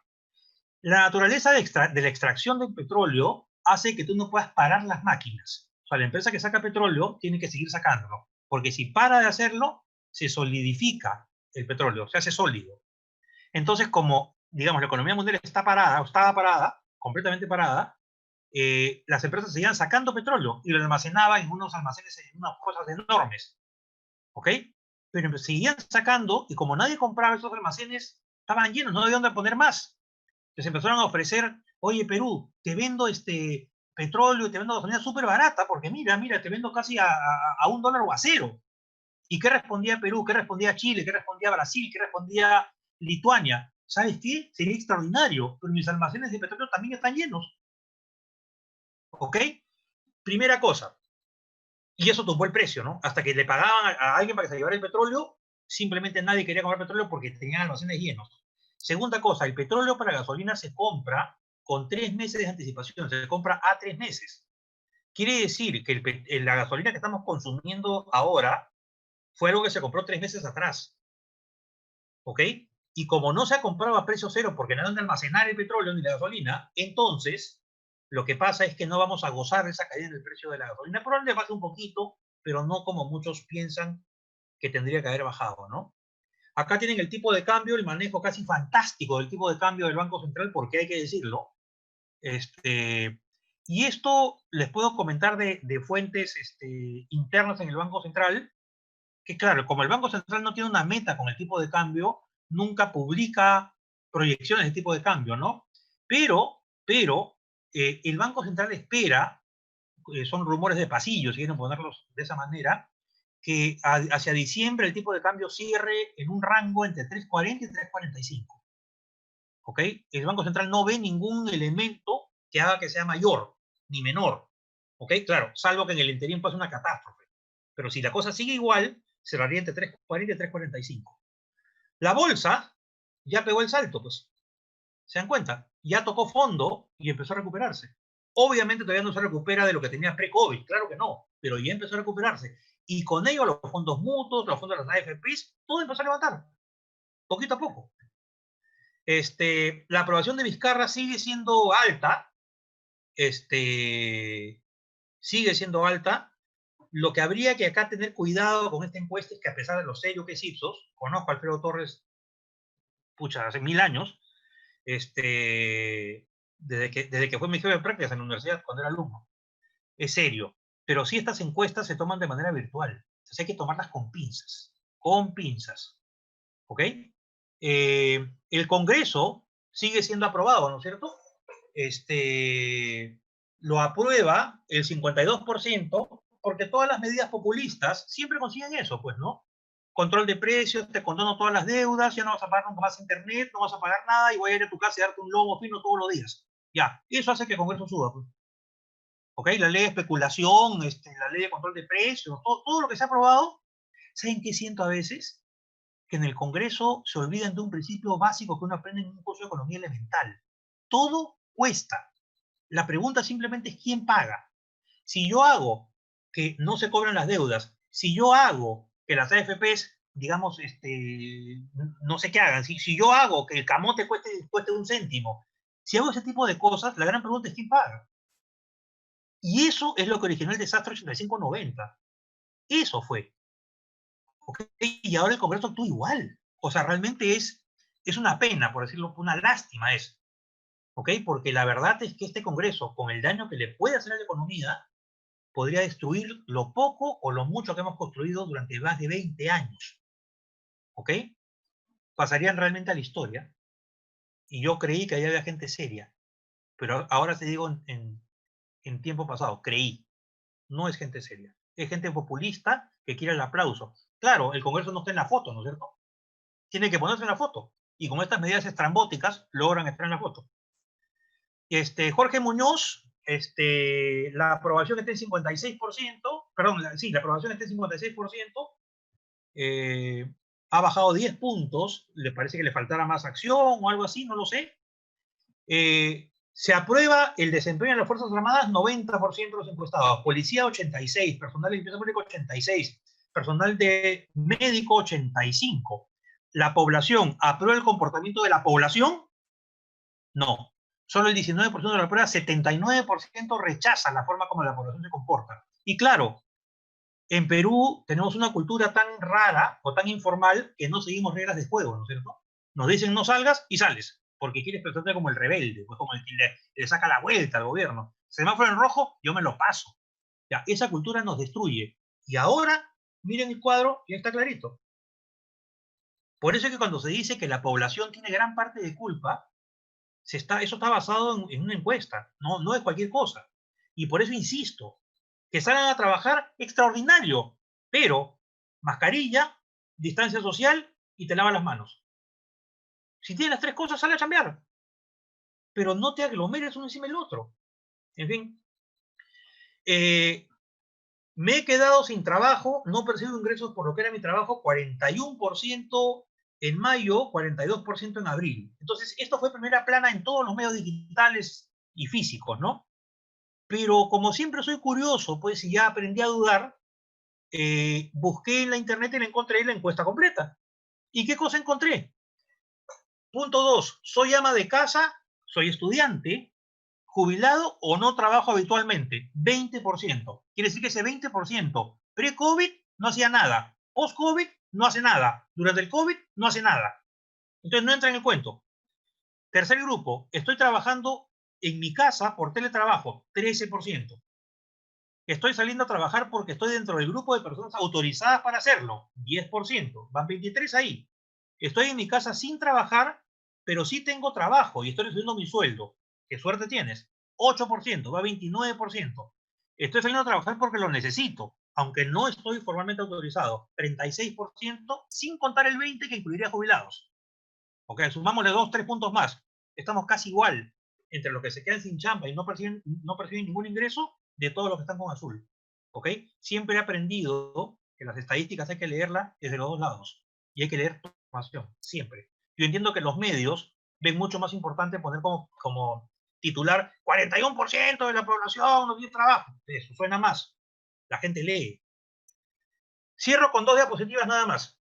La naturaleza de la extracción del petróleo hace que tú no puedas parar las máquinas. O sea, la empresa que saca petróleo tiene que seguir sacándolo, porque si para de hacerlo, se solidifica el petróleo, se hace sólido. Entonces, como, digamos, la economía mundial está parada, o estaba parada, completamente parada, las empresas seguían sacando petróleo y lo almacenaban en unos almacenes, en unas cosas enormes. ¿Ok? Pero seguían sacando y como nadie compraba esos almacenes, estaban llenos, no había dónde poner más. Entonces empezaron a ofrecer, oye Perú, te vendo petróleo, te vendo gasolina súper barata, porque mira, te vendo casi a $1 o a cero. ¿Y qué respondía Perú? ¿Qué respondía Chile? ¿Qué respondía Brasil? ¿Qué respondía Lituania? ¿Sabes qué? Sería extraordinario, pero mis almacenes de petróleo también están llenos. ¿Ok? Primera cosa. Y eso tumbó el precio, ¿no? Hasta que le pagaban a alguien para que se llevara el petróleo, simplemente nadie quería comprar petróleo porque tenían almacenes llenos. Segunda cosa, el petróleo para gasolina se compra con 3 meses de anticipación, se compra a 3 meses. Quiere decir que la gasolina que estamos consumiendo ahora fue algo que se compró 3 meses atrás. ¿Ok? Y como no se ha comprado a precio cero porque no hay donde almacenar el petróleo ni la gasolina, entonces lo que pasa es que no vamos a gozar de esa caída en el precio de la gasolina. Probablemente baje un poquito, pero no como muchos piensan que tendría que haber bajado, ¿no? Acá tienen el tipo de cambio, el manejo casi fantástico del tipo de cambio del Banco Central, porque hay que decirlo. Y esto les puedo comentar de fuentes internas en el Banco Central, que claro, como el Banco Central no tiene una meta con el tipo de cambio, nunca publica proyecciones de tipo de cambio, ¿no? Pero el Banco Central espera, son rumores de pasillo, si quieren ponerlos de esa manera, que hacia diciembre el tipo de cambio cierre en un rango entre 3,40 y 3,45. ¿Ok? El Banco Central no ve ningún elemento que haga que sea mayor ni menor. ¿Ok? Claro, salvo que en el interín pase una catástrofe. Pero si la cosa sigue igual, cerraría entre 3,40 y 3,45. La bolsa ya pegó el salto, pues. ¿Se dan cuenta? Ya tocó fondo y empezó a recuperarse. Obviamente todavía no se recupera de lo que tenía pre-COVID, claro que no, pero ya empezó a recuperarse. Y con ello los fondos mutuos, los fondos de las AFPs, todo empezó a levantar, poquito a poco. La aprobación de Vizcarra sigue siendo alta, sigue siendo alta. Lo que habría que acá tener cuidado con esta encuesta es que a pesar de lo serio que es Ipsos, conozco a Alfredo Torres pucha, hace 1000 años, desde que fue mi jefe de prácticas en la universidad cuando era alumno. Es serio. Pero sí, estas encuestas se toman de manera virtual. Entonces hay que tomarlas con pinzas. Con pinzas. ¿Ok? El Congreso sigue siendo aprobado, ¿no es cierto? Lo aprueba el 52%, porque todas las medidas populistas siempre consiguen eso, pues, ¿no? Control de precios, te condono todas las deudas, ya no vas a pagar nunca más internet, no vas a pagar nada y voy a ir a tu casa y darte un lomo fino todos los días. Ya, eso hace que el Congreso suba, pues. ¿Ok? La ley de especulación, la ley de control de precios, todo lo que se ha aprobado, ¿saben qué siento a veces? Que en el Congreso se olvidan de un principio básico que uno aprende en un curso de economía elemental. Todo cuesta. La pregunta simplemente es quién paga. Si yo hago que no se cobran las deudas, si yo hago que las AFPs, digamos, no sé qué hagan, si yo hago que el camote cueste un céntimo, si hago ese tipo de cosas, la gran pregunta es quién paga. Y eso es lo que originó el desastre 85-90. Eso fue. ¿Okay? Y ahora el Congreso actúa igual. O sea, realmente es una pena, por decirlo, una lástima es. ¿Ok? Porque la verdad es que este Congreso, con el daño que le puede hacer a la economía, podría destruir lo poco o lo mucho que hemos construido durante más de 20 años. ¿Ok? Pasarían realmente a la historia. Y yo creí que ahí había gente seria. Pero ahora te digo en tiempo pasado, creí. No es gente seria. Es gente populista que quiere el aplauso. Claro, el Congreso no está en la foto, ¿no es cierto? Tiene que ponerse en la foto. Y con estas medidas estrambóticas logran estar en la foto. Jorge Muñoz, la aprobación está en 56%, perdón, sí, la aprobación está en 56%, ha bajado 10 puntos, le parece que le faltara más acción o algo así, no lo sé. Se aprueba el desempeño de las Fuerzas Armadas, 90% de los encuestados, policía 86, personal de limpieza pública 86, personal de médico 85. ¿La población aprueba el comportamiento de la población? No. Solo el 19% de la prueba, 79% rechaza la forma como la población se comporta. Y claro, en Perú tenemos una cultura tan rara o tan informal que no seguimos reglas de juego, ¿no es cierto? Nos dicen no salgas y sales, porque quieres presentarte como el rebelde, pues como el que le saca la vuelta al gobierno. Semáforo en rojo, yo me lo paso. Ya, esa cultura nos destruye. Y ahora, miren el cuadro, ya está clarito. Por eso es que cuando se dice que la población tiene gran parte de culpa, eso está basado en una encuesta, no es cualquier cosa. Y por eso insisto, que salgan a trabajar, extraordinario, pero mascarilla, distancia social y te lavas las manos. Si tienes las tres cosas, sale a chambear. Pero no te aglomeres uno encima del otro. En fin. Me he quedado sin trabajo, no percibo ingresos por lo que era mi trabajo, 41% en mayo, 42% en abril. Entonces, esto fue primera plana en todos los medios digitales y físicos, ¿no? Pero como siempre soy curioso, pues, y ya aprendí a dudar, busqué en la internet y le encontré la encuesta completa. ¿Y qué cosa encontré? Punto 2. Soy ama de casa, soy estudiante, jubilado o no trabajo habitualmente. 20%. Quiere decir que ese 20%, pre-COVID, no hacía nada. Post-COVID, no hace nada. Durante el COVID, no hace nada. Entonces no entra en el cuento. Tercer grupo, estoy trabajando en mi casa por teletrabajo. 13%. Estoy saliendo a trabajar porque estoy dentro del grupo de personas autorizadas para hacerlo. 10%. Van 23 ahí. Estoy en mi casa sin trabajar, pero sí tengo trabajo y estoy recibiendo mi sueldo. ¿Qué suerte tienes? 8%. Va 29%. Estoy saliendo a trabajar porque lo necesito, aunque no estoy formalmente autorizado. 36%, sin contar el 20% que incluiría jubilados. Ok, sumámosle 2, 3 puntos más. Estamos casi igual entre los que se quedan sin chamba y no perciben ningún ingreso de todos los que están con azul. ¿Ok? Siempre he aprendido que las estadísticas hay que leerlas desde los dos lados. Y hay que leer toda la información, siempre. Yo entiendo que los medios ven mucho más importante poner como titular 41% de la población no tiene trabajo. Eso suena más. La gente lee. Cierro con 2 diapositivas nada más.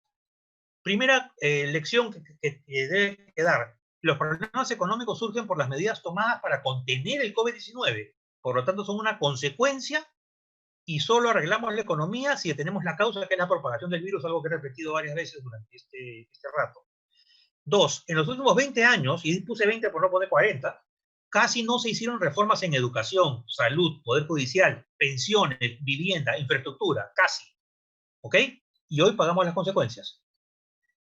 Primera lección que debe quedar. Los problemas económicos surgen por las medidas tomadas para contener el COVID-19. Por lo tanto, son una consecuencia y solo arreglamos la economía si tenemos la causa, que es la propagación del virus, algo que he repetido varias veces durante este rato. Dos, en los últimos 20 años, y puse 20 por no poner 40, casi no se hicieron reformas en educación, salud, poder judicial, pensiones, vivienda, infraestructura, casi. ¿Ok? Y hoy pagamos las consecuencias.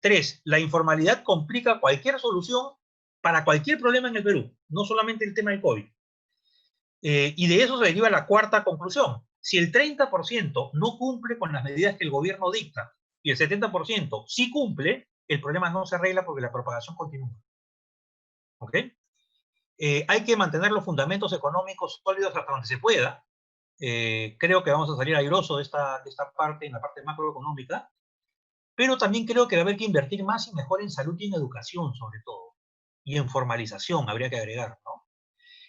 Tres, la informalidad complica cualquier solución para cualquier problema en el Perú, no solamente el tema del COVID. Y de eso se deriva la cuarta conclusión. Si el 30% no cumple con las medidas que el gobierno dicta y el 70% sí cumple, el problema no se arregla porque la propagación continúa. ¿Ok? Hay que mantener los fundamentos económicos sólidos hasta donde se pueda. Creo que vamos a salir airoso de esta parte, en la parte macroeconómica, pero también creo que va a haber que invertir más y mejor en salud y en educación, sobre todo, y en formalización, habría que agregar, ¿no?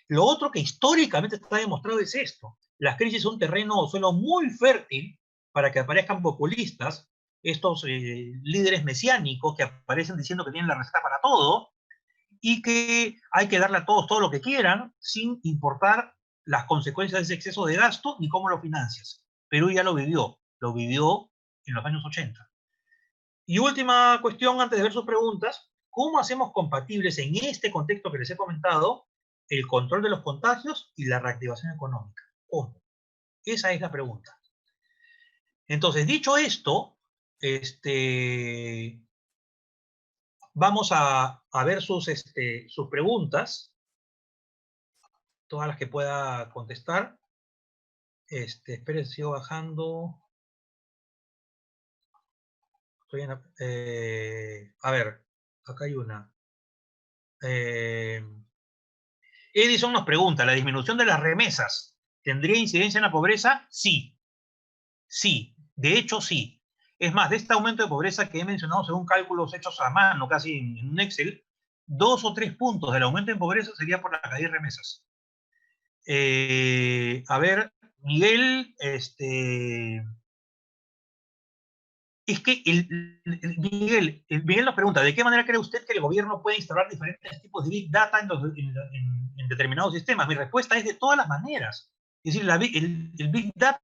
Lo otro que históricamente está demostrado es esto. Las crisis son terreno o suelo muy fértil para que aparezcan populistas, estos líderes mesiánicos que aparecen diciendo que tienen la receta para todo y que hay que darle a todos todo lo que quieran sin importar las consecuencias de ese exceso de gasto ni cómo lo financias. Perú ya lo vivió en los años 80. Y última cuestión antes de ver sus preguntas, ¿cómo hacemos compatibles en este contexto que les he comentado el control de los contagios y la reactivación económica? ¿Cómo? Esa es la pregunta. Entonces, dicho esto, vamos a ver sus preguntas, todas las que pueda contestar. Esperen, sigo bajando. Estoy en a ver, acá hay una. Edison nos pregunta, ¿la disminución de las remesas tendría incidencia en la pobreza? Sí. Sí, de hecho sí. Es más, de este aumento de pobreza que he mencionado según cálculos hechos a mano, casi en un Excel, 2 o 3 puntos del aumento en pobreza sería por la caída de remesas. A ver, Miguel, es que Miguel nos pregunta, ¿de qué manera cree usted que el gobierno puede instalar diferentes tipos de Big Data en determinados sistemas? Mi respuesta es de todas las maneras. Es decir, el Big Data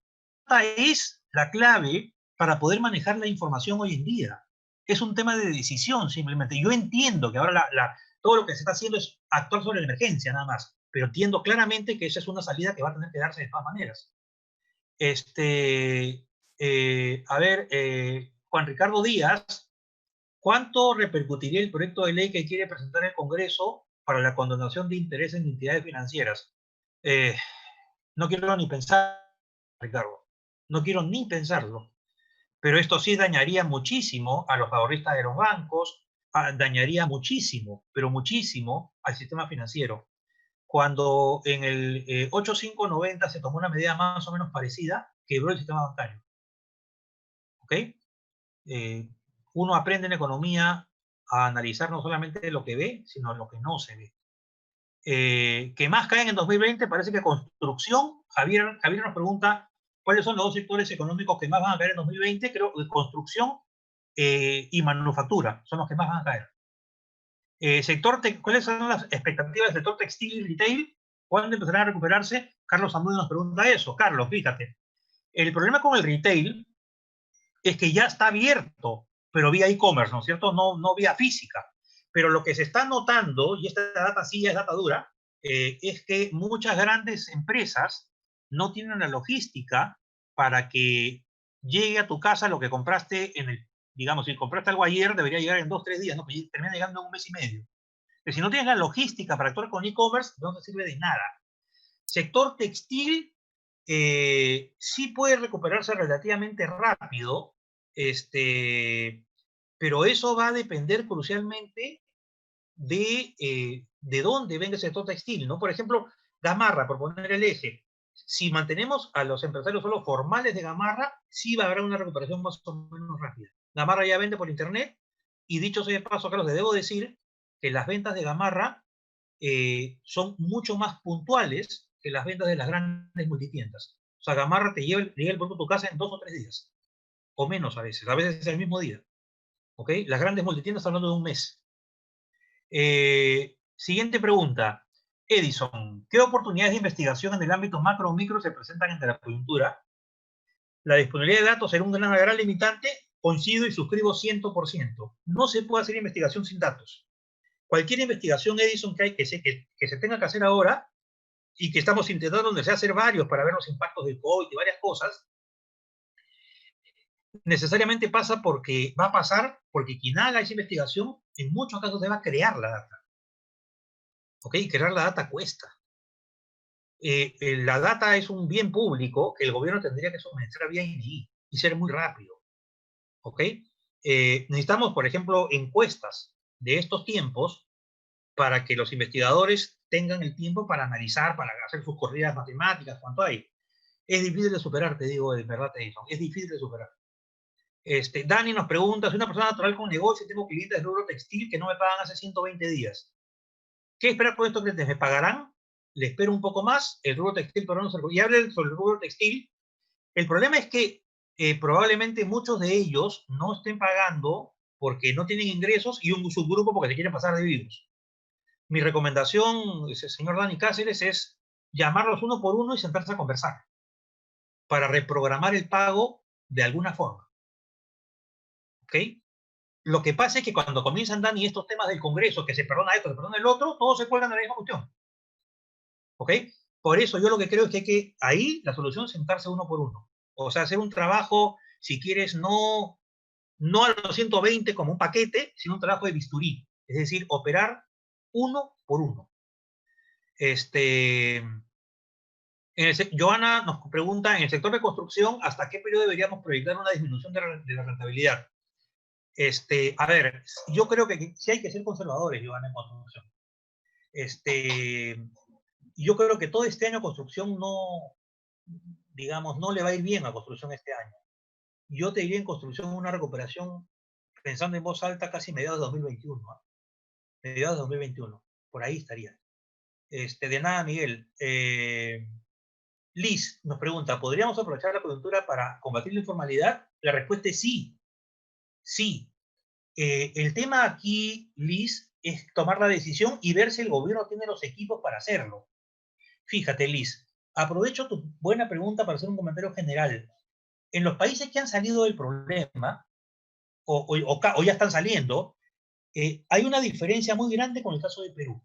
es la clave para poder manejar la información hoy en día. Es un tema de decisión, simplemente. Yo entiendo que ahora todo lo que se está haciendo es actuar sobre la emergencia, nada más. Pero entiendo claramente que esa es una salida que va a tener que darse de todas maneras. A ver, Juan Ricardo Díaz, ¿cuánto repercutiría el proyecto de ley que quiere presentar el Congreso para la condonación de intereses en entidades financieras? No quiero ni pensar, Ricardo, no quiero ni pensarlo, pero esto sí dañaría muchísimo a los ahorristas de los bancos, dañaría muchísimo, pero muchísimo al sistema financiero. Cuando en el 8590 se tomó una medida más o menos parecida, quebró el sistema bancario. ¿Ok? Uno aprende en economía a analizar no solamente lo que ve, sino lo que no se ve. ¿Qué más caen en 2020? Parece que construcción. Javier nos pregunta cuáles son los dos sectores económicos que más van a caer en 2020. Creo que construcción y manufactura son los que más van a caer. ¿Cuáles son las expectativas del sector textil y retail? ¿Cuándo empezarán a recuperarse? Carlos Samuel nos pregunta eso. Carlos, fíjate. El problema con el retail es que ya está abierto, pero vía e-commerce, ¿no es cierto? No vía física. Pero lo que se está notando, y esta data sí ya es data dura, es que muchas grandes empresas no tienen la logística para que llegue a tu casa lo que compraste digamos, si compraste algo ayer, debería llegar en 2 o 3 días, ¿no? Pues termina llegando en 1 mes y medio. Pero si no tienes la logística para actuar con e-commerce, no te sirve de nada. Sector textil, sí puede recuperarse relativamente rápido, pero eso va a depender crucialmente de dónde venga el sector textil, ¿no? Por ejemplo, Gamarra, por poner el eje, si mantenemos a los empresarios solo formales de Gamarra, sí va a haber una recuperación más o menos rápida. Gamarra ya vende por internet, y dicho sea de paso, Carlos, le debo decir que las ventas de Gamarra son mucho más puntuales que las ventas de las grandes multitiendas. O sea, Gamarra te llega el producto a tu casa en 2 o 3 días, o menos a veces es el mismo día. ¿Ok? Las grandes multitiendas están hablando de un mes. Siguiente pregunta. Edison, ¿qué oportunidades de investigación en el ámbito macro o micro se presentan entre la coyuntura? La disponibilidad de datos será un gran limitante. coincido y suscribo 100%. No se puede hacer investigación sin datos. Cualquier investigación, Edison, que se tenga que hacer ahora, y que estamos intentando donde sea hacer varios para ver los impactos del COVID y varias cosas, necesariamente va a pasar porque quien haga esa investigación, en muchos casos deba crear la data. ¿Ok? Crear la data cuesta. La data es un bien público que el gobierno tendría que suministrar vía INEI y ser muy rápido. ¿Ok? Necesitamos, por ejemplo, encuestas de estos tiempos para que los investigadores tengan el tiempo para analizar, para hacer sus corridas matemáticas, cuánto hay. Es difícil de superar, te digo, de verdad, Edison. Es difícil de superar. Dani nos pregunta, soy una persona natural con negocio y tengo clientes del rubro textil que no me pagan hace 120 días. ¿Qué esperar con estos clientes? ¿Me pagarán? Le espero un poco más. El rubro textil, pero no se... Y hable sobre el rubro textil. El problema es que probablemente muchos de ellos no estén pagando porque no tienen ingresos y un subgrupo porque se quieren pasar de vivos. Mi recomendación, señor Dani Cáceres, es llamarlos uno por uno y sentarse a conversar para reprogramar el pago de alguna forma. ¿Ok? Lo que pasa es que cuando comienzan, Dani, estos temas del Congreso, que se perdona esto, se perdona el otro, todos se cuelgan de la misma cuestión. ¿Ok? Por eso yo lo que creo es que hay que, ahí la solución es sentarse uno por uno. O sea, hacer un trabajo, si quieres, no a los 120 como un paquete, sino un trabajo de bisturí. Es decir, operar uno por uno. Joana nos pregunta, en el sector de construcción, ¿hasta qué periodo deberíamos proyectar una disminución de la rentabilidad? A ver, yo creo que sí hay que ser conservadores, Joana, en construcción. Yo creo que todo este año construcción no, digamos, no le va a ir bien a construcción este año. Yo te diría en construcción una recuperación, pensando en voz alta, casi mediados de 2021. ¿eh? Mediados de 2021. Por ahí estaría. De nada, Miguel. Liz nos pregunta, ¿podríamos aprovechar la coyuntura para combatir la informalidad? La respuesta es sí. Sí. El tema aquí, Liz, es tomar la decisión y ver si el gobierno tiene los equipos para hacerlo. Fíjate, Liz, aprovecho tu buena pregunta para hacer un comentario general. En los países que han salido del problema, o ya están saliendo, hay una diferencia muy grande con el caso de Perú.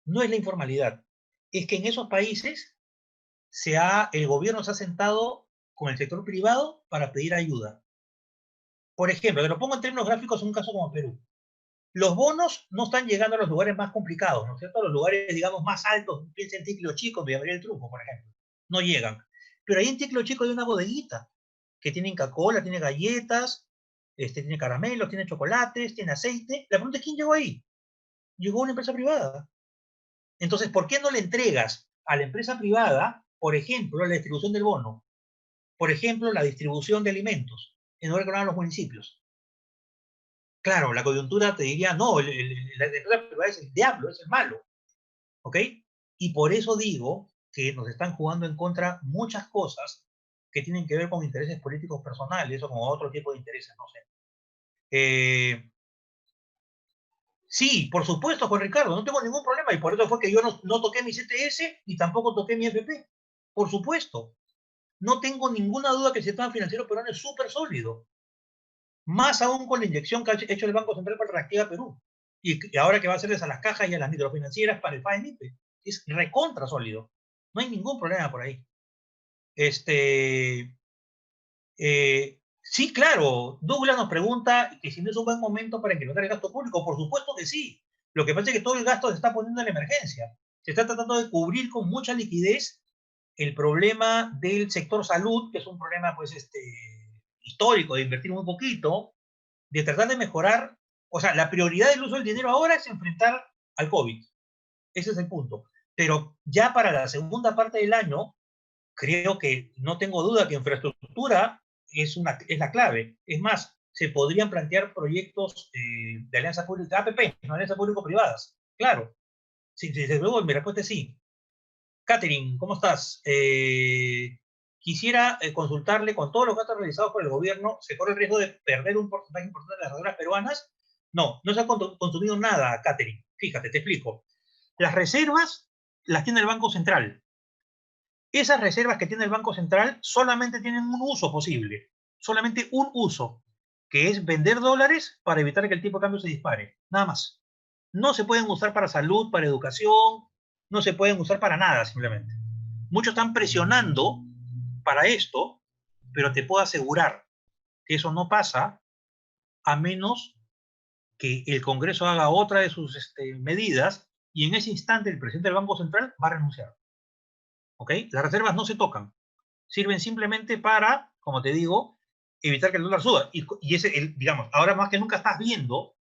No es la informalidad, es que en esos países el gobierno se ha sentado con el sector privado para pedir ayuda. Por ejemplo, te lo pongo en términos gráficos en un caso como Perú. Los bonos no están llegando a los lugares más complicados, ¿no es cierto? A los lugares, digamos, más altos, piensa en Ticlo Chico, en Villa del Truco, por ejemplo. No llegan. Pero ahí en Ticlo Chico hay una bodeguita que tiene Coca-Cola, tiene galletas, tiene caramelos, tiene chocolates, tiene aceite. La pregunta es, ¿quién llegó ahí? Llegó una empresa privada. Entonces, ¿por qué no le entregas a la empresa privada, por ejemplo, la distribución del bono? Por ejemplo, la distribución de alimentos, en lugar de que lo hagan los municipios. Claro, la coyuntura te diría, no, la empresa privada es el diablo, es el malo. ¿Ok? Y por eso digo que nos están jugando en contra muchas cosas que tienen que ver con intereses políticos personales o con otro tipo de intereses, no sé. Sí, por supuesto, Juan Ricardo, no tengo ningún problema y por eso fue que yo no toqué mi CTS y tampoco toqué mi FP. Por supuesto. No tengo ninguna duda que el sistema financiero peruano es súper sólido. Más aún con la inyección que ha hecho el Banco Central para Reactiva Perú. Y ahora que va a hacerles a las cajas y a las microfinancieras para el FAENIPE. Es recontra sólido. No hay ningún problema por ahí. Sí, claro. Douglas nos pregunta que si no es un buen momento para incrementar el gasto público. Por supuesto que sí. Lo que pasa es que todo el gasto se está poniendo en la emergencia. Se está tratando de cubrir con mucha liquidez el problema del sector salud, que es un problema, pues, histórico, de invertir muy poquito, de tratar de mejorar. O sea, la prioridad del uso del dinero ahora es enfrentar al COVID. Ese es el punto. Pero ya para la segunda parte del año, creo que no tengo duda que infraestructura es la clave. Es más, se podrían plantear proyectos de alianza pública, APP, no alianzas público-privadas. Claro. Sí, desde luego, mi respuesta es sí. Catherine, ¿cómo estás? Quisiera consultarle, con todos los gastos realizados por el gobierno, ¿se corre el riesgo de perder un porcentaje importante de las reservas peruanas? No se ha consumido nada, Catherine. Fíjate, te explico. Las reservas las tiene el Banco Central. Esas reservas que tiene el Banco Central solamente tienen un uso posible, solamente un uso, que es vender dólares para evitar que el tipo de cambio se dispare. Nada más. No se pueden usar para salud, para educación, no se pueden usar para nada simplemente. Muchos están presionando para esto, pero te puedo asegurar que eso no pasa a menos que el Congreso haga otra de sus medidas y en ese instante el presidente del Banco Central va a renunciar. ¿Ok? Las reservas no se tocan. Sirven simplemente para, como te digo, evitar que el dólar suba. Y ese, digamos, ahora más que nunca estás viendo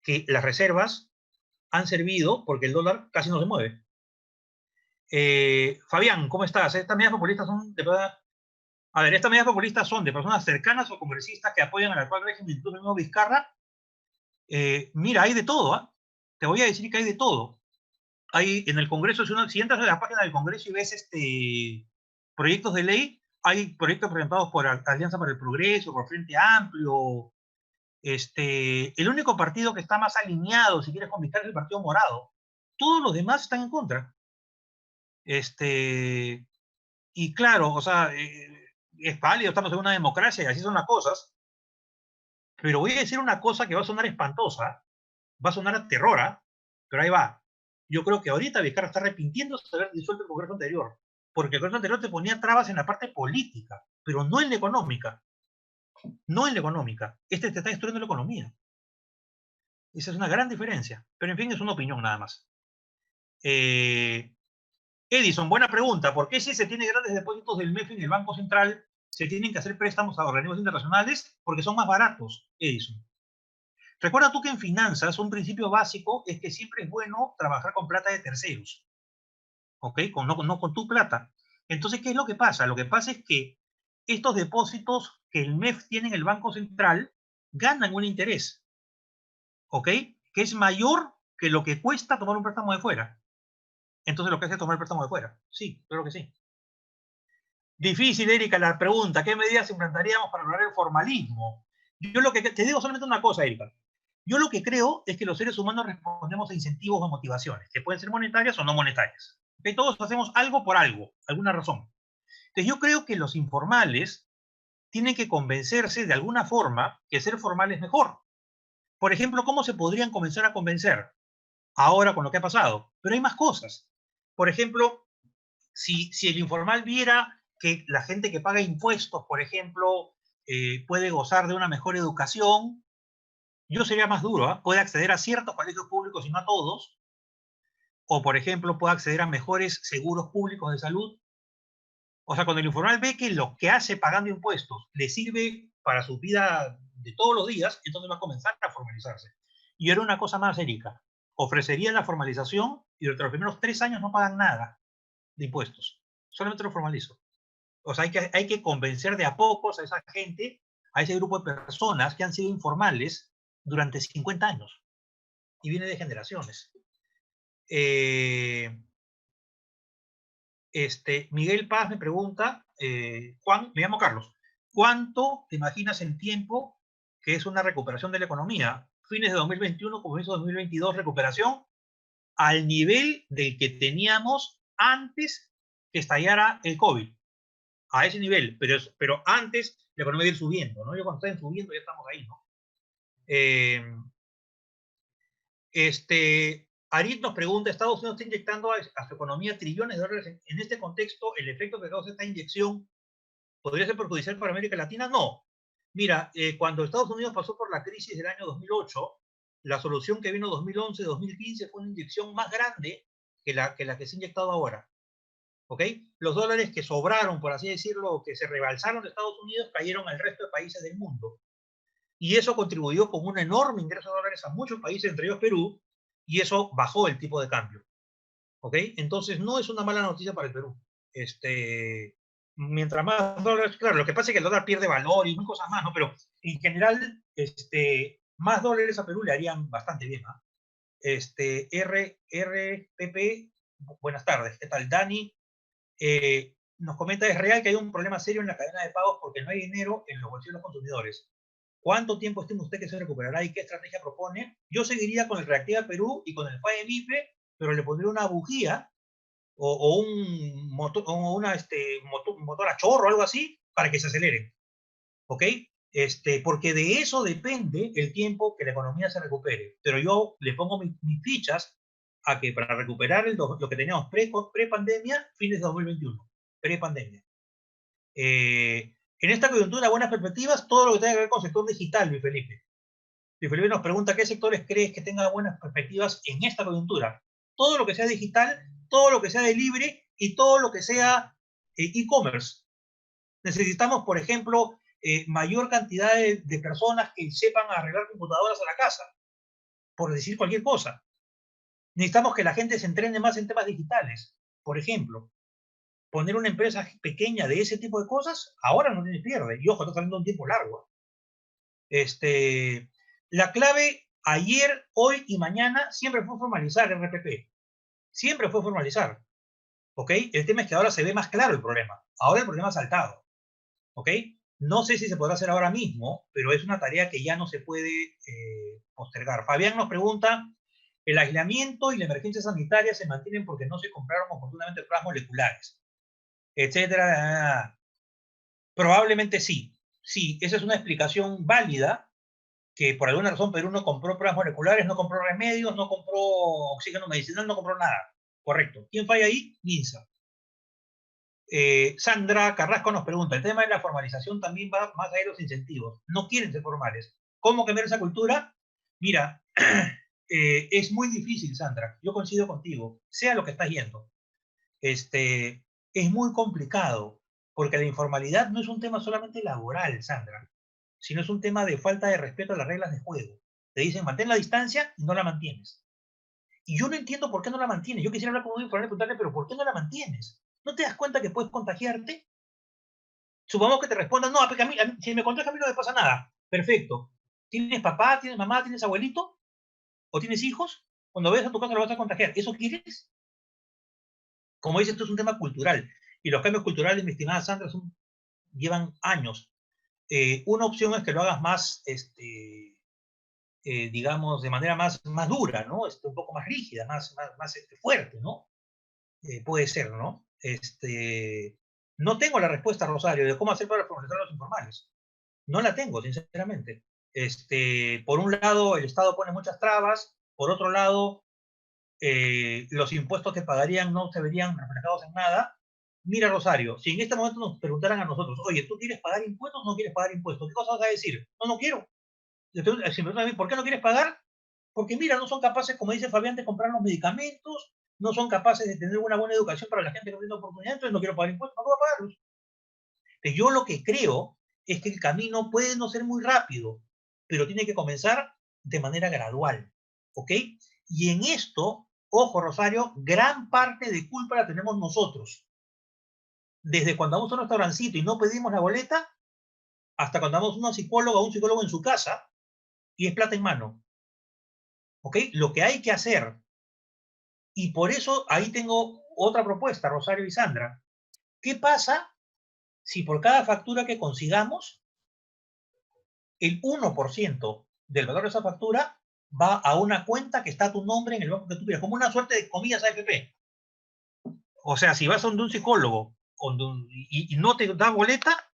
que las reservas han servido porque el dólar casi no se mueve. Fabián, ¿cómo estás? Estas medidas populistas son de verdad. A ver, estas medidas populistas son de personas cercanas o congresistas que apoyan al actual régimen, incluso el mismo Vizcarra. Mira, hay de todo, ¿ah? Te voy a decir que hay de todo. Hay en el Congreso, si entras a la página del Congreso y ves proyectos de ley, hay proyectos presentados por Alianza para el Progreso, por Frente Amplio. El único partido que está más alineado, si quieres convictar, es el Partido Morado. Todos los demás están en contra. Y claro, o sea, es válido, estamos en una democracia y así son las cosas. Pero voy a decir una cosa que va a sonar espantosa, va a sonar a terror, ¿ah? Pero ahí va. Yo creo que ahorita Vizcarra está arrepintiéndose de haber disuelto el Congreso anterior, porque el Congreso anterior te ponía trabas en la parte política, pero no en la económica. No en la económica. Este te está destruyendo la economía. Esa es una gran diferencia. Pero en fin, es una opinión nada más. Edison, buena pregunta. ¿Por qué si se tiene grandes depósitos del MEF en el Banco Central, se tienen que hacer préstamos a organismos internacionales? Porque son más baratos, Edison. Recuerda tú que en finanzas un principio básico es que siempre es bueno trabajar con plata de terceros, ¿ok? No con tu plata. Entonces, ¿qué es lo que pasa? Lo que pasa es que estos depósitos que el MEF tiene en el Banco Central ganan un interés, ¿ok? Que es mayor que lo que cuesta tomar un préstamo de fuera. Entonces, lo que hace es tomar el préstamo de fuera. Sí, claro que sí. Difícil, Erika, la pregunta. ¿Qué medidas implantaríamos para lograr el formalismo? Yo lo que te digo solamente una cosa, Erika. Yo lo que creo es que los seres humanos respondemos a incentivos o motivaciones, que pueden ser monetarias o no monetarias. ¿Okay? Todos hacemos algo por algo, alguna razón. Entonces yo creo que los informales tienen que convencerse de alguna forma que ser formal es mejor. Por ejemplo, ¿cómo se podrían comenzar a convencer ahora con lo que ha pasado? Pero hay más cosas. Por ejemplo, si el informal viera que la gente que paga impuestos, por ejemplo, puede gozar de una mejor educación, yo sería más duro, ¿eh? Puede acceder a ciertos colegios públicos y no a todos, o por ejemplo puede acceder a mejores seguros públicos de salud. O sea, cuando el informal ve que lo que hace pagando impuestos le sirve para su vida de todos los días, entonces va a comenzar a formalizarse. Y era una cosa más, Erika. Ofrecería la formalización y durante los primeros 3 años no pagan nada de impuestos. Solamente lo formalizo. O sea, hay que convencer de a pocos a esa gente, a ese grupo de personas que han sido informales durante 50 años. Y viene de generaciones. Miguel Paz me pregunta, Juan, me llamo Carlos, ¿cuánto te imaginas en tiempo que es una recuperación de la economía? Fines de 2021, comienzo de 2022, recuperación al nivel del que teníamos antes que estallara el COVID. A ese nivel, pero antes la economía iba a ir subiendo, ¿no? Yo cuando estén subiendo ya estamos ahí, ¿no? Arit nos pregunta, ¿Estados Unidos está inyectando a su economía trillones de dólares? En este contexto, ¿el efecto que causa esta inyección podría ser perjudicial para América Latina? No. Mira, cuando Estados Unidos pasó por la crisis del año 2008, la solución que vino 2011-2015 fue una inyección más grande que la que se ha inyectado ahora. ¿Ok? Los dólares que sobraron, por así decirlo, que se rebalsaron de Estados Unidos, cayeron al resto de países del mundo. Y eso contribuyó con un enorme ingreso de dólares a muchos países, entre ellos Perú, y eso bajó el tipo de cambio. ¿Ok? Entonces no es una mala noticia para el Perú. Mientras más dólares, claro, lo que pasa es que el dólar pierde valor y cosas más, ¿no? Pero en general, más dólares a Perú le harían bastante bien, ¿no? RPP, buenas tardes, ¿qué tal? Dani nos comenta, es real que hay un problema serio en la cadena de pagos porque no hay dinero en los bolsillos de los consumidores. ¿Cuánto tiempo estima usted que se recuperará y qué estrategia propone? Yo seguiría con el Reactiva Perú y con el FAEMIPE, pero le pondría una bujía o un motor, o una, motor a chorro o algo así para que se aceleren. ¿Ok? Porque de eso depende el tiempo que la economía se recupere. Pero yo le pongo mis fichas a que para recuperar lo que teníamos pre-pandemia, fines de 2021, pre-pandemia. En esta coyuntura, buenas perspectivas, todo lo que tenga que ver con el sector digital, Luis Felipe. Luis Felipe nos pregunta qué sectores crees que tengan buenas perspectivas en esta coyuntura. Todo lo que sea digital, todo lo que sea de libre y todo lo que sea e-commerce. Necesitamos, por ejemplo, mayor cantidad de personas que sepan arreglar computadoras a la casa, por decir cualquier cosa. Necesitamos que la gente se entrene más en temas digitales. Por ejemplo, poner una empresa pequeña de ese tipo de cosas, ahora no tiene pierde. Y ojo, está saliendo un tiempo largo. La clave ayer, hoy y mañana siempre fue formalizar el RPP. Siempre fue formalizar. ¿Ok? El tema es que ahora se ve más claro el problema. Ahora el problema ha saltado. ¿Ok? No sé si se podrá hacer ahora mismo, pero es una tarea que ya no se puede postergar. Fabián nos pregunta, ¿el aislamiento y la emergencia sanitaria se mantienen porque no se compraron oportunamente pruebas moleculares? Etcétera. Probablemente sí. Sí, esa es una explicación válida, que por alguna razón Perú no compró pruebas moleculares, no compró remedios, no compró oxígeno medicinal, no compró nada. Correcto. ¿Quién falla ahí? MINSA. Sandra Carrasco nos pregunta, el tema de la formalización también va más allá de los incentivos. No quieren ser formales. ¿Cómo cambiar esa cultura? Mira, es muy difícil, Sandra. Yo coincido contigo, sea lo que estás yendo. Es muy complicado, porque la informalidad no es un tema solamente laboral, Sandra, sino es un tema de falta de respeto a las reglas de juego. Te dicen, mantén la distancia y no la mantienes. Y yo no entiendo por qué no la mantienes. Yo quisiera hablar con un informal y preguntarle, pero ¿por qué no la mantienes? ¿No te das cuenta que puedes contagiarte? Supongamos que te respondan, no, porque si me contagio a mí no me pasa nada. Perfecto. ¿Tienes papá, tienes mamá, tienes abuelito? ¿O tienes hijos? Cuando vayas a tu casa lo vas a contagiar. ¿Eso quieres? Como dices, esto es un tema cultural. Y los cambios culturales, mi estimada Sandra, llevan años. Una opción es que lo hagas más, digamos, de manera más dura, ¿no? Un poco más rígida, más fuerte, ¿no? Puede ser, ¿no? No tengo la respuesta, Rosario, de cómo hacer para formalizar los informales. No la tengo, sinceramente. Por un lado, el Estado pone muchas trabas, por otro lado, los impuestos que pagarían no se verían reflejados en nada. Mira, Rosario, si en este momento nos preguntaran a nosotros, oye, ¿tú quieres pagar impuestos o no quieres pagar impuestos? ¿Qué cosa vas a decir? No, no quiero. Si me preguntan a mí, ¿por qué no quieres pagar? Porque mira, no son capaces, como dice Fabián, de comprar los medicamentos, no son capaces de tener una buena educación para la gente que no tiene oportunidad, entonces no quiero pagar impuestos, no voy a pagarlos. Yo lo que creo es que el camino puede no ser muy rápido, pero tiene que comenzar de manera gradual, ¿ok? Y en esto, ojo Rosario, gran parte de culpa la tenemos nosotros. Desde cuando vamos a un restaurancito y no pedimos la boleta, hasta cuando vamos a una psicóloga o un psicólogo en su casa y es plata en mano, ¿ok? Lo que hay que hacer, y por eso ahí tengo otra propuesta, Rosario y Sandra. ¿Qué pasa si por cada factura que consigamos el 1% del valor de esa factura va a una cuenta que está a tu nombre en el banco que tú quieras, como una suerte de comillas AFP? O sea, si vas a un psicólogo y no te da boleta,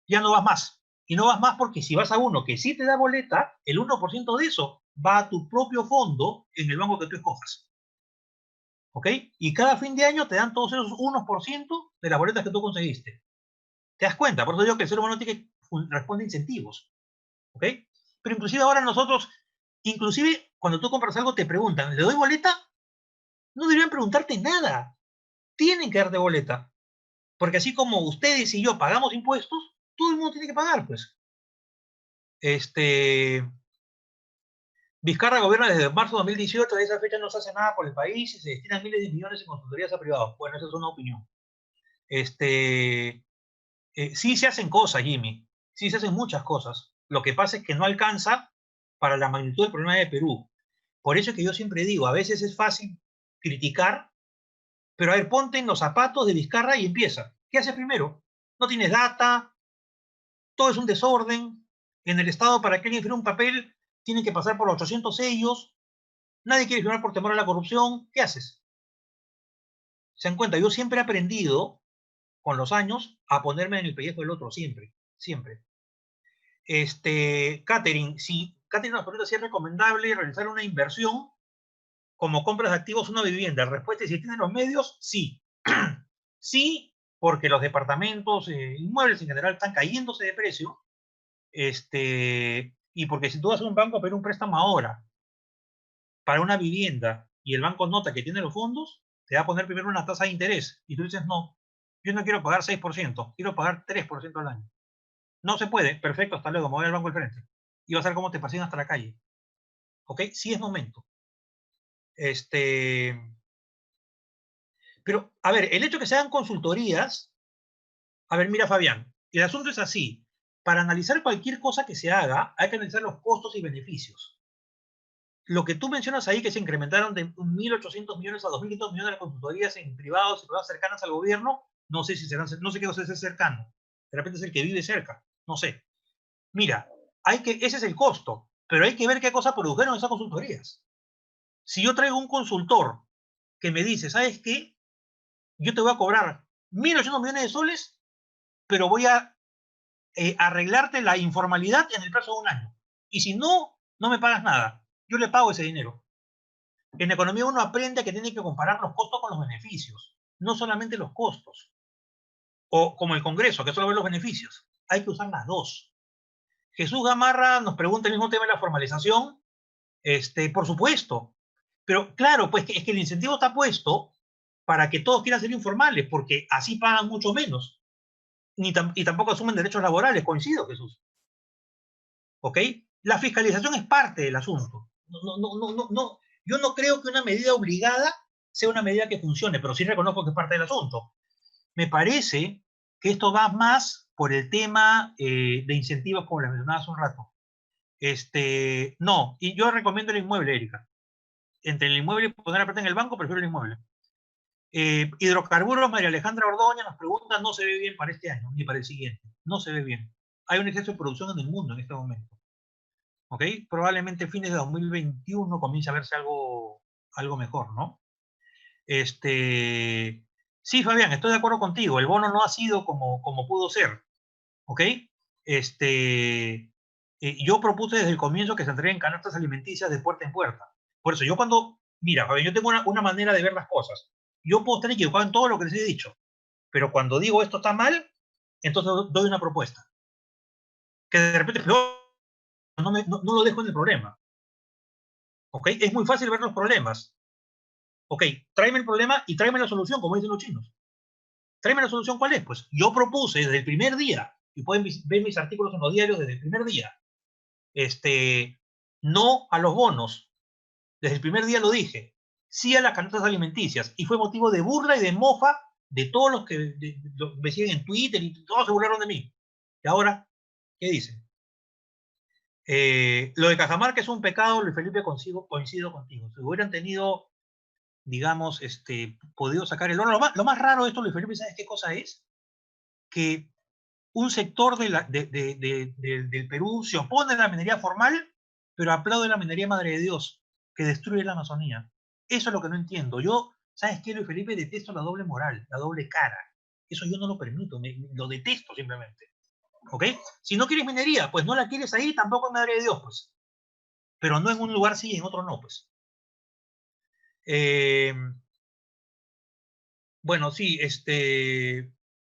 ya no vas más. Y no vas más porque si vas a uno que sí te da boleta, el 1% de eso va a tu propio fondo en el banco que tú escojas. ¿Ok? Y cada fin de año te dan todos esos 1% de las boletas que tú conseguiste. ¿Te das cuenta? Por eso digo que el ser humano tiene que responder incentivos. ¿Ok? Pero inclusive ahora nosotros, inclusive cuando tú compras algo te preguntan, ¿le doy boleta? No deberían preguntarte nada. Tienen que darte boleta. Porque así como ustedes y yo pagamos impuestos, todo el mundo tiene que pagar, pues. Vizcarra gobierna desde marzo de 2018, de esa fecha no se hace nada por el país y se destinan miles de millones en consultorías a privados. Bueno, esa es una opinión. Sí se hacen cosas, Jimmy. Sí se hacen muchas cosas. Lo que pasa es que no alcanza para la magnitud del problema de Perú. Por eso es que yo siempre digo, a veces es fácil criticar, pero a ver, ponte en los zapatos de Vizcarra y empieza. ¿Qué haces primero? No tienes data, todo es un desorden. En el Estado, para que alguien firme un papel, tiene que pasar por los 800 sellos. Nadie quiere firmar por temor a la corrupción. ¿Qué haces? Se dan cuenta, yo siempre he aprendido, con los años, a ponerme en el pellejo del otro, siempre, siempre. Catherine nos pregunta si es recomendable realizar una inversión como compras de activos una vivienda. La respuesta es si tienen los medios, sí. Sí, porque los departamentos, inmuebles en general están cayéndose de precio, y porque si tú vas a un banco a pedir un préstamo ahora para una vivienda y el banco nota que tiene los fondos, te va a poner primero una tasa de interés y tú dices, no, yo no quiero pagar 6%, quiero pagar 3% al año. No se puede, perfecto, hasta luego, me voy al banco al frente. Y vas a ver cómo te pasen hasta la calle. ¿Ok? Sí es momento. Pero, a ver, el hecho de que se hagan consultorías, a ver, mira, Fabián, el asunto es así. Para analizar cualquier cosa que se haga, hay que analizar los costos y beneficios. Lo que tú mencionas ahí, que se incrementaron de 1.800 millones a 2.500 millones de consultorías en privados y privadas cercanas al gobierno, no sé si serán, no sé qué cosa es cercano. De repente es el que vive cerca, no sé. Mira, ese es el costo, pero hay que ver qué cosa produjeron esas consultorías. Si yo traigo un consultor que me dice, ¿sabes qué? Yo te voy a cobrar 1.800 millones de soles, pero voy a arreglarte la informalidad en el plazo de un año. Y si no, no me pagas nada. Yo le pago ese dinero. En economía uno aprende que tiene que comparar los costos con los beneficios, no solamente los costos. O como el Congreso, que solo ve los beneficios. Hay que usar las dos. Jesús Gamarra nos pregunta el mismo tema de la formalización. Por supuesto. Pero claro, pues es que el incentivo está puesto para que todos quieran ser informales, porque así pagan mucho menos. Y tampoco asumen derechos laborales, coincido, Jesús. ¿Ok? La fiscalización es parte del asunto. No. Yo no creo que una medida obligada sea una medida que funcione, pero sí reconozco que es parte del asunto. Me parece que esto va más por el tema de incentivos, como les mencionaba hace un rato. No, y yo recomiendo el inmueble, Erika. Entre el inmueble y poner la plata en el banco, prefiero el inmueble. Hidrocarburos, María Alejandra Ordoña nos pregunta, no se ve bien para este año, ni para el siguiente. No se ve bien. Hay un exceso de producción en el mundo en este momento. ¿Ok? Probablemente fines de 2021 comience a verse algo mejor, ¿no? Sí, Fabián, estoy de acuerdo contigo. El bono no ha sido como pudo ser. ¿Ok? Yo propuse desde el comienzo que se entreguen canastas alimenticias de puerta en puerta. Por eso, mira, Fabián, yo tengo una manera de ver las cosas. Yo puedo estar equivocado en todo lo que les he dicho, pero cuando digo esto está mal, entonces doy una propuesta. Que de repente no lo dejo en el problema. ¿Ok? Es muy fácil ver los problemas. Ok, tráeme el problema y tráeme la solución, como dicen los chinos. Tráeme la solución, ¿cuál es? Pues yo propuse desde el primer día, y pueden ver mis artículos en los diarios desde el primer día, no a los bonos. Desde el primer día lo dije. Sí a las canastas alimenticias. Y fue motivo de burla y de mofa de todos los que me siguen en Twitter y todos se burlaron de mí. Y ahora, ¿qué dicen? Lo de Cajamarca es un pecado, Luis Felipe, coincido contigo. Si hubieran tenido, digamos, podido sacar el oro. Lo más raro de esto, Luis Felipe, ¿sabes qué cosa es? Que un sector del Perú se opone a la minería formal, pero aplaude la minería Madre de Dios, que destruye la Amazonía. Eso es lo que no entiendo. Yo, ¿sabes qué, Luis Felipe? Detesto la doble moral, la doble cara. Eso yo no lo permito, lo detesto simplemente. ¿Ok? Si no quieres minería, pues no la quieres ahí, tampoco en Madre de Dios, pues. Pero no en un lugar sí y en otro no, pues. Eh, bueno, sí,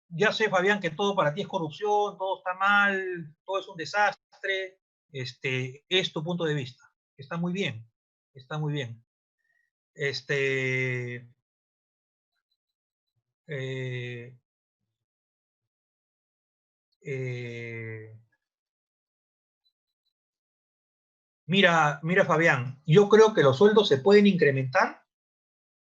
ya sé, Fabián, que todo para ti es corrupción, todo está mal, todo es un desastre. Es tu punto de vista. Está muy bien, está muy bien. Eh, eh, mira, Fabián, yo creo que los sueldos se pueden incrementar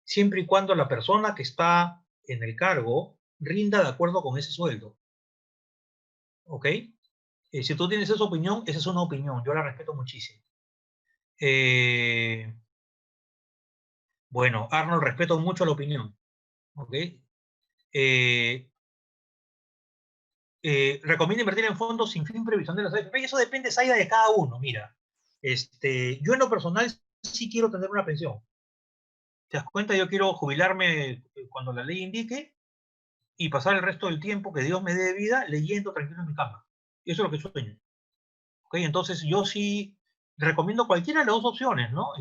siempre y cuando la persona que está en el cargo rinda de acuerdo con ese sueldo. ¿Ok? Si tú tienes esa opinión, esa es una opinión, yo la respeto muchísimo. Bueno, Arnold, respeto mucho la opinión. ¿Ok? Eh, recomiendo invertir en fondos sin fin previsión de las AFP, y eso depende, Saida, de cada uno. Mira, yo en lo personal sí quiero tener una pensión. ¿Te das cuenta? Yo quiero jubilarme cuando la ley indique y pasar el resto del tiempo que Dios me dé de vida leyendo tranquilo en mi cama. Y eso es lo que sueño. ¿Ok? Entonces yo sí recomiendo cualquiera de las dos opciones, ¿no?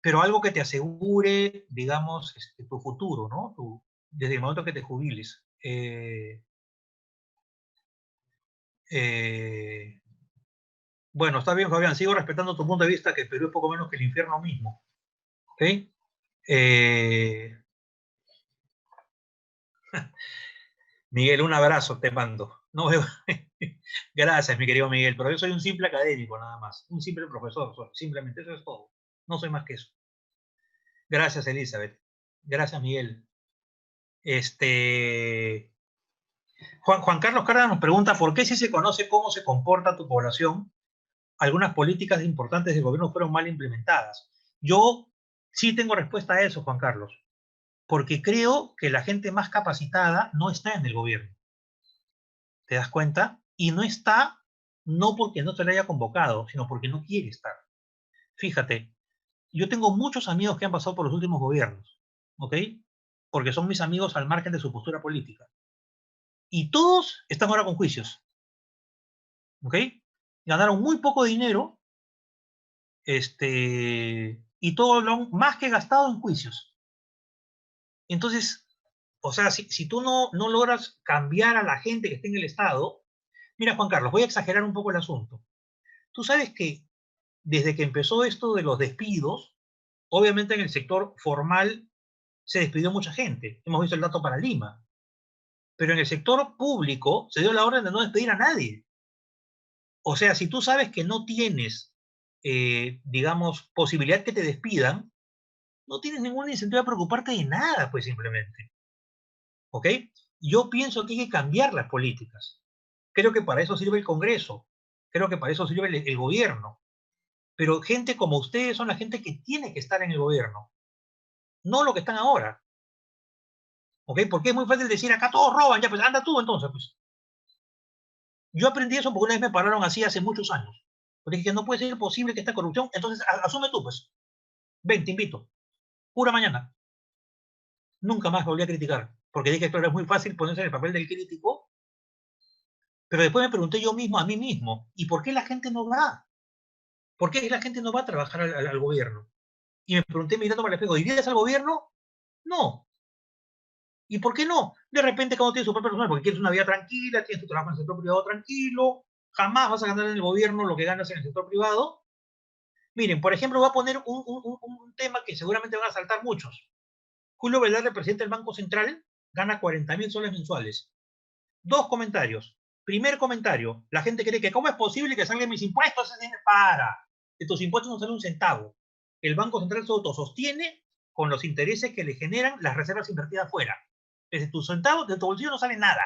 Pero algo que te asegure, digamos, tu futuro, ¿no? Desde el momento que te jubiles. Eh, bueno, está bien, Fabián, sigo respetando tu punto de vista, que Perú es poco menos que el infierno mismo. ¿Ok? Eh, Miguel, un abrazo te mando. No veo. Gracias, mi querido Miguel, pero yo soy un simple académico, nada más. Un simple profesor, simplemente eso es todo. No soy más que eso. Gracias, Elizabeth. Gracias, Miguel. Juan Carlos Cárdenas nos pregunta, ¿por qué si se conoce cómo se comporta tu población, algunas políticas importantes del gobierno fueron mal implementadas? Yo sí tengo respuesta a eso, Juan Carlos, porque creo que la gente más capacitada no está en el gobierno. ¿Te das cuenta? Y no está, no porque no se le haya convocado, sino porque no quiere estar. Fíjate, yo tengo muchos amigos que han pasado por los últimos gobiernos, ¿ok? Porque son mis amigos al margen de su postura política. Y todos están ahora con juicios, ¿ok? Ganaron muy poco dinero, y todo lo han más que gastado en juicios. Entonces, o sea, si tú no logras cambiar a la gente que está en el Estado, mira, Juan Carlos, voy a exagerar un poco el asunto. Tú sabes que desde que empezó esto de los despidos, obviamente en el sector formal se despidió mucha gente. Hemos visto el dato para Lima. Pero en el sector público se dio la orden de no despedir a nadie. O sea, si tú sabes que no tienes, digamos, posibilidad que te despidan, no tienes ningún incentivo a preocuparte de nada, pues simplemente. ¿Ok? Yo pienso que hay que cambiar las políticas. Creo que para eso sirve el Congreso. Creo que para eso sirve el gobierno. Pero gente como ustedes son la gente que tiene que estar en el gobierno, no lo que están ahora. ¿Ok? Porque es muy fácil decir, acá todos roban, ya pues anda tú entonces, pues. Yo aprendí eso porque una vez me pararon así hace muchos años. Porque dije, no puede ser posible que esta corrupción, entonces asume tú, pues. Ven, te invito. Pura mañana. Nunca más volví a criticar. Porque dije, claro, es muy fácil ponerse en el papel del crítico. Pero después me pregunté yo mismo, a mí mismo, ¿y por qué la gente no va? ¿Por qué la gente no va a trabajar al gobierno? Y me pregunté mirando para el espejo, ¿irías al gobierno? No. ¿Y por qué no? De repente, cuando tienes su propio personal, porque quieres una vida tranquila, tienes tu trabajo en el sector privado tranquilo, jamás vas a ganar en el gobierno lo que ganas en el sector privado. Miren, por ejemplo, voy a poner un tema que seguramente van a saltar muchos. Julio Velarde, presidente del Banco Central, gana 40.000 soles mensuales. Dos comentarios. Primer comentario, la gente cree que ¿cómo es posible que salgan mis impuestos? Para, de tus impuestos no sale un centavo. El Banco Central se autosostiene con los intereses que le generan las reservas invertidas fuera. Desde tus centavos, de tu bolsillo no sale nada.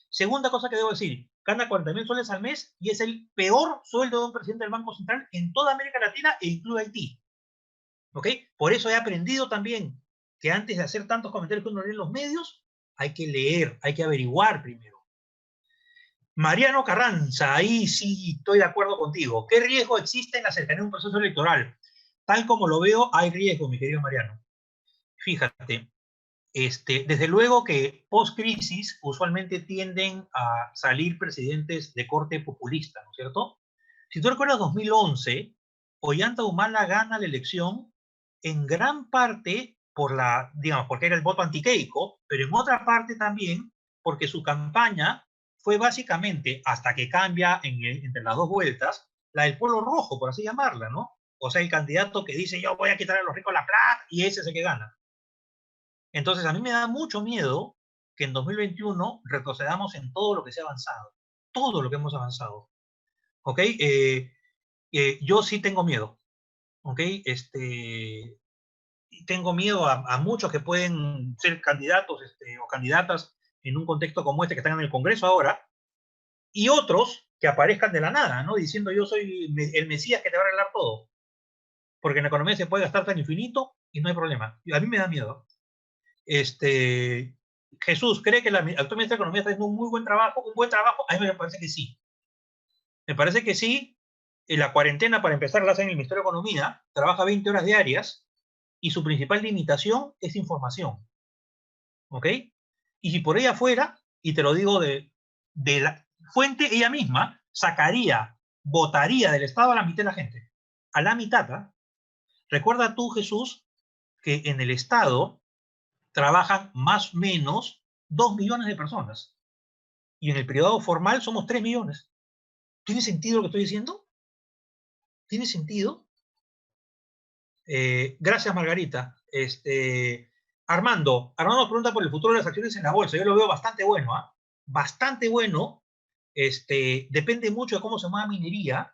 Segunda cosa que debo decir, gana 40.000 soles al mes y es el peor sueldo de un presidente del Banco Central en toda América Latina e incluye Haití. ¿Ok? Por eso he aprendido también que antes de hacer tantos comentarios que uno lee en los medios, hay que leer, hay que averiguar primero. Mariano Carranza, ahí sí estoy de acuerdo contigo. ¿Qué riesgo existe en la cercanía de un proceso electoral? Tal como lo veo, hay riesgo, mi querido Mariano. Fíjate, desde luego que post-crisis usualmente tienden a salir presidentes de corte populista, ¿no es cierto? Si tú recuerdas 2011, Ollanta Humala gana la elección en gran parte por digamos, porque era el voto antiqueico, pero en otra parte también porque su campaña fue básicamente, hasta que cambia entre las dos vueltas, la del pueblo rojo, por así llamarla, ¿no? O sea, el candidato que dice, yo voy a quitar a los ricos la plata, y ese es el que gana. Entonces, a mí me da mucho miedo que en 2021 retrocedamos en todo lo que se ha avanzado, todo lo que hemos avanzado. ¿Ok? Yo sí tengo miedo. ¿Ok? Tengo miedo a muchos que pueden ser candidatos o candidatas en un contexto como este que están en el Congreso ahora, y otros que aparezcan de la nada, ¿no? Diciendo yo soy el Mesías que te va a arreglar todo. Porque en la economía se puede gastar tan infinito y no hay problema. A mí me da miedo. Jesús, ¿cree que la actual ministra de Economía está haciendo un muy buen trabajo? ¿Un buen trabajo? A mí me parece que sí. Me parece que sí. En la cuarentena, para empezar, la hace en el Ministerio de Economía, trabaja 20 horas diarias y su principal limitación es información. ¿Ok? Y si por ella fuera, y te lo digo de la fuente ella misma, sacaría, botaría del Estado a la mitad de la gente. A la mitad, ¿ah? Recuerda tú, Jesús, que en el Estado trabajan más o menos 2 millones de personas. Y en el privado formal somos 3 millones. ¿Tiene sentido lo que estoy diciendo? ¿Tiene sentido? Gracias, Margarita. Armando nos pregunta por el futuro de las acciones en la bolsa. Yo lo veo bastante bueno, ¿ah? Bastante bueno. Depende mucho de cómo se mueva minería,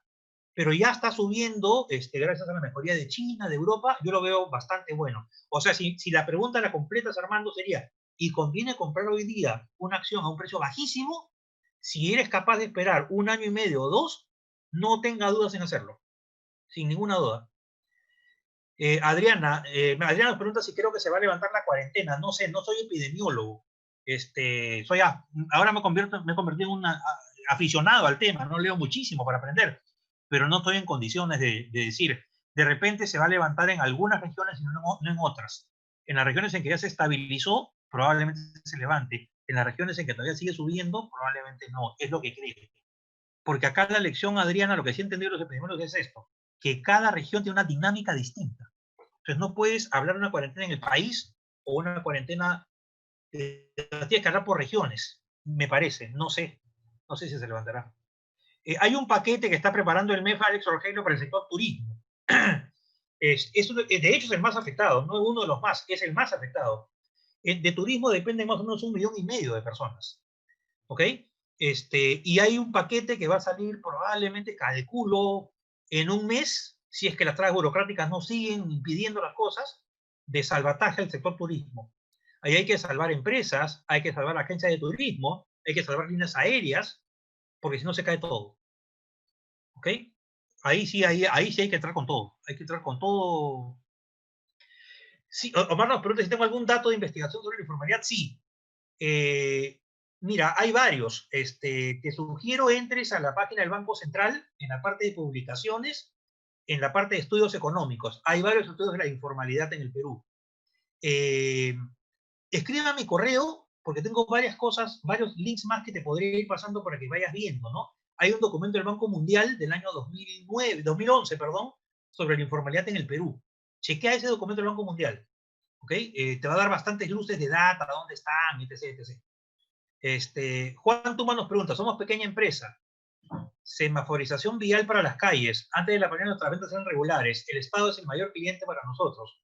pero ya está subiendo, gracias a la mejoría de China, de Europa, yo lo veo bastante bueno. O sea, si la pregunta la completas, Armando, sería, ¿y conviene comprar hoy día una acción a un precio bajísimo? Si eres capaz de esperar 1 año y medio o 2, no tenga dudas en hacerlo, sin ninguna duda. Adriana nos pregunta si creo que se va a levantar la cuarentena. No sé, no soy epidemiólogo. Ahora me he convertido en un aficionado al tema, no leo muchísimo para aprender, pero no estoy en condiciones de decir, de repente se va a levantar en algunas regiones y no en otras. En las regiones en que ya se estabilizó, probablemente se levante. En las regiones en que todavía sigue subiendo, probablemente no. Es lo que creo. Porque acá la lección, Adriana, lo que sí entendieron los epidemiólogos es esto, que cada región tiene una dinámica distinta. Entonces no puedes hablar de una cuarentena en el país o una cuarentena, tienes que hablar por regiones, me parece, no sé si se levantará. Hay un paquete que está preparando el MEF, Alex Rogelio, para el sector turismo. De hecho es el más afectado, no es uno de los más, es el más afectado. De turismo depende más o menos 1,5 millones de personas. ¿Ok? Y hay un paquete que va a salir probablemente, calculo, en un mes, si es que las trabas burocráticas no siguen impidiendo las cosas, de salvataje al sector turismo. Ahí hay que salvar empresas, hay que salvar agencias de turismo, hay que salvar líneas aéreas, porque si no se cae todo. ¿Ok? Ahí sí hay que entrar con todo. Hay que entrar con todo. Sí, Omar nos pregunta si tengo algún dato de investigación sobre la informalidad. Sí. Mira, hay varios. Te sugiero entres a la página del Banco Central, en la parte de publicaciones, en la parte de estudios económicos. Hay varios estudios de la informalidad en el Perú. Escriba mi correo, porque tengo varias cosas, varios links más que te podría ir pasando para que vayas viendo, ¿no? Hay un documento del Banco Mundial del año 2011, perdón, sobre la informalidad en el Perú. Chequea ese documento del Banco Mundial, ¿ok? Te va a dar bastantes luces de data, dónde están, etc, etc. Juan Tuma nos pregunta, somos pequeña empresa, semaforización vial para las calles, antes de la pandemia nuestras ventas eran regulares, el Estado es el mayor cliente para nosotros.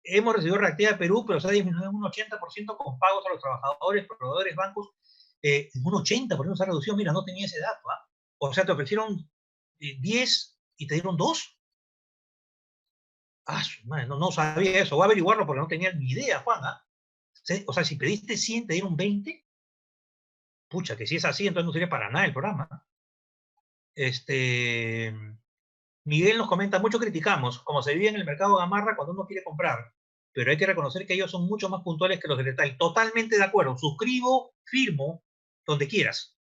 Hemos recibido reactividad de Perú, pero se ha disminuido en un 80% con pagos a los trabajadores, proveedores, bancos, un 80% se ha reducido, mira, no tenía ese dato, ¿ah? O sea, te ofrecieron 10 y te dieron 2. No sabía eso, voy a averiguarlo porque no tenía ni idea, Juan, ¿ah? O sea, si pediste 100, te dieron 20. Pucha, que si es así, entonces no sería para nada el programa. Miguel nos comenta, mucho criticamos, como se vive en el mercado gamarra cuando uno quiere comprar, pero hay que reconocer que ellos son mucho más puntuales que los de detalle. Totalmente de acuerdo, suscribo, firmo, donde quieras.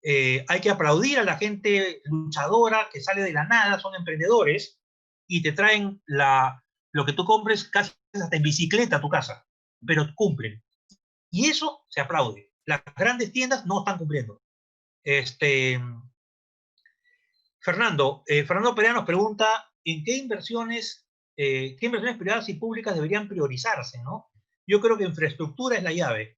Hay que aplaudir a la gente luchadora que sale de la nada, son emprendedores, y te traen lo que tú compres casi hasta en bicicleta a tu casa, pero cumplen. Y eso se aplaude. Las grandes tiendas no están cumpliendo. Fernando Perea nos pregunta en qué inversiones privadas y públicas deberían priorizarse, ¿no? Yo creo que infraestructura es la llave.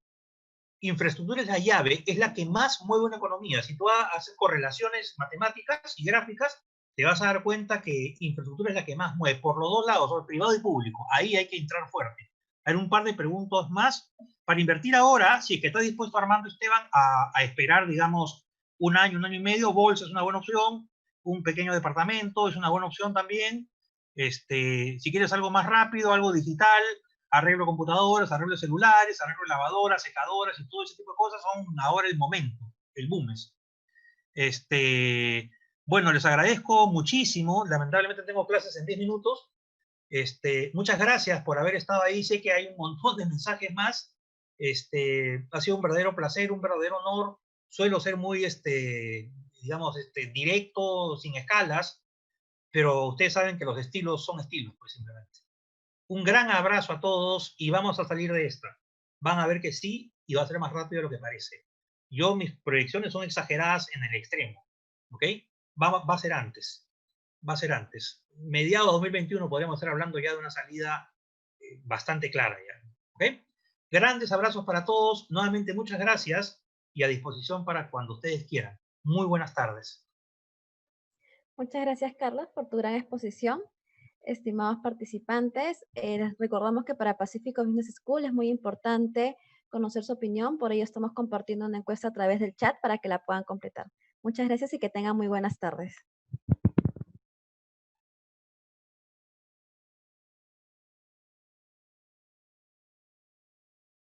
Infraestructura es la llave, es la que más mueve una economía. Si tú haces correlaciones matemáticas y gráficas, te vas a dar cuenta que infraestructura es la que más mueve, por los dos lados, sobre privado y público. Ahí hay que entrar fuerte. Hay un par de preguntas más. Para invertir ahora, si es que está dispuesto Armando Esteban a esperar, digamos, 1 año y medio, bolsa es una buena opción, un pequeño departamento es una buena opción también. Si quieres algo más rápido, algo digital, arreglo computadoras, arreglo celulares, arreglo lavadoras, secadoras y todo ese tipo de cosas son ahora el momento, el boom es. Bueno, les agradezco muchísimo. Lamentablemente tengo clases en 10 minutos. Muchas gracias por haber estado ahí. Sé que hay un montón de mensajes más. Ha sido un verdadero placer, un verdadero honor. Suelo ser muy, digamos, directo, sin escalas, pero ustedes saben que los estilos son estilos, pues simplemente. Un gran abrazo a todos y vamos a salir de esta. Van a ver que sí y va a ser más rápido de lo que parece. Mis proyecciones son exageradas en el extremo. ¿ok? Va a ser antes, va a ser antes. Mediados de 2021 podríamos estar hablando ya de una salida bastante clara ya, ¿ok? Grandes abrazos para todos, nuevamente muchas gracias y a disposición para cuando ustedes quieran. Muy buenas tardes. Muchas gracias, Carlos, por tu gran exposición. Estimados participantes, les recordamos que para Pacific Business School es muy importante conocer su opinión, por ello estamos compartiendo una encuesta a través del chat para que la puedan completar. Muchas gracias y que tengan muy buenas tardes.